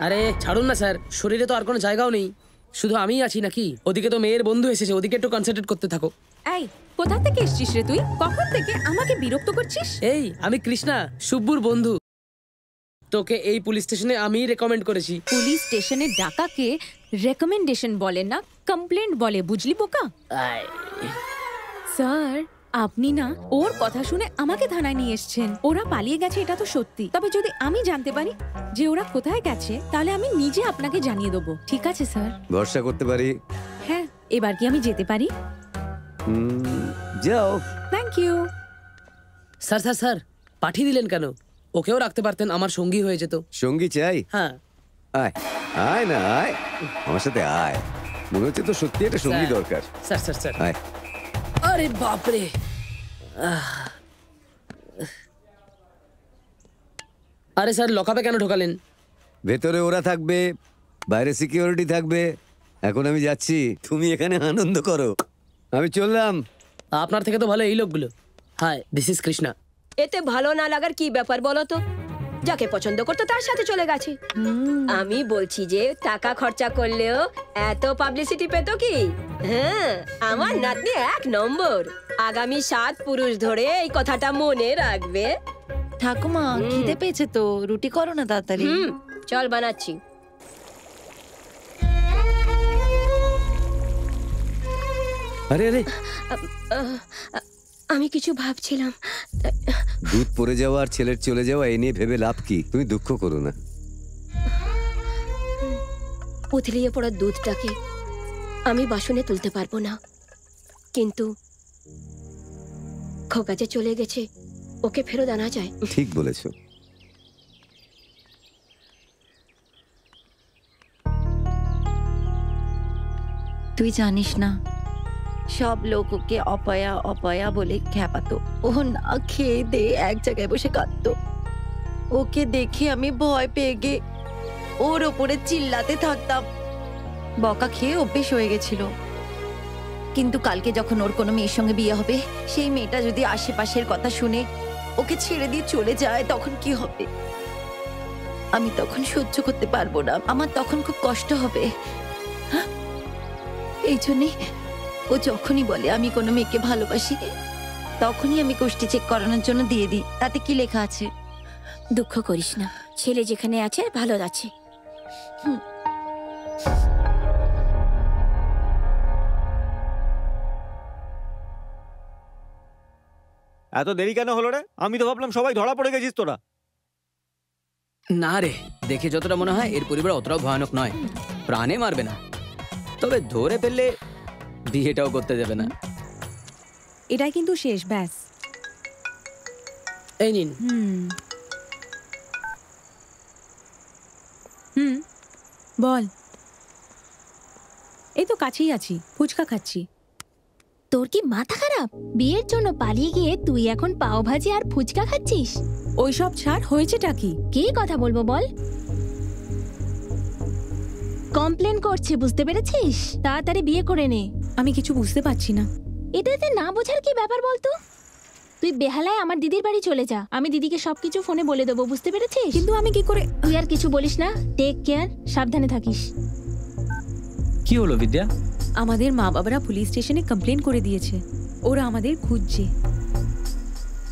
Speaker 2: আরে ছাড়ুন না স্যার, শরীরে তো আর কোনো জায়গাও নেই, শুধু আমিই আছি নাকি? ওদিকে তো মেয়ের বন্ধু এসেছে, ওদিকে একটু কনসেন্ট্রেট করতে থাকো।
Speaker 9: এই, কোথা থেকে এসেছিস রে তুই? কখন থেকে আমাকে বিরক্ত করছিস?
Speaker 2: এই, আমি কৃষ্ণা, সুব্বুর বন্ধু। তোকে এই পুলিশ স্টেশনে আমিই রেকমেন্ড করেছি।
Speaker 9: পুলিশ স্টেশনে ডাকাকে রেকমেন্ডেশন বলে না, কমপ্লেন্ট বলে, বুঝলি বোকা?
Speaker 2: আয়।
Speaker 9: স্যার, আপনি না ওর কথা শুনে আমাকে থানায় নিয়ে এসেছেন। ওরা পালিয়ে গেছে এটা তো সত্যি, তবে যদি আমি জানতে পারি যে ওরা কোথায় গেছে তাহলে আমি নিজে আপনাকে জানিয়ে দেবো। ঠিক আছে স্যার?
Speaker 5: ভরসা করতে পারি?
Speaker 9: হ্যাঁ, এবার কি আমি যেতে পারি?
Speaker 5: যাও।
Speaker 9: Thank you.
Speaker 2: Sir sir sir, পাঠিয়ে দিলেন কেন? ওকেও রাখতে পারতেন, আমার সঙ্গী হয়ে যেত।
Speaker 5: সঙ্গী চাই?
Speaker 2: হ্যাঁ।
Speaker 5: আয় আয় না আয়, আমার সাথে আয়। মনে হচ্ছে তো সত্যি একটা সঙ্গী দরকার।
Speaker 2: Sir sir sir.
Speaker 5: আয়।
Speaker 2: আরে বাপরে। আরে স্যার, লকআপে কেন ঢোকালেন?
Speaker 5: ভেতরে ওরা থাকবে, বাইরে সিকিউরিটি থাকবে। এখন আমি যাচ্ছি, তুমি এখানে আনন্দ করো। আমি চললাম।
Speaker 2: আপনার থেকে তো ভালো এই লোকগুলো। Hi, this is Krishna.
Speaker 3: এতে ভালো না লাগার কি ব্যাপার বলো তো? যাকে পছন্দ করতো তার সাথে চলে গেছে। আমি বলছি যে টাকা খরচা করলেও এত পাবলিসিটি পেত কি? হ্যাঁ, আমার নাতনি 1 নম্বর। আগামী 7 পুরুষ ধরে এই কথাটা মনে রাখবে।
Speaker 8: ঠাকুমা, খিদে পেয়েছে তো, রুটি করো না তাড়াতাড়ি।
Speaker 3: চল বানাচ্ছি।
Speaker 5: আরে আরে,
Speaker 3: আমি কিছু ভাবছিলাম।
Speaker 5: দুধ পড়ে যাওয়া আর ছেলের চলে যাওয়া এই নিয়ে ভেবে লাভ কি? তুমি দুঃখ করো না।
Speaker 3: উথলিয়ে পড়া দুধটাকে আমি বাসনে তুলতে পারবো না, কিন্তু খোকা যে চলে গেছে, ওকে ফেরত আনা যায়।
Speaker 5: ঠিক বলেছো।
Speaker 8: তুই জানিস না, সব লোক ওকে অপয়া অপয়া বলে খ্যাপাতো। ও না খেয়ে দে এক জায়গায় বসে কাঁদতো। ওকে দেখে আমি ভয় পেয়ে গে ওর ওপরে চিল্লাতে থাকতাম। বকা খেয়ে অভ্যেস হয়ে গেছিল। কিন্তু কালকে যখন ওর কোনো মেয়ের সঙ্গে বিয়ে হবে, সেই মেয়েটা যদি আশেপাশের কথা শুনে ওকে ছেড়ে দিয়ে চলে যায়, তখন কি হবে? আমি তখন সহ্য করতে পারবো না, আমার তখন খুব কষ্ট হবে। এই জন্যই ও যখনই বলে আমি কোনো মেয়েকে ভালোবাসি, তখনই আমি কোষ্ঠী চেক করানোর জন্য দিয়ে দিই। তাতে কি লেখা আছে?
Speaker 3: দুঃখ করিস না, ছেলে যেখানে আছে ভালো আছে।
Speaker 4: এত দেরি কেন হলো রে? আমি তো ভাবলাম সবাই ধরা পড়ে গেছিস তোরা।
Speaker 7: না রে, দেখে যতটা মনে হয় এর পরিবার অতটাও ভয়ানক নয়। প্রাণে মারবে না, তবে ধরে ফেললে বিয়েটাও করতে যাবে না।
Speaker 9: এটাই কিন্তু শেষ, ব্যাস।
Speaker 2: এই নিন।
Speaker 9: বল। এই তো কাছেই আছি, ফুচকা খাচ্ছি।
Speaker 6: তোর কি মাথা খারাপ? বিয়ের জন্য পালিয়ে গিয়ে তুই এখন পাও ভাজি আর ফুচকা খাচ্ছিস?
Speaker 9: ওইসব ছাড়, হয়েছেটা কি?
Speaker 6: কি কথা বলবো বল? কমপ্লেন করছে, বুঝতে পেরেছিস? তাড়াতাড়ি বিয়ে করে নে।
Speaker 9: আমি কিছু বুঝতে পারছি না।
Speaker 6: এটাতে না বোঝার কি ব্যাপার বলতো? তুই বেহালায় আমার দিদির বাড়ি চলে যা, আমি দিদিকে সবকিছু ফোনে বলে দেবো, বুঝতে পেরেছিস?
Speaker 9: কিন্তু আমি কি করে?
Speaker 6: তুই আর কিছু বলিস না, টেক কেয়ার, সাবধানে থাকিস।
Speaker 1: কি হলো বিদ্যা?
Speaker 9: আমাদের মা বাবারা পুলিশ স্টেশনে কমপ্লেন করে দিয়েছে, ওরা আমাদের খুঁজছে।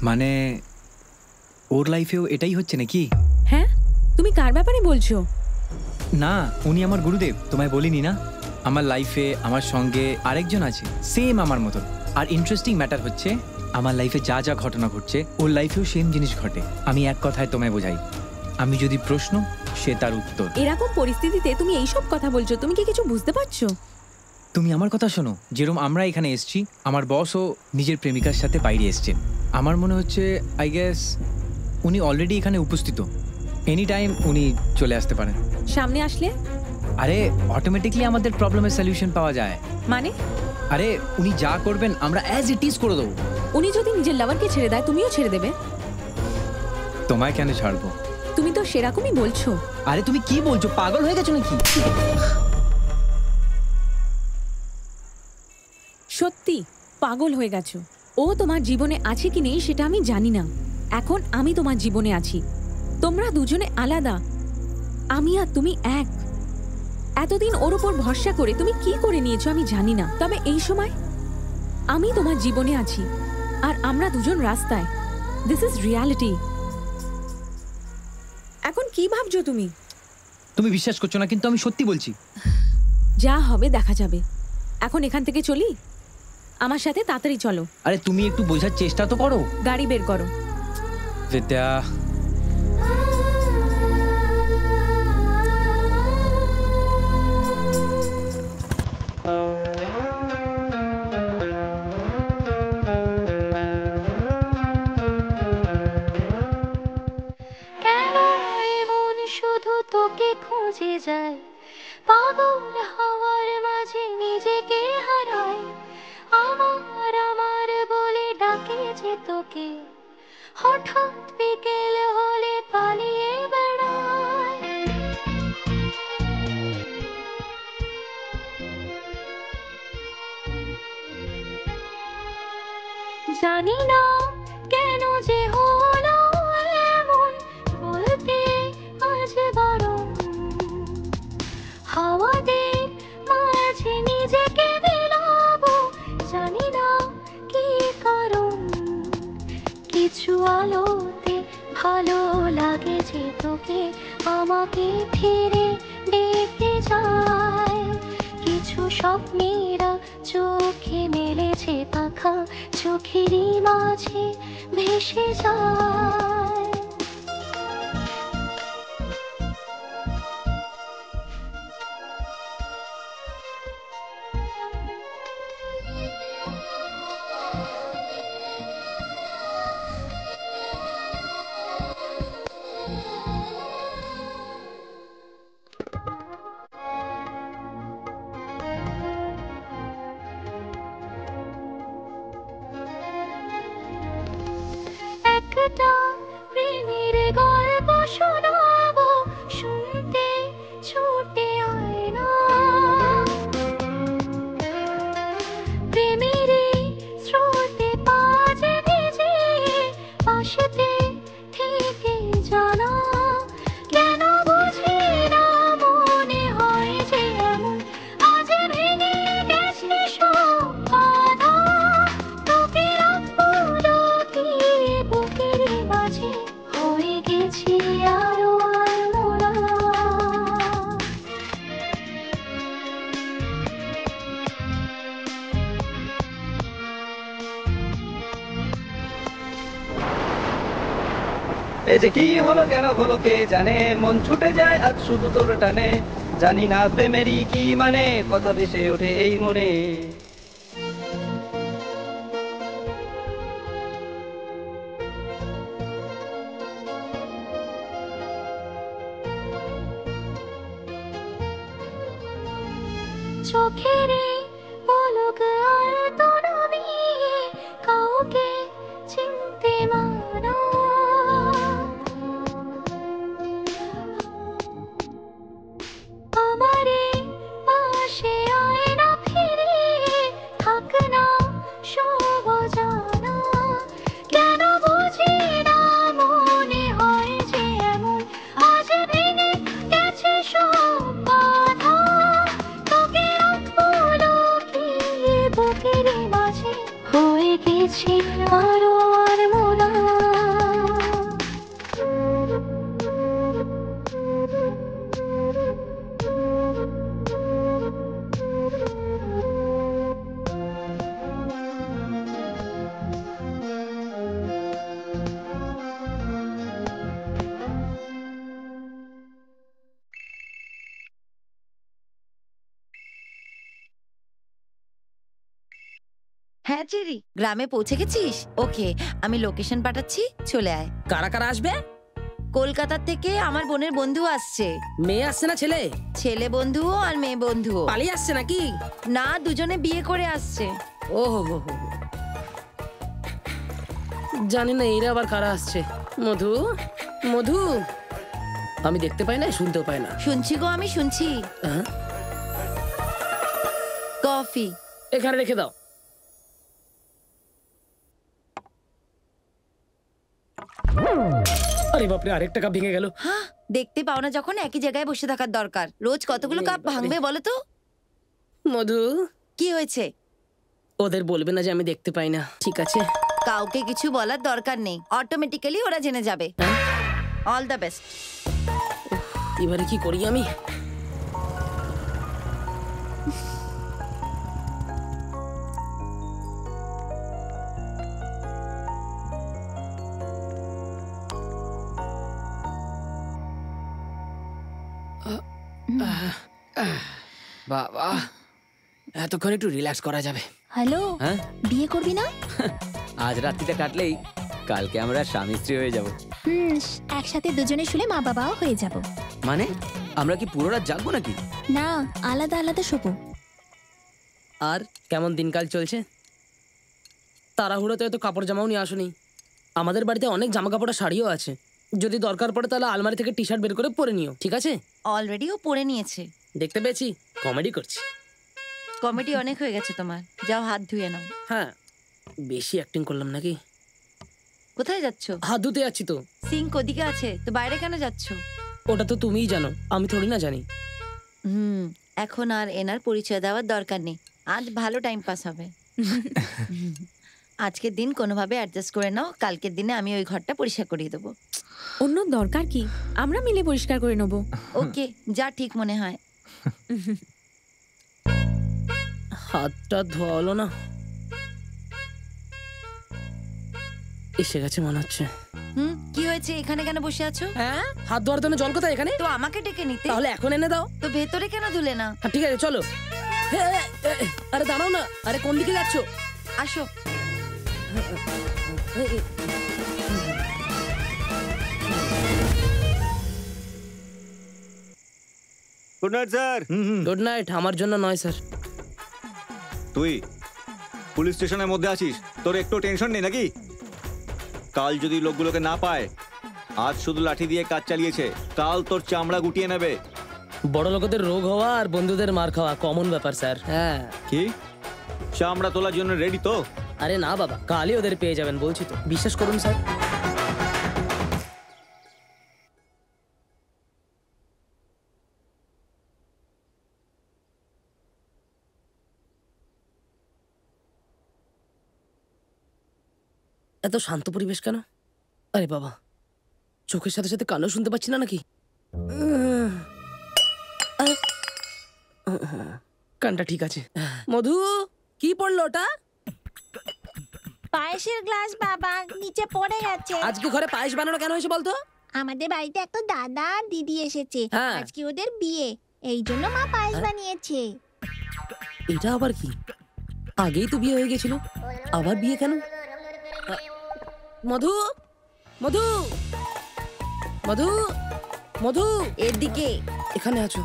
Speaker 1: মানে ওর লাইফেও এটাই হচ্ছে নাকি?
Speaker 9: হ্যাঁ, তুমি কার ব্যাপারে বলছো?
Speaker 1: না, উনি আমার গুরুদেব, তোমায় বলিনি না? আমার লাইফে আমার সঙ্গে আরেকজন আছে, সেম আমার মতন। আর ইন্টারেস্টিং ম্যাটার হচ্ছে, আমার লাইফে যা যা ঘটনা ঘটছে ওর লাইফেও সেম জিনিস ঘটে। আমি এক কথায় তোমায় বোঝাই, আমি যদি প্রশ্ন, সে তার উত্তর।
Speaker 9: এরকম পরিস্থিতিতে তুমি এইসব কথা বলছো, তুমি কি কিছু বুঝতে পারছো?
Speaker 1: তুমি আমার কথা শোনো। যেরকম আমরা এখানে এসছি, আমার বসও নিজের প্রেমিকার সাথে বাইরে এসছেন। আমার মনে হচ্ছে আই গেস উনি অলরেডি এখানে উপস্থিত। এনি টাইম উনি চলে আসতে পারেন।
Speaker 9: সামনে আসলে?
Speaker 1: আরে অটোমেটিকলি আমাদের প্রবলেমের সলিউশন পাওয়া যায়।
Speaker 9: মানে?
Speaker 1: আরে উনি যা করবেন আমরা অ্যাজ ইট ইজ করে দেবো।
Speaker 9: উনি যদি নিজের লাভারকে ছেড়ে দেয়, তুমিও ছেড়ে দেবে?
Speaker 1: তোমায় কেন ছাড়বো?
Speaker 9: তুমি তো সেরকমই বলছো।
Speaker 1: আরে তুমি কি বলছো, পাগল হয়ে গেছো নাকি?
Speaker 9: সত্যি পাগল হয়ে গেছো। ও তোমার জীবনে আছে কি নেই সেটা আমি জানি না, এখন আমি তোমার জীবনে আছি। তোমরা দুজনে আলাদা, আমি আর তুমি এক। এতদিন ওর উপর ভরসা করে তুমি কি করে নিয়েছো আমি জানি না, তবে এই সময় আমি তোমার জীবনে আছি আর আমরা দুজন রাস্তায়। This is reality. এখন কি ভাবছো তুমি?
Speaker 1: তুমি বিশ্বাস করছো না, কিন্তু আমি সত্যি বলছি।
Speaker 9: যা হবে দেখা যাবে। এখন এখান থেকে চলি, আমার সাথে তাড়াতাড়ি চলো।
Speaker 1: আরে তুমি একটু বোঝার চেষ্টা তো করো।
Speaker 9: গাড়ি বের করো।
Speaker 1: বিদ্যা,
Speaker 12: কেন এমন শুধু তোকে খুঁজে যায়, পাগল হওয়ার মাঝে নিজেকে হারায়, আমার আমার বলে ডাকে যে তোকে, হঠাৎ বিকেল হলে পালিয়ে বেড়ায়। জানি না কেন যে হলো এমন, বলতে আজ বারণ, হাওয়াদের মাঝে নিজেকে বিলাবো, জানি না কি কারণ, কিছু আলোতে ভালো লাগে যে তোকে, আমাকে ফিরে ডেকে যায়, কিছু স্বপ্নেরা চোখে মেলেছে পাখা, চোখেরই মাঝে ভেসে যায়। একটা প্রেমের গল্প শোনাবো, শুনতে ছুটে আয় না, প্রেমের স্রোতে পাজে ভেজে পাশেতে থেকে জানা, কেন বুঝি না মনে হয় যে এমন, আজ ভেঙে গেছে সব বাধা, তোকে রাখবো লুকিয়ে বুকের মাঝে, হয়ে গেছি আরো আলমোড়া।
Speaker 13: এই যে কি হলো কেন হলো কে জানে, মন ছুটে যায় আজ শুধু তোর টানে, জানি না প্রেমেরই কি মানে, কথা ভেসে ওঠে এই মনে।
Speaker 12: চোখের পলক আর তো নামিয়ে কাউকে চিনতে মানা, আমারে পাশে আয় না ফিরে, থাক না সব জানা, কেন বুঝি না মনে হয় যে এমন, আজ ভেঙে গেছে সব বাধা, তোকে রাখবো লুকিয়ে বুকের মাঝে, হয়ে গেছি আরো আলমোড়া।
Speaker 8: হ্যাঁ চেরি, গ্রামে পৌঁছে গেছিস? ওকে, আমি লোকেশন পাঠাচ্ছি, চলে আয়।
Speaker 2: কারা কারা আসবে?
Speaker 8: কলকাতার থেকে আমার বোনের বন্ধু আসছে।
Speaker 2: মেয়ে আসছে না ছেলে?
Speaker 8: ছেলে বন্ধুও আর মেয়ে বন্ধুও।
Speaker 2: পালিয়ে আসছে নাকি?
Speaker 8: না, দুজনে বিয়ে করে আসছে।
Speaker 2: ও হো হো হো, জানি না এরা আবার কারা আসছে। মধু, মধু, আমি দেখতে পাই না, শুনতেও পাই না।
Speaker 8: শুনছি গো, আমি শুনছি। কফি
Speaker 2: এখানে রেখে দাও। আরে বাপরে, আরেকটা কাপ ভেঙে গেল।
Speaker 8: হ্যাঁ, দেখতে পাও না যখন একই জায়গায় বসে থাকার দরকার। রোজ কতগুলো কাপ ভাঙবে বলো তো?
Speaker 2: মধু,
Speaker 8: কি হয়েছে?
Speaker 2: ওদের বলবে না যে আমি দেখতে পাই না, ঠিক আছে?
Speaker 8: কাউকে কিছু বলার দরকার নেই, অটোমেটিক্যালি ওরা জেনে যাবে। All the best.
Speaker 2: এবারে কি করি আমি? বাবা, এতক্ষণ একটু রিল্যাক্স করা যাবে।
Speaker 6: হ্যালো,
Speaker 7: হ্যাঁ
Speaker 6: বিয়ে করবি না?
Speaker 7: আজ রাত্রিটা কাটলেই কালকে আমরা স্বামী স্ত্রী হয়ে যাব।
Speaker 6: একসাথে দুজনে শুলে মা বাবাও হয়ে যাব।
Speaker 7: মানে আমরা কি পুরো রাত জাগবো নাকি?
Speaker 6: না, আলাদা আলাদা শোবো।
Speaker 2: আর কেমন দিনকাল চলছে? তাড়াহুড়োতে তো কাপড় জামাও নিয়ে আসোনি। আমাদের বাড়িতে অনেক জামা কাপড় শাড়িও আছে, যদি দরকার পড়ে তাহলে আলমারি থেকে টি শার্ট বের করে পরে নিও, ঠিক আছে?
Speaker 8: অলরেডি ও পরে নিয়েছে।
Speaker 2: দেখতে পেয়েছি, কমেডি করছি।
Speaker 8: কমেডি অনেক হয়ে গেছে তোমার, যাও হাত ধুয়ে নাও।
Speaker 2: হ্যাঁ, বেশি অ্যাক্টিং করলাম নাকি?
Speaker 8: কোথায় যাচ্ছ?
Speaker 2: হাত ধুতে যাচ্ছি তো।
Speaker 8: সিঙ্ক ওদিকে আছে তো, বাইরে কেন যাচ্ছ?
Speaker 2: ওটা তো তুমিই জানো, আমি থোড়ি না জানি।
Speaker 8: এখন আর এনার পরিচয় দেওয়ার দরকার নেই, আজ ভালো টাইম পাস হবে। আজকের দিন কোনোভাবে অ্যাডজাস্ট করে নাও, কালকের দিনে আমি ওই ঘরটা পরিষ্কার করিয়ে দেবো।
Speaker 9: অন্য দরকার কি, আমরা মিলে পরিষ্কার করে নেবো।
Speaker 8: ওকে, যা ঠিক মনে হয়।
Speaker 2: হাতটা ধোয়া হলো না, এসে গেছে মনে হচ্ছে।
Speaker 8: কি হয়েছে, এখানে কেন বসে আছো?
Speaker 2: হ্যাঁ, হাত ধোয়ার জন্য জল কোথায় এখানে?
Speaker 8: তো আমাকে ডেকে নিতে।
Speaker 2: তাহলে এখন এনে দাও।
Speaker 8: তো ভেতরে কেন ধুলে না?
Speaker 2: ঠিক আছে চলো। আরে দাঁড়াও না, আরে কোন দিকে যাচ্ছ?
Speaker 8: আসো।
Speaker 4: Good night sir.
Speaker 2: Good night. আমার জন্য নয় স্যার।
Speaker 4: তুই পুলিশ স্টেশনের মধ্যে আছিস, তোর একটু টেনশন নেই নাকি? কাল যদি লোকগুলোকে না পায়, আজ শুধু লাঠি দিয়ে কাজ চালিয়েছে, কাল তোর চামড়া গুটিয়ে নেবে।
Speaker 2: বড় লোকদের রোগ হওয়া আর বন্ধুদের মার খাওয়া কমন ব্যাপার স্যার। হ্যাঁ।
Speaker 4: কি চামড়া তোলার জন্য রেডি তো?
Speaker 2: আরে না বাবা, কালই ওদের পেয়ে যাবেন বলছি তো, বিশ্বাস করুন স্যার। এত শান্ত পরিবেশ কেন? আরে বাবা, চোখের সাথে সাথে কানও শুনতে পাচ্ছি না নাকি? কানটা ঠিক আছে। মধু, কি পড়লো ওটা?
Speaker 6: পায়েসের গ্লাস বাবা, নিচে পড়ে গেছে।
Speaker 2: আজকে ঘরে পায়েস বানানো কেন হয়েছে বলতো?
Speaker 6: আমাদের বাড়িতে একটা দাদা আর দিদি এসেছে,
Speaker 2: হ্যাঁ।
Speaker 6: আজকে ওদের বিয়ে, এই জন্য মা পায়েস বানিয়েছে।
Speaker 2: এটা আবার কি? আগেই তো বিয়ে হয়ে গেছিল, আবার বিয়ে কেন? মধু, মধু, মধু, মধু,
Speaker 8: এদিকে।
Speaker 2: এখানে আছো।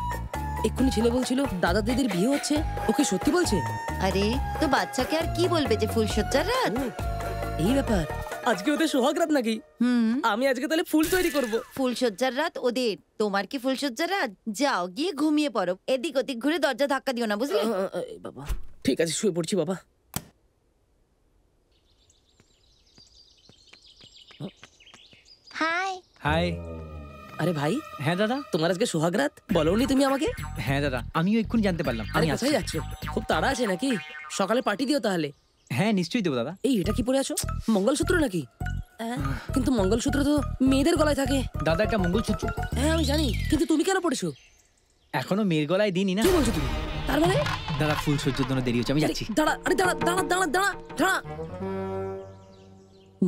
Speaker 2: এক্ষুনি ছেলে বলছিল দাদা দিদির বিয়ে হচ্ছে, ওকে সত্যি বলছে?
Speaker 8: আরে তো বাচ্চাকে আর কি বলবে যে ফুলসজ্জার রাত?
Speaker 2: এই ব্যাপার, আজকে ওদের সোহাগ রাত নাকি? আমি আজকে তাহলে ফুল তৈরি করব।
Speaker 8: ফুলসজ্জার রাত ওদের, তোমার কি ফুলসজ্জার রাত? যাও গিয়ে ঘুমিয়ে পড়ো, এদিক ওদিক ঘুরে দরজা ধাক্কা দিও না, বুঝলে?
Speaker 2: বাবা ঠিক আছে, শুয়ে পড়ছি বাবা।
Speaker 6: হাই।
Speaker 1: হাই।
Speaker 2: আরে ভাই।
Speaker 1: হ্যাঁ দাদা।
Speaker 2: তোমার আজকে সোহাগ রাত, বলোনি তুমি আমাকে?
Speaker 1: হ্যাঁ দাদা, আমিও এক্ষুনি জানতে পারলাম।
Speaker 2: আরে কোথায় যাচ্ছ? খুব তাড়া আছে নাকি? সকালে পার্টি দিও তাহলে।
Speaker 1: হ্যাঁ নিশ্চয়ই দেবো দাদা।
Speaker 2: এই এটা কি পরে আছো? মঙ্গলসূত্র নাকি? কিন্তু মঙ্গলসূত্র তো মেয়েদের গলায় থাকে।
Speaker 1: দাদা একটা মঙ্গলসূত্র।
Speaker 2: হ্যাঁ আমি জানি, কিন্তু তুমি কেন পড়েছো?
Speaker 1: এখনো মেয়ের গলায় দিইনি না।
Speaker 2: কি বলছো তুমি? তার মানে
Speaker 1: দাদা ফুল সজ্জার জন্য দেরি হচ্ছে, আমি যাচ্ছি।
Speaker 2: দাঁড়া, আরে দাঁড়া দাঁড়া দাঁড়া দাঁড়া দাঁড়া।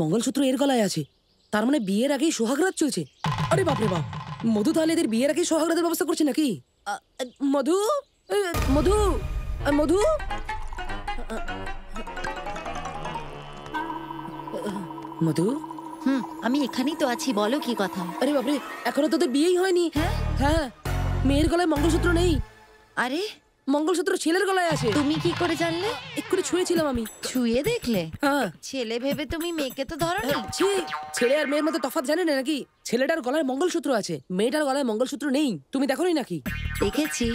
Speaker 2: মঙ্গলসূত্র এর গলায় আছে, তার মানে বিয়ের আগেই সোহাগ রাত চলছে। আরে বাপরে বাপ, মধু তাহলে এদের বিয়ের আগেই সোহাগ রাতের ব্যবস্থা করছে নাকি? মধু, মধু, মধু, মধু।
Speaker 8: আমি এখানেই তো আছি, বলো কি কথা?
Speaker 2: আরে বাপরে, এখনো তোদের বিয়েই হয়নি? হ্যাঁ, মেয়ের গলায় মঙ্গলসূত্র নেই।
Speaker 8: আরে
Speaker 2: মঙ্গলসূত্র ছেলের গলায় আছে।
Speaker 8: তুমি কি করে জানলে?
Speaker 2: এক্ষুনি ছুঁয়েছিলাম আমি।
Speaker 8: ছুঁয়ে দেখলে?
Speaker 2: হ্যাঁ।
Speaker 8: ছেলে ভেবে তুমি মেয়েকে তো ধরো না।
Speaker 2: ছেলে আর মেয়ের মধ্যে তফাৎ জানে না নাকি? ছেলেটার গলায় মঙ্গলসূত্র আছে, মেয়েটার গলায় মঙ্গলসূত্র নেই। তুমি দেখোনি নাকি?
Speaker 8: দেখেছি,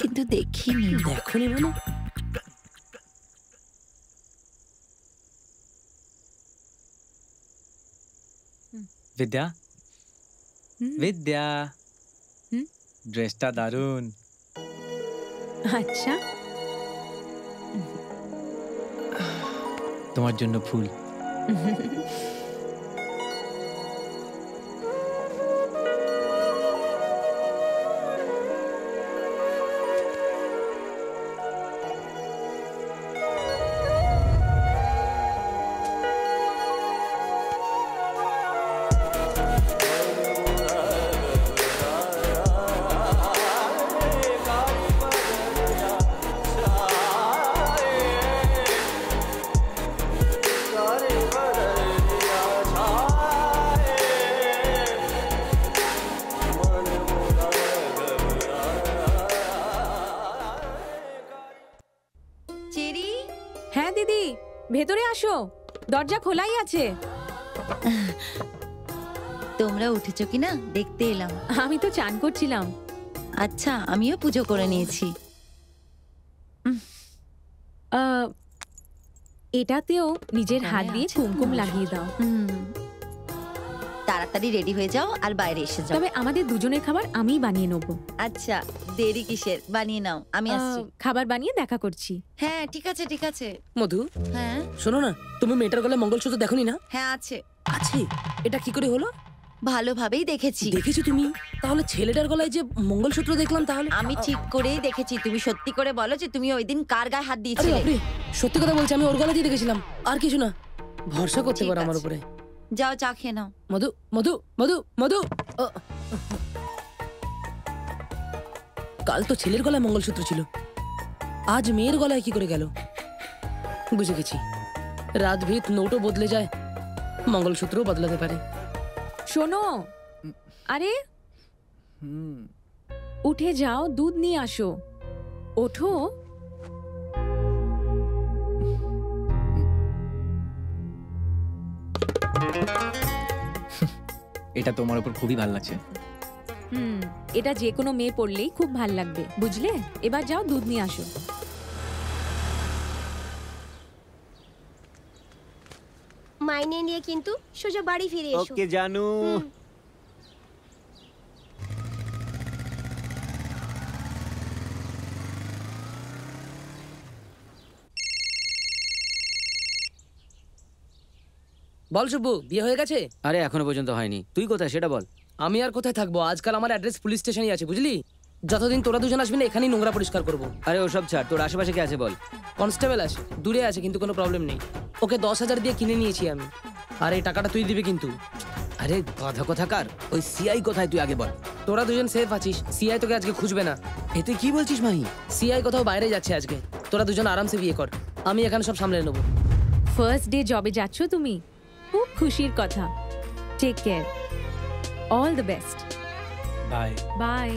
Speaker 8: কিন্তু দেখিনি।
Speaker 2: দেখোনি মানে?
Speaker 1: বিদ্যা, বিদ্যা, ড্রেসটা দারুণ।
Speaker 9: আচ্ছা,
Speaker 1: তোমার জন্য ফুল।
Speaker 9: দিদি ভেতরে আসো, দরজা খোলাই আছে।
Speaker 8: তোমরা উঠেছো কিনা দেখতে এলাম।
Speaker 9: আমি তো চান করছিলাম।
Speaker 8: আচ্ছা, আমিও পুজো করে নিয়েছি।
Speaker 9: এটাতেও নিজের হাত দিয়ে কুমকুম লাগিয়ে দাও।
Speaker 8: তাড়াতাড়ি রেডি হয়ে যাও আর বাইরে এসে যাও।
Speaker 9: তবে আমাদের দুজনের খাবার আমিই বানিয়ে নেবো।
Speaker 8: আচ্ছা, দেরি কিসের, বানিয়ে নাও, আমি আসছি।
Speaker 9: খাবার বানিয়ে দেখা করছি।
Speaker 8: হ্যাঁ ঠিক আছে ঠিক আছে।
Speaker 2: মধু,
Speaker 8: হ্যাঁ
Speaker 2: শোনো না, তুমি মেয়েটার গলায় মঙ্গলসূত্র দেখোনি না?
Speaker 8: হ্যাঁ আছে।
Speaker 2: আছে? এটা কি করে হলো?
Speaker 8: ভালোভাবেই দেখেছি।
Speaker 2: দেখেছো তুমি? তাহলে ছেলেটার গলায় যে মঙ্গলসূত্র দেখলাম, তাহলে
Speaker 8: আমি ঠিক করেই দেখেছি। তুমি সত্যি করে বলো যে তুমি ওই দিন কার গায়ে হাত
Speaker 2: আরে
Speaker 8: দিয়েছিলে?
Speaker 2: বাপরে, সত্যি কথা বলছি, আমি ওর গলাতেই দেখেছিলাম, আর কিছু না। ভরসা করতে পারো আমার উপরে।
Speaker 8: যাও চা খেয়ে নাও।
Speaker 2: মধু মধু মধু মধু, কাল তো ছেলের গলায় মঙ্গলসূত্র ছিল, আজ মেয়ের গলায় কি করে গেল? বুঝে গেছি, রাত ভিত নোটও বদলে যায়, মঙ্গলসূত্রও বদলাতে পারে।
Speaker 9: শোনো, আরে উঠে যাও, দুধ নিয়ে আসো। ওঠো।
Speaker 1: এটা তোমার উপর খুবই ভালো লাগছে।
Speaker 9: এটা যে কোনো মেয়ে পড়লেই খুব ভাল লাগবে, বুঝলে? এবার যাও, দুধ নিয়ে আসো।
Speaker 3: মাইনে নিয়ে কিন্তু সোজা বাড়ি ফিরে এসো।
Speaker 4: ওকে জানু।
Speaker 2: বল শুভু, বিয়ে হয়ে গেছে?
Speaker 7: আরে এখনো পর্যন্ত হয়নি। তুই কোথায় সেটা বল।
Speaker 2: আমি আর কোথায় থাকবো, আজকাল আমার অ্যাড্রেস পুলিশ স্টেশনই আছে, বুঝলি? যতদিন তোরা দুজন আসবি না, এখানেই নোংরা পরিষ্কার করবো।
Speaker 7: আরে ওসব ছাড়, তোর আশেপাশে কে আছে বল।
Speaker 2: কনস্টেবল আছে, দূরে আছে, কিন্তু কোনো প্রবলেম নেই। ওকে 10,000 দিয়ে কিনে নিয়েছি আমি, আর এই টাকাটা তুই দিবি কিন্তু।
Speaker 7: আরে গাধা কোথাকার, ওই সিআই কোথায় তুই আগে বল।
Speaker 2: তোরা দুজন সেফ আছিস, সিআই তোকে আজকে খুঁজবে না।
Speaker 7: এ তুই কি বলছিস মাহি?
Speaker 2: সিআই কোথাও বাইরে যাচ্ছে আজকে, তোরা দুজন আরামসে বিয়ে কর, আমি এখানে সব সামলে নেবো।
Speaker 9: ফার্স্ট ডে জবে যাচ্ছ তুমি, খুব খুশির কথা। Take care, all the best.
Speaker 1: Bye
Speaker 9: bye.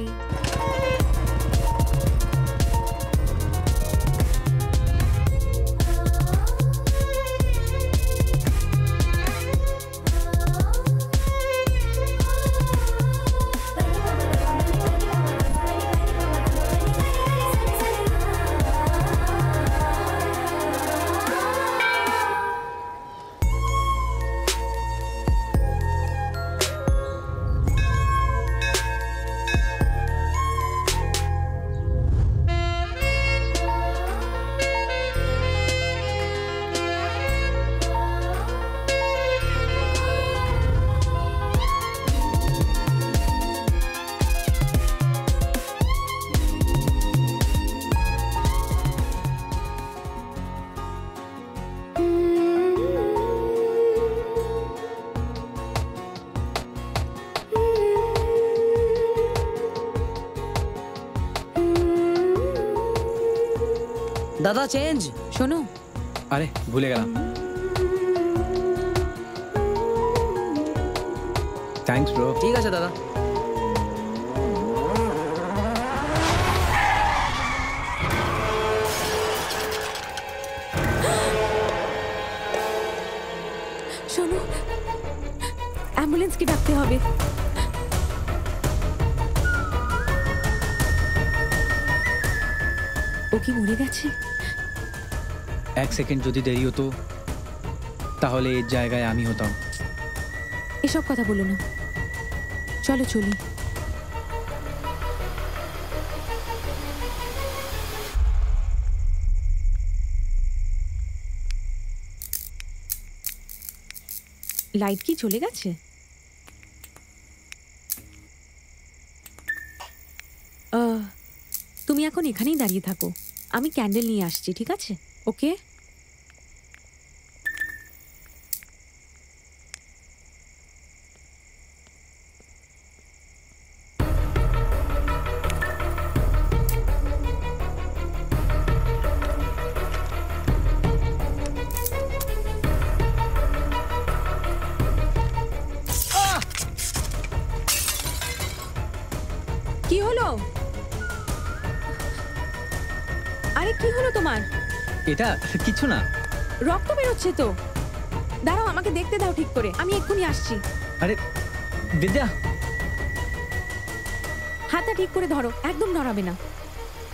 Speaker 2: দাদা চেঞ্জ।
Speaker 9: শোনো,
Speaker 1: আরে ভুলে গেলাম। Thanks bro.
Speaker 2: ঠিক আছে দাদা।
Speaker 9: শোনো, অ্যাম্বুলেন্সকে ডাকতে হবে। ও কি মরে গেছে?
Speaker 1: 1 সেকেন্ড যদি দেরি হতো তাহলে এর জায়গায় আমি হতাম।
Speaker 9: এসব কথা বলো না, চলো চলি। লাইট কি চলে গেছে? তুমি এখন এখানেই দাঁড়িয়ে থাকো, আমি ক্যান্ডেল নিয়ে আসছি, ঠিক আছে? ওকে। কি হলো? আরে কি হলো তোমার?
Speaker 1: এটা কিছু না।
Speaker 9: রক্ত বেরোচ্ছে তো। দাঁড়াও, আমাকে দেখতে দাও ঠিক করে, আমি এক্ষুনি আসছি।
Speaker 1: আরে বিদ্যা,
Speaker 9: হাতটা ঠিক করে ধরো, একদম নড়াবে না।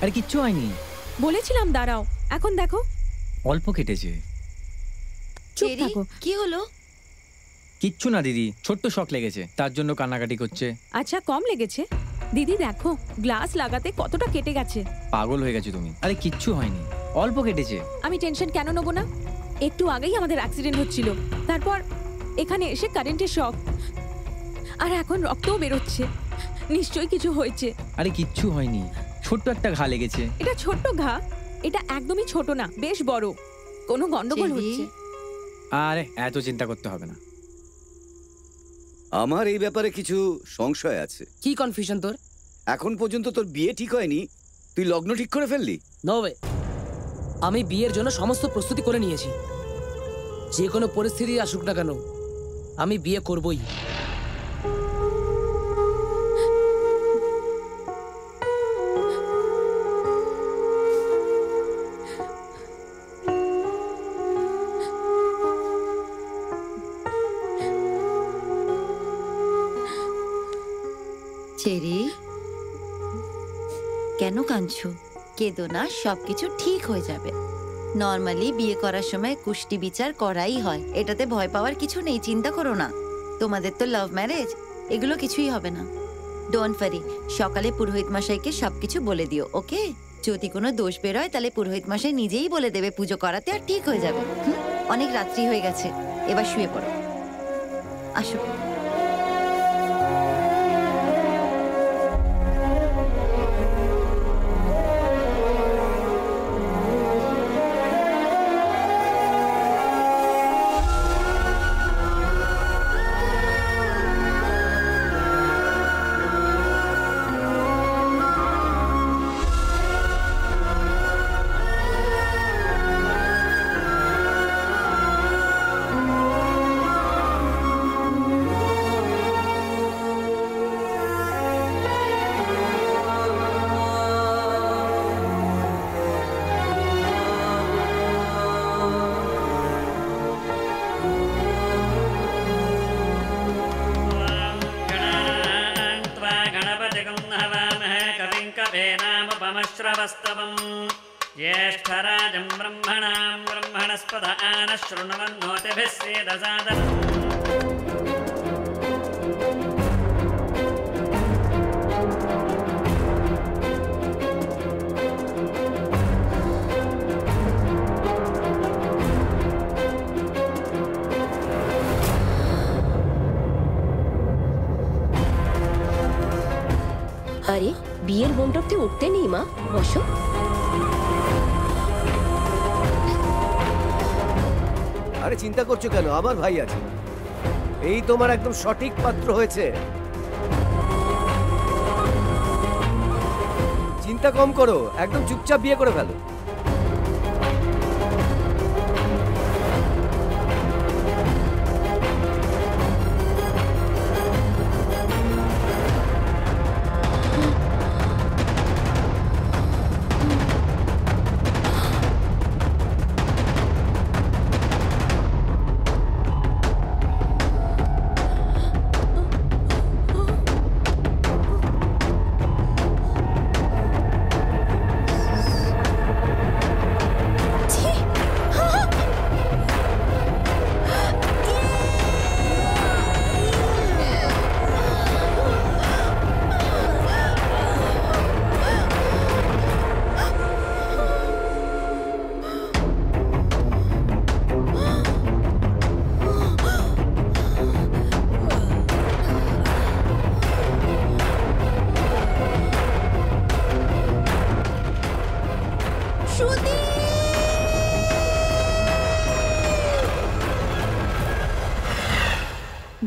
Speaker 1: আরে কিচ্ছু হয়নি,
Speaker 9: বলেছিলাম দাঁড়াও। এখন দেখো
Speaker 1: অল্প কেটেছে।
Speaker 9: চুপ থাকো।
Speaker 8: কি হলো?
Speaker 1: কিচ্ছু না দিদি, ছোট্ট শক লেগেছে, তার জন্য কান্নাকাটি করছে।
Speaker 9: আচ্ছা, কম লেগেছে? দিদি দেখো, গ্লাস লাগাতে কতটা কেটে গেছে।
Speaker 1: পাগল হয়ে গেছো তুমি। আরে কিচ্ছু হয়নি, অল্প কেটেছে।
Speaker 9: আমি টেনশন কেন নেবো না? একটু আগেই আমাদের অ্যাক্সিডেন্ট হচ্ছিল, তারপর এখানে এসে কারেন্টের শক, আর এখন রক্তও বেরোচ্ছে। নিশ্চয়ই কিছু হয়েছে।
Speaker 1: আরে কিচ্ছু হয়নি, ছোট্ট একটা ঘা লেগেছে।
Speaker 9: এটা ছোট্ট ঘা? এটা একদমই ছোট না, বেশ বড়। কোনো গন্ডগোল হচ্ছে।
Speaker 1: আরে এত চিন্তা করতে হবে না।
Speaker 5: আমার এই ব্যাপারে কিছু সংশয় আছে।
Speaker 2: কি কনফিউশন তোর?
Speaker 5: এখন পর্যন্ত তোর বিয়ে ঠিক হয়নি, তুই লগ্ন ঠিক করে ফেললি?
Speaker 2: No way. আমি বিয়ের জন্য সমস্ত প্রস্তুতি করে নিয়েছি। যে কোনো পরিস্থিতি আসুক না কেন, আমি বিয়ে করবই।
Speaker 8: চেরি, কেন কাঁদছো? কেঁদো না, সবকিছু ঠিক হয়ে যাবে। নর্মালি বিয়ে করার সময় কুষ্টি বিচার করাই হয়, এটাতে ভয় পাওয়ার কিছু নেই, চিন্তা করো না। তোমাদের তো লাভ ম্যারেজ, এগুলো কিছুই হবে না। ডোন্ট ওয়ারি, সকালে পুরোহিত মশাইকে সবকিছু বলে দিও, ওকে? যদি কোনো দোষ বেরোয় তাহলে পুরোহিত মশাই নিজেই বলে দেবে পুজো করাতে, আর ঠিক হয়ে যাবে। অনেক রাত্রি হয়ে গেছে, এবার শুয়ে পড়ো। আসো।
Speaker 14: श्रवस्तवम् ज्येष्ठराजं ब्रह्मणां ब्रह्मणस्पद आनः शृण्वन्नोतिभिः सेदसादनम्
Speaker 3: আরে বিয়ের মণ্ডপে উঠতে নেই মা, বসো।
Speaker 15: আরে চিন্তা করছো কেন? আমার ভাই আছে, এই তোমার একদম সঠিক পাত্র হয়েছে। চিন্তা কম করো, একদম চুপচাপ বিয়ে করে ফেলো।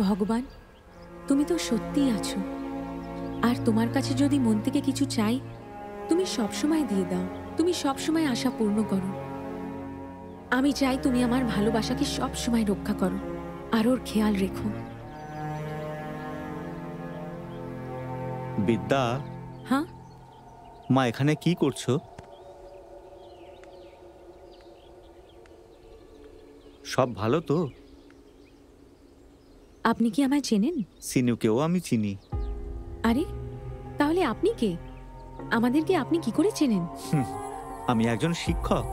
Speaker 9: ভগবান, তুমি তো সত্যিই আছো, আর তোমার কাছে যদি মন থেকে কিছু চাই তুমি সবসময় দিয়ে দাও। তুমি সবসময় আশা পূর্ণ করো। আমি চাই তুমি আমার ভালোবাসাকে সবসময় রক্ষা করো আর ওর খেয়াল রেখো।
Speaker 4: বিদ্যা।
Speaker 9: হ্যাঁ
Speaker 4: মা, এখানে কি করছো? সব ভালো তো?
Speaker 9: আপনি কি আমায় চেনেন?
Speaker 4: সিনুকেও আমি চিনি।
Speaker 9: আরে তাহলে আপনি কে? আমাদেরকে আপনি কি করে চেনেন?
Speaker 4: আমি একজন শিক্ষক।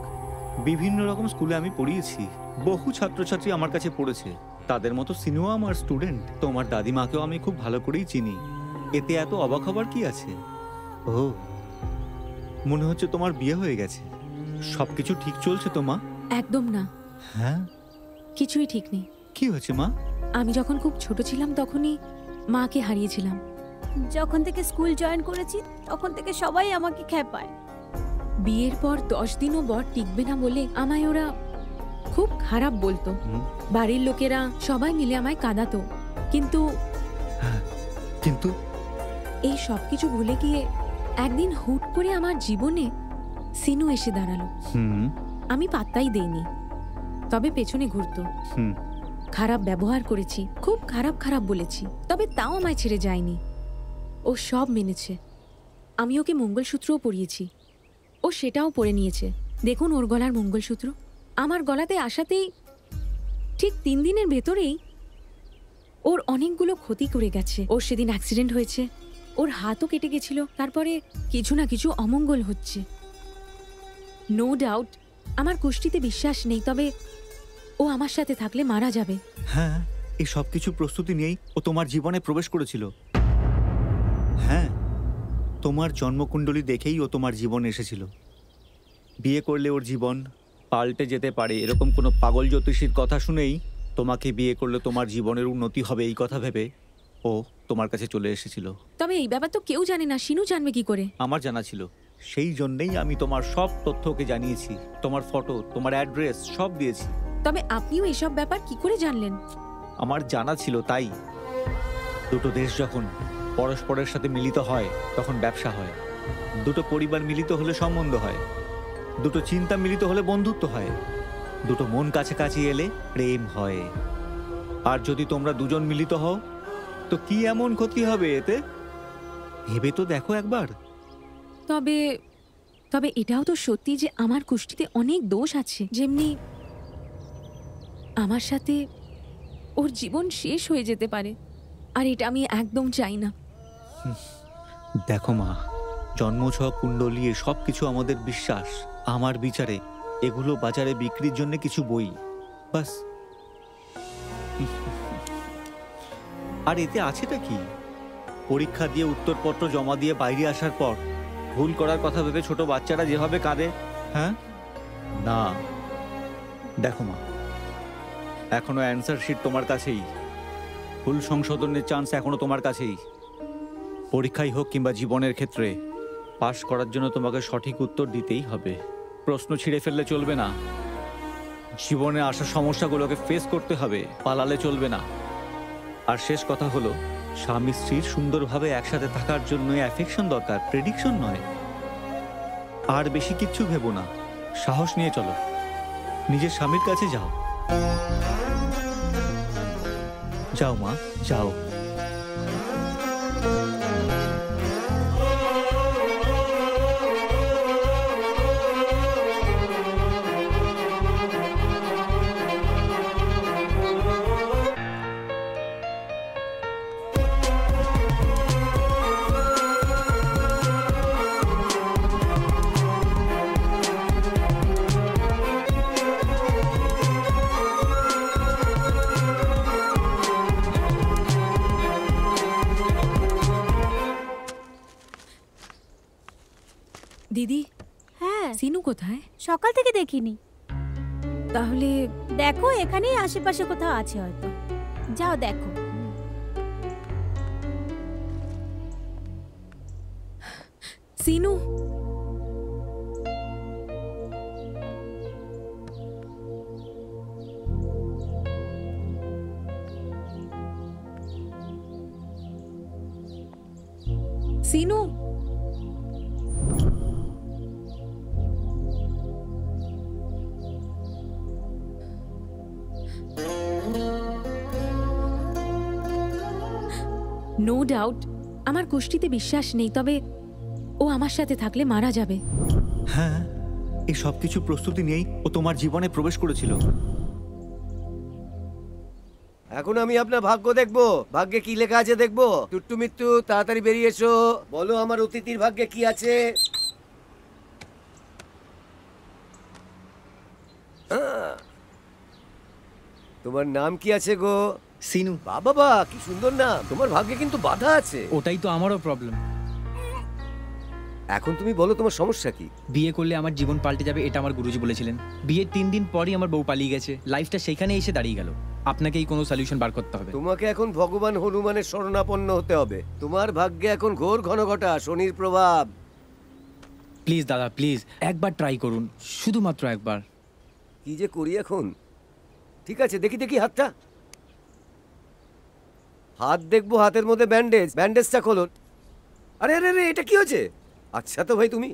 Speaker 4: বিভিন্ন রকম স্কুলে আমি পড়িয়েছি। বহু ছাত্রছাত্রী আমার কাছে পড়েছে। তাদের মতো সিনুও আমার স্টুডেন্ট। তোমার দাদিমাকেও আমি খুব ভালো করেই চিনি। এতে এত অবাক হবার কি আছে? ও, মনে হচ্ছে তোমার বিয়ে হয়ে গেছে। সবকিছু ঠিক চলছে তো মা?
Speaker 9: একদম না।
Speaker 4: হ্যাঁ?
Speaker 9: কিছুই ঠিক নেই।
Speaker 4: কি হয়েছে মা?
Speaker 9: আমি যখন খুব ছোট ছিলাম তখনই মাকে হারিয়েছিলাম।
Speaker 11: যখন থেকে স্কুল জয়েন করেছি তখন থেকে সবাই আমাকে খেপায়।
Speaker 9: বিয়ের পর 10 দিনও বর টিকবে না বলে আমায় ওরা খুব খারাপ বলতো। বাড়ির লোকেরা সবাই মিলে আমায় কাঁদাতো। কিন্তু
Speaker 4: কিন্তু
Speaker 9: এই সব কিছু ভুলে গিয়ে একদিন হুট করে আমার জীবনে সিনু এসে দাঁড়ালো। আমি পাত্তাই দেইনি, তবে পেছনে ঘুরতো। খারাপ ব্যবহার করেছি, খুব খারাপ খারাপ বলেছি, তবে তাও আমায় ছেড়ে যায়নি। ও সব মেনেছে। আমি ওকে মঙ্গলসূত্রও পরিয়েছি, ও সেটাও পরে নিয়েছে। দেখুন ওর গলার মঙ্গলসূত্র। আমার গলাতে আসাতেই ঠিক 3 দিনের ভেতরেই ওর অনেকগুলো ক্ষতি করে গেছে। ওর সেদিন অ্যাক্সিডেন্ট হয়েছে, ওর হাতও কেটে গেছিল। তারপরে কিছু না কিছু অমঙ্গল হচ্ছে। নো ডাউট আমার কুষ্টিতে বিশ্বাস নেই, তবে ও আমার সাথে থাকলে মারা যাবে।
Speaker 4: হ্যাঁ, এই সব কিছু প্রস্তুতি নিয়েই ও তোমার জীবনে প্রবেশ করেছিল। হ্যাঁ, তোমার জন্মকুণ্ডলী দেখেই ও তোমার জীবনে এসেছিল। বিয়ে করলে ওর জীবন পাল্টে যেতে পারে এরকম কোনো পাগল জ্যোতিষীর কথা শুনেই তোমাকে বিয়ে করলে তোমার জীবনের উন্নতি হবে এই কথা ভেবে ও তোমার কাছে চলে এসেছিল।
Speaker 9: তবে এই ব্যাপার তো কেউ জানে না। সিনু জানবে কি করে?
Speaker 4: আমার জানা ছিল, সেই জন্যই আমি তোমার সব তথ্য ওকে জানিয়েছি। তোমার ফটো, তোমার অ্যাড্রেস সব দিয়েছি।
Speaker 9: তবে আপনিও এসব ব্যাপার কি করে জানলেন?
Speaker 4: আমার জানা ছিল তাই। দুটো দেশ যখন পরস্পরের সাথে মিলিত হয় তখন ব্যবসা হয়। দুটো পরিবার মিলিত হলে সম্বন্ধ হয়। দুটো চিন্তা মিলিত হলে বন্ধুত্ব হয়। দুটো মন কাছাকাছি এলে প্রেম হয়। আর যদি তোমরা দুজন মিলিত হও তো কি এমন ক্ষতি হবে এতে? ভেবে তো দেখো একবার।
Speaker 9: তবে তবে এটাও তো সত্যি যে আমার কুষ্টিতে অনেক দোষ আছে। যেমনি আমার সাথে ওর জীবন শেষ হয়ে যেতে পারে, আর এটা আমি একদম চাই না।
Speaker 4: দেখো মা, জন্মছক, কুণ্ডলী সব কিছু আমাদের বিশ্বাস। আমার বিচারে এগুলো বাজারে বিক্রির জন্য কিছু বই, বাস। আর এতে আছেটা কি? পরীক্ষা দিয়ে উত্তরপত্র জমা দিয়ে বাইরে আসার পর ভুল করার কথা ভেবে ছোট বাচ্চারা যেভাবে কাঁদে, হ্যাঁ না। দেখো মা, এখনো অ্যান্সার শিট তোমার কাছেই। ভুল সংশোধনের চান্স এখনো তোমার কাছেই। পরীক্ষাই হোক কিংবা জীবনের ক্ষেত্রে পাশ করার জন্য তোমাকে সঠিক উত্তর দিতেই হবে। প্রশ্ন ছিঁড়ে ফেললে চলবে না। জীবনে আসা সমস্যাগুলোকে ফেস করতে হবে, পালালে চলবে না। আর শেষ কথা হলো, স্বামী স্ত্রীর সুন্দরভাবে একসাথে থাকার জন্য অ্যাফেকশন দরকার, প্রেডিকশন নয়। আর বেশি কিচ্ছু ভেবো না, সাহস নিয়ে চলো, নিজের স্বামীর কাছে যাও। যাও মা, যাও।
Speaker 9: দিদি,
Speaker 11: হ্যাঁ
Speaker 9: সিনু কোথায়?
Speaker 11: সকাল থেকে দেখিনি।
Speaker 9: তাহলে
Speaker 11: দেখো এখানেই আশেপাশে কোথাও আছে হয়তো, যাও দেখো।
Speaker 9: সিনু, সিনু, নো ডাউট আমার কুষ্টিতে বিশ্বাস নেই, তবে ও আমার সাথে থাকলে মারা যাবে।
Speaker 4: হ্যাঁ, এই সব কিছু প্রস্তুতি নিয়েই ও তোমার জীবনে প্রবেশ করেছিল।
Speaker 15: এখন আমি আপনার ভাগ্য দেখবো। ভাগ্যে কি লেখা আছে দেখবো। টুট্টু মিট্টু তাড়াতাড়ি বেরিয়ে এসো, বলো আমার অতিথির ভাগ্যে কি আছে। তোমার নাম কি আছে গো?
Speaker 1: সিনু।
Speaker 15: বাবা কি সুন্দর নাম। তোমার ভাগ্যে কিন্তু বাধা আছে।
Speaker 1: ওটাই তো আমারও প্রবলেম।
Speaker 15: এখন তুমি বলো তোমার সমস্যা কি?
Speaker 1: বিয়ে করলে আমার জীবন পাল্টে যাবে এটা আমার গুরুজি বলেছিলেন। বিয়ের 3 দিন পরই আমার বউ পালিয়ে গেছে, লাইফটা সেখানে এসে দাঁড়িয়ে গেল। আপনাকেই কোনো সলিউশন বার করতে হবে।
Speaker 15: তোমাকে এখন ভগবান হনুমানের শরণাপন্ন হতে হবে। তোমার ভাগ্যে এখন ঘোর ঘনঘটা শনির প্রভাব।
Speaker 1: প্লিজ দাদা প্লিজ একবার ট্রাই করুন, শুধুমাত্র একবার।
Speaker 15: কি যে করি এখন। ঠিক আছে দেখি দেখি হাতটা। হাত দেখবো, হাতের মধ্যে ব্যান্ডেজ। ব্যান্ডেজটা খোলো। আরে আরে আরে এটা কি হয়েছে? আচ্ছা তো ভাই তুমি,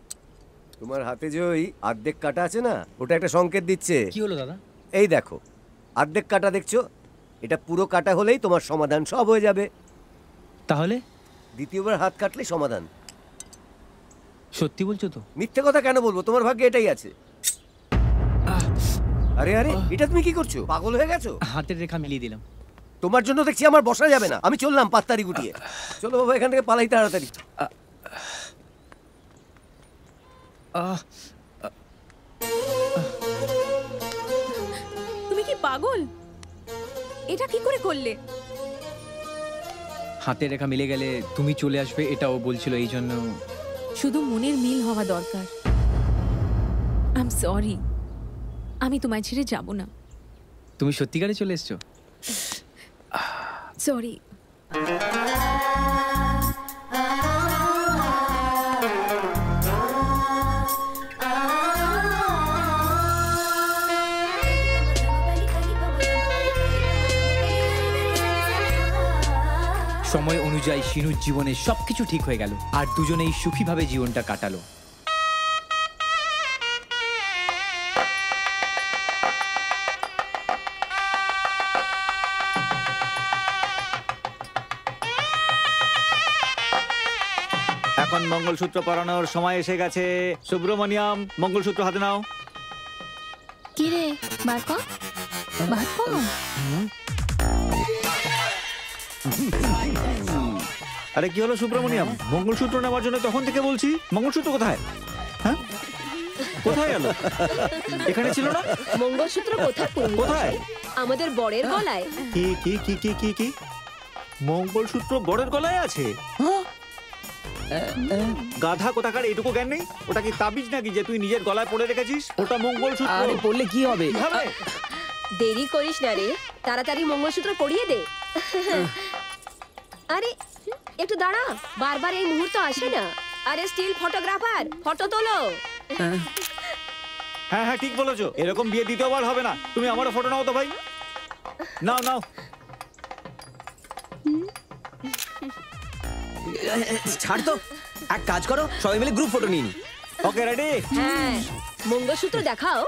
Speaker 15: তোমার হাতে যে ওই অর্ধেক কাটা আছে না, ওটা একটা সংকেত দিচ্ছে।
Speaker 1: কি হলো দাদা?
Speaker 15: এই দেখো অর্ধেক কাটা দেখছো, এটা পুরো কাটা হলেই তোমার সমাধান সব হয়ে যাবে।
Speaker 1: তাহলে
Speaker 15: দ্বিতীয়বার হাত কাটলে সমাধান।
Speaker 1: সত্যি বলছো তো?
Speaker 15: মিথ্যে কথা কেন বলবো, তোমার ভাগ্যে এটাই আছে। আরে আরে এটা তুমি কি করছো? পাগল হয়ে গেছো?
Speaker 1: হাতের রেখা মিলিয়ে দিলাম।
Speaker 15: তোমার জন্য দেখছি আমার বসা যাবে না। আমি চললাম পাত্তারি গুটিয়ে। চলো বাবা এখান থেকে পালাই তাড়াতাড়ি।
Speaker 9: তুমি কি পাগল? এটা কি করে করলে?
Speaker 1: হাতের রেখা মিলে গেলে তুমি চলে আসবে, এটাও বলছিল, এই জন্য।
Speaker 9: শুধু মনের মিল হওয়া দরকার। আই এম সরি, আমি তোমায় ছেড়ে যাব না।
Speaker 1: তুমি সত্যিকারে চলে এসছো?
Speaker 9: সরি।
Speaker 1: সময় অনুযায়ী শিনুর জীবনে সবকিছু ঠিক হয়ে গেল, আর দুজনেই সুখীভাবে জীবনটা কাটালো।
Speaker 4: এখন মঙ্গলসূত্র পরানোর সময় এসে গেছে। সুব্রমণিয়াম, মঙ্গলসূত্র হাতে নাও।
Speaker 6: কি রে বার কর, বার কর।
Speaker 4: আরে কি হলো সুব্রমণিয়াম? মঙ্গলসূত্র নেওয়ার জন্য তখন থেকে বলছি। মঙ্গলসূত্র কোথায়? হ্যাঁ কোথায় গেল? এখানে ছিল না।
Speaker 3: মঙ্গলসূত্র কোথায়?
Speaker 4: কোথায়?
Speaker 3: আমাদের বরের গলায়।
Speaker 4: কি কি কি কি কি কি? মঙ্গলসূত্র বরের গলায় আছে? গাধা কোথাকার, এইটুকু জ্ঞান নেই? ওটা কি তাবিজ নাকি যে তুই নিজের গলায় পড়ে রেখেছিস? ওটা মঙ্গলসূত্র।
Speaker 1: আরে পড়লে কি হবে?
Speaker 3: দেরি করিস না রে, তাড়াতাড়ি মঙ্গলসূত্র পরিয়ে দে। আরে একটু দাঁড়া, বারবার এই মুহূর্ত আসে না। আরে স্টিল ফটোগ্রাফার, ফটো তোলো।
Speaker 4: হ্যাঁ হ্যাঁ ঠিক বলেছো, এরকম বিয়ে দ্বিতীয়বার হবে না। তুমি আমারও ফটো নাও তো ভাই। নাও নাও।
Speaker 7: ছাড় তো, এক কাজ করো সবাই মিলে গ্রুপ ফটো নিয়ে নি।
Speaker 4: Okay ready?
Speaker 3: হ্যাঁ মঙ্গলসূত্র দেখাও।